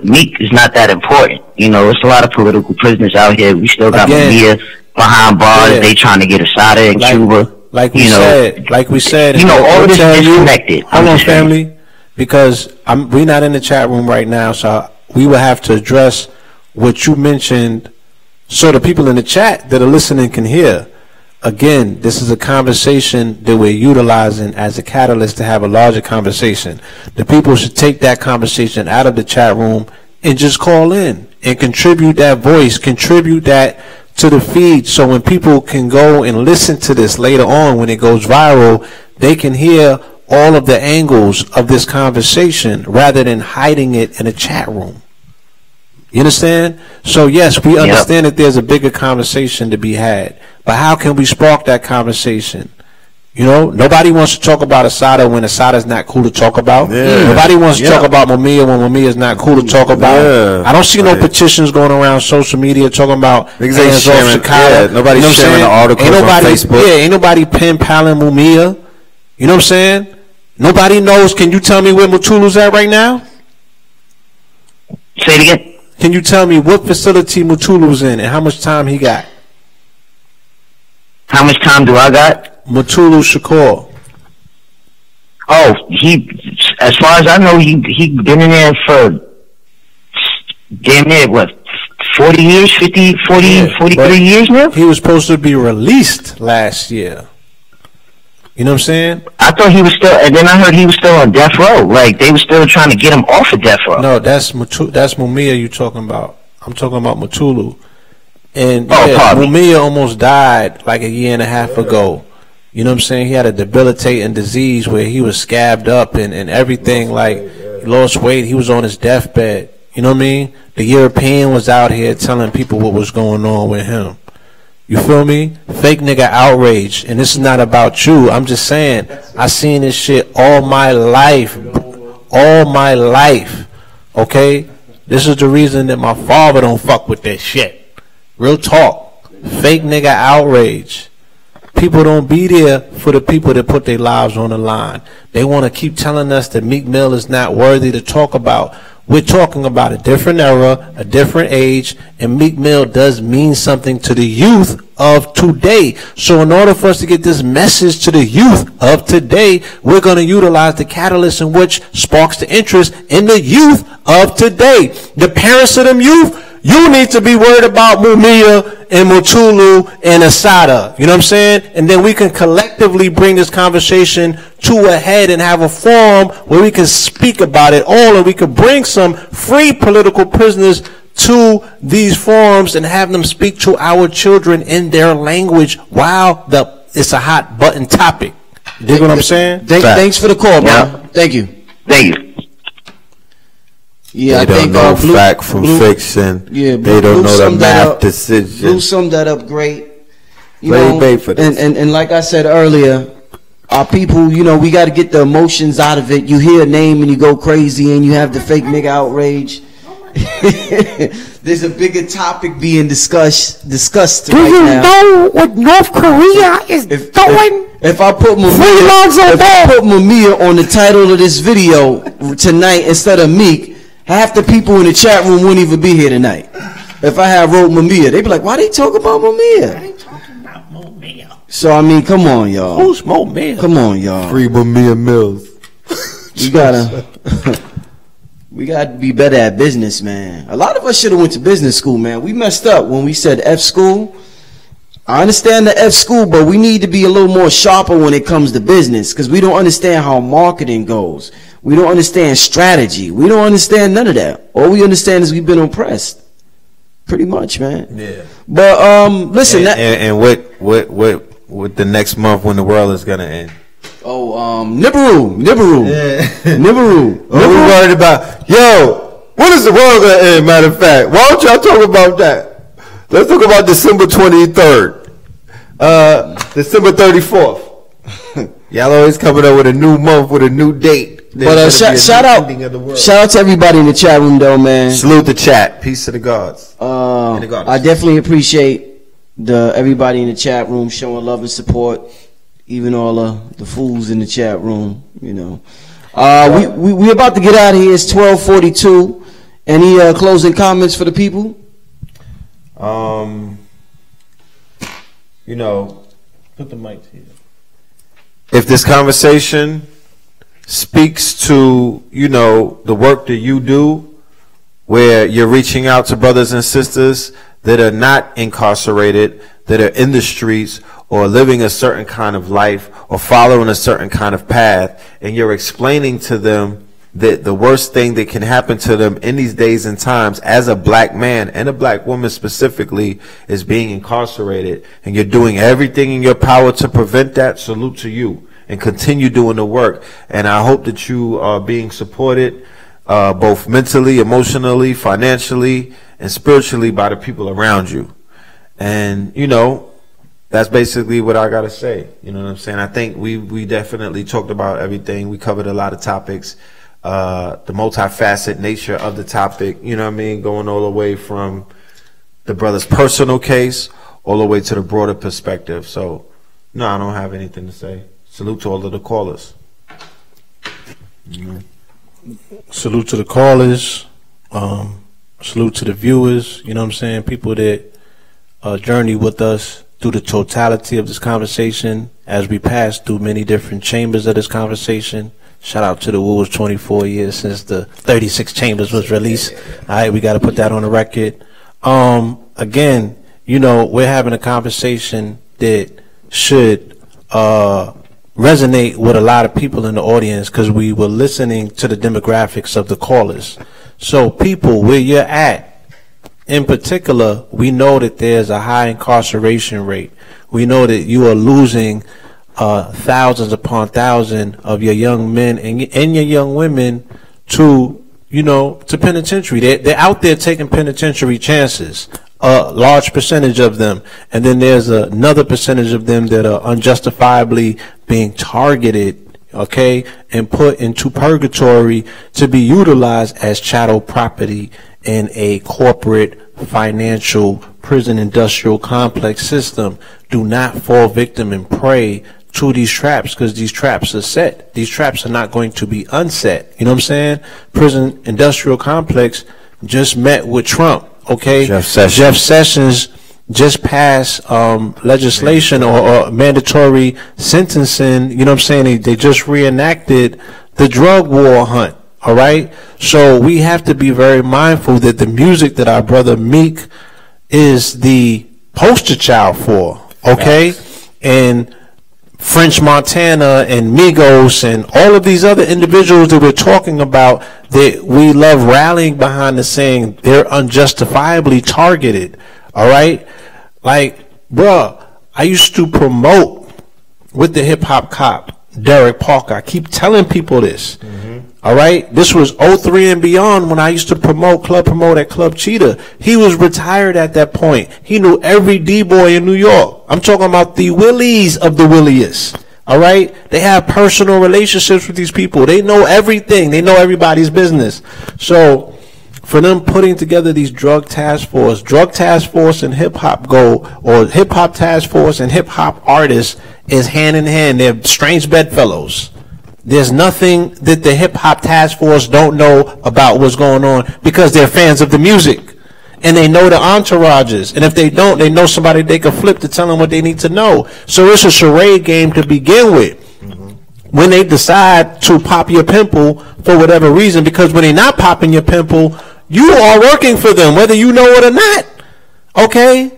Meek is not that important. It's a lot of political prisoners out here. We still got Malia behind bars. They trying to get us out of Cuba. Like we said, all of this is disconnected. Hold on, family, because we're not in the chat room right now, so we will have to address what you mentioned so the people in the chat that are listening can hear. Again, this is a conversation that we're utilizing as a catalyst to have a larger conversation. The people should take that conversation out of the chat room and just call in and contribute that voice, contribute that to the feed, so when people can go and listen to this later on when it goes viral, they can hear all of the angles of this conversation rather than hiding it in a chat room. You understand? So yes, we understand that there's a bigger conversation to be had, but how can we spark that conversation? You know, nobody wants to talk about Asada when Asada's not cool to talk about. Nobody wants to talk about Mumia when Mumia's not cool to talk about. I don't see no petitions going around social media talking about hands off Shikada. Nobody's sharing the articles on Facebook. Ain't nobody pen paling Mumia. You know what I'm saying? Nobody knows. Can you tell me where Mutulu's at right now? Say it again. Can you tell me what facility Mutulu's in and how much time he got? How much time do I got? Mutulu Shakur. Oh, as far as I know, he been in there for damn near, what, 40 years, 50, 40, 43 years now? He was supposed to be released last year. You know what I'm saying? I thought he was still, and then I heard he was still on death row. Like, they were still trying to get him off of death row. No, that's Mumia you talking about. I'm talking about Mutulu. And Mumia almost died like a year and a half ago. You know what I'm saying? He had a debilitating disease where he was scabbed up and everything, like he lost weight. He was on his deathbed. You know what I mean? The European was out here telling people what was going on with him. You feel me? Fake nigga outrage. And this is not about you. I'm just saying, I seen this shit all my life. All my life. Okay? This is the reason that my father don't fuck with that shit. Real talk. Fake nigga outrage. People don't be there for the people that put their lives on the line. They want to keep telling us that Meek Mill is not worthy to talk about. We're talking about a different era, a different age, and Meek Mill does mean something to the youth of today. So in order for us to get this message to the youth of today, we're going to utilize the catalyst in which sparks the interest in the youth of today. The parents of them youth, you need to be worried about Mumia and Mutulu and Asada. You know what I'm saying? And then we can collectively bring this conversation to a head and have a forum where we can speak about it all, and we can bring some free political prisoners to these forums and have them speak to our children in their language while it's a hot button topic. You dig what I'm saying? Thanks for the call, bro. Thank you. Thank you. Yeah, they don't know fact from fiction. Yeah, they don't know the math decision. Blue summed that up great. You know, for this. And like I said earlier, our people, you know, we got to get the emotions out of it. You hear a name and you go crazy, and you have the fake nigga outrage. There's a bigger topic being discussed right now. Do you know what North Korea is doing? If I put Mumia on the title of this video tonight instead of Meek, half the people in the chat room wouldn't even be here tonight. If I had wrote Mumia, they'd be like, why they talk about Mumia? They talking about Mumia. So, I mean, come on, y'all. Who's Mumia? Come on, y'all. Free Mumia Mills. We gotta be better at business, man. A lot of us should have went to business school, man. We messed up when we said F school. I understand the F school, but we need to be a little more sharper when it comes to business, because we don't understand how marketing goes. We don't understand strategy. We don't understand none of that. All we understand is we've been oppressed. Pretty much, man. Yeah. But listen. And what the next month when the world is gonna end? Oh, Nibiru. Yeah. Nibiru. What we worried about? Yo, when is the world gonna end? Matter of fact, why don't y'all talk about that? Let's talk about December 23rd, December 34th. Y'all always coming up with a new month with a new date. But shout out to everybody in the chat room, though, man. Salute the chat. Peace to the gods. I definitely appreciate everybody in the chat room showing love and support. Even all the fools in the chat room, you know. We about to get out of here. It's 12:42. Any closing comments for the people? You know, put the mic here. If this conversation speaks to, you know, the work that you do, where you're reaching out to brothers and sisters that are not incarcerated, that are in the streets, or living a certain kind of life, or following a certain kind of path, and you're explaining to them that the worst thing that can happen to them in these days and times as a black man and a black woman specifically is being incarcerated, and you're doing everything in your power to prevent that, salute to you and continue doing the work. And I hope that you are being supported both mentally, emotionally, financially, and spiritually by the people around you. And, you know, that's basically what I got to say. You know what I'm saying? I think we definitely talked about everything. We covered a lot of topics, the multifaceted nature of the topic, you know what I mean? Going all the way from the brother's personal case all the way to the broader perspective. So, no, I don't have anything to say. Salute to all of the callers. Salute to the callers. Salute to the viewers. You know what I'm saying? People that journey with us through the totality of this conversation as we pass through many different chambers of this conversation. Shout out to the Wolves, 24 years since the 36 chambers was released. All right, we got to put that on the record. Again, you know, we're having a conversation that should resonate with a lot of people in the audience because we were listening to the demographics of the callers. So people, where you're at, in particular, we know that there's a high incarceration rate. We know that you are losing thousands upon thousands of your young men and your young women to, you know, to penitentiary. They're out there taking penitentiary chances, a large percentage of them. And then there's another percentage of them that are unjustifiably being targeted, okay, and put into purgatory to be utilized as chattel property in a corporate financial prison industrial complex system. Do not fall victim and prey to these traps, because these traps are set. These traps are not going to be unset. You know what I'm saying? Prison industrial complex just met with Trump, okay? Jeff Sessions just passed legislation or mandatory sentencing. You know what I'm saying? They just reenacted the drug war hunt. All right. So we have to be very mindful that the music that our brother Meek is the poster child for. Okay. And French Montana and Migos and all of these other individuals that we're talking about that we love rallying behind the saying they're unjustifiably targeted. All right. Like, bruh, I used to promote with the hip hop cop, Derek Parker. I keep telling people this. All right. This was 03 and beyond when I used to promote at Club Cheetah. He was retired at that point. He knew every D-boy in New York. I'm talking about the willies of the williest. All right. They have personal relationships with these people. They know everything. They know everybody's business. So for them putting together these drug task force and hip hop go, or hip hop task force and hip hop artists is hand in hand. They're strange bedfellows. There's nothing that the hip hop task force don't know about what's going on because they're fans of the music and they know the entourages. And if they don't, they know somebody they can flip to tell them what they need to know. So it's a charade game to begin with. When they decide to pop your pimple for whatever reason, because when they're not popping your pimple, you are working for them, whether you know it or not. Okay?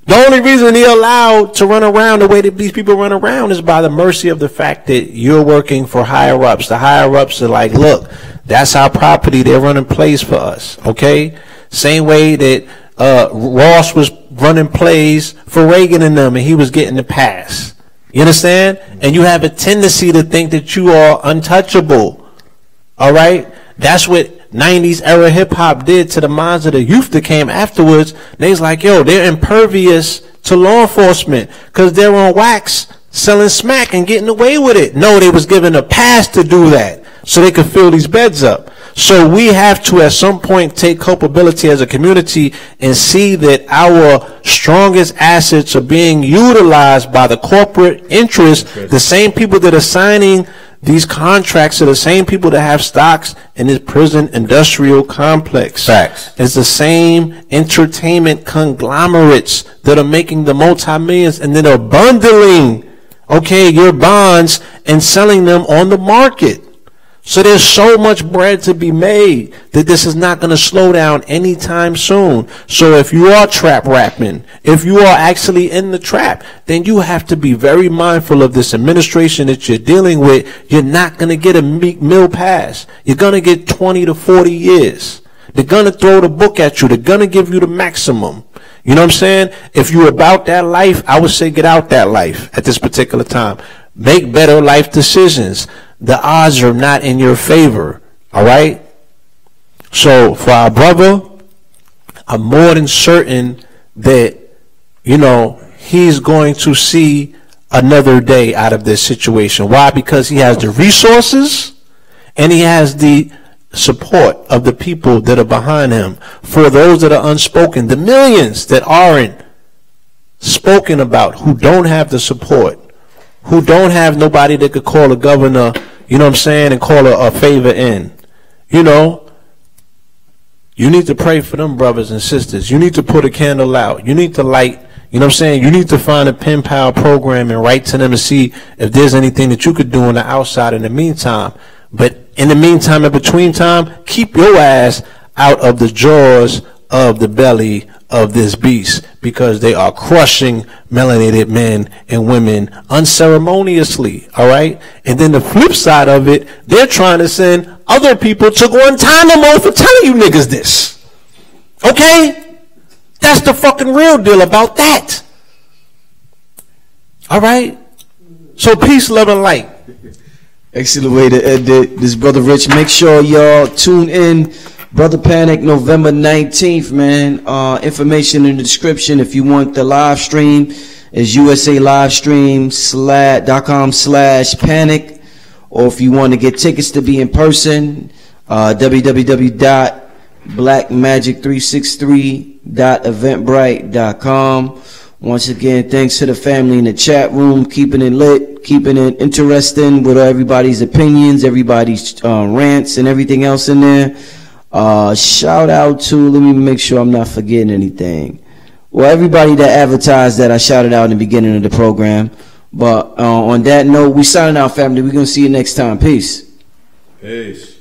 The only reason they're allowed to run around the way that these people run around is by the mercy of the fact that you're working for higher ups. The higher ups are like, look, that's our property. They're running plays for us. Okay? Same way that Ross was running plays for Reagan and them, and he was getting the pass. You understand? And you have a tendency to think that you are untouchable. All right? That's what 90s era hip hop did to the minds of the youth that came afterwards. They was like, yo, they're impervious to law enforcement because they're on wax selling smack and getting away with it. No, they was given a pass to do that so they could fill these beds up. So we have to at some point take culpability as a community and see that our strongest assets are being utilized by the corporate interests, the same people that are signing these contracts are the same people that have stocks in this prison industrial complex. Facts. It's the same entertainment conglomerates that are making the multi-millions and then are bundling, okay, your bonds and selling them on the market. So there's so much bread to be made that this is not going to slow down anytime soon. So if you are trap rapping, if you are actually in the trap, then you have to be very mindful of this administration that you're dealing with. You're not going to get a Meek Mill pass. You're going to get 20 to 40 years. They're going to throw the book at you. They're going to give you the maximum. You know what I'm saying? If you're about that life, I would say get out that life at this particular time. Make better life decisions. The odds are not in your favor. All right? So for our brother, I'm more than certain that, you know, he's going to see another day out of this situation. Why? Because he has the resources and he has the support of the people that are behind him. For those that are unspoken, the millions that aren't spoken about, who don't have the support, who don't have nobody that could call a governor, you know what I'm saying, and call a favor in. You know, you need to pray for them brothers and sisters. You need to put a candle out. You need to light, you know what I'm saying, you need to find a pen pal program and write to them and see if there's anything that you could do on the outside in the meantime. But in the meantime, in between time, keep your ass out of the jaws of the belly of this beast, because they are crushing melanated men and women unceremoniously, all right? And then the flip side of it, they're trying to send other people to Guantanamo for telling you niggas this, okay? That's the fucking real deal about that, all right? So peace, love, and light. Excellent way to end it. This Brother Rich. Make sure y'all tune in. Brother Panic, November 19th, man. Information in the description. If you want the live stream, is usalivestream.com/panic. Or if you want to get tickets to be in person, www.blackmagic363.eventbrite.com. Once again, thanks to the family in the chat room, keeping it lit, keeping it interesting with everybody's opinions, everybody's rants, and everything else in there. Shout out to, let me make sure I'm not forgetting anything. Well, everybody that advertised that I shouted out in the beginning of the program. But on that note, we signing out, family. We're going to see you next time. Peace. Peace.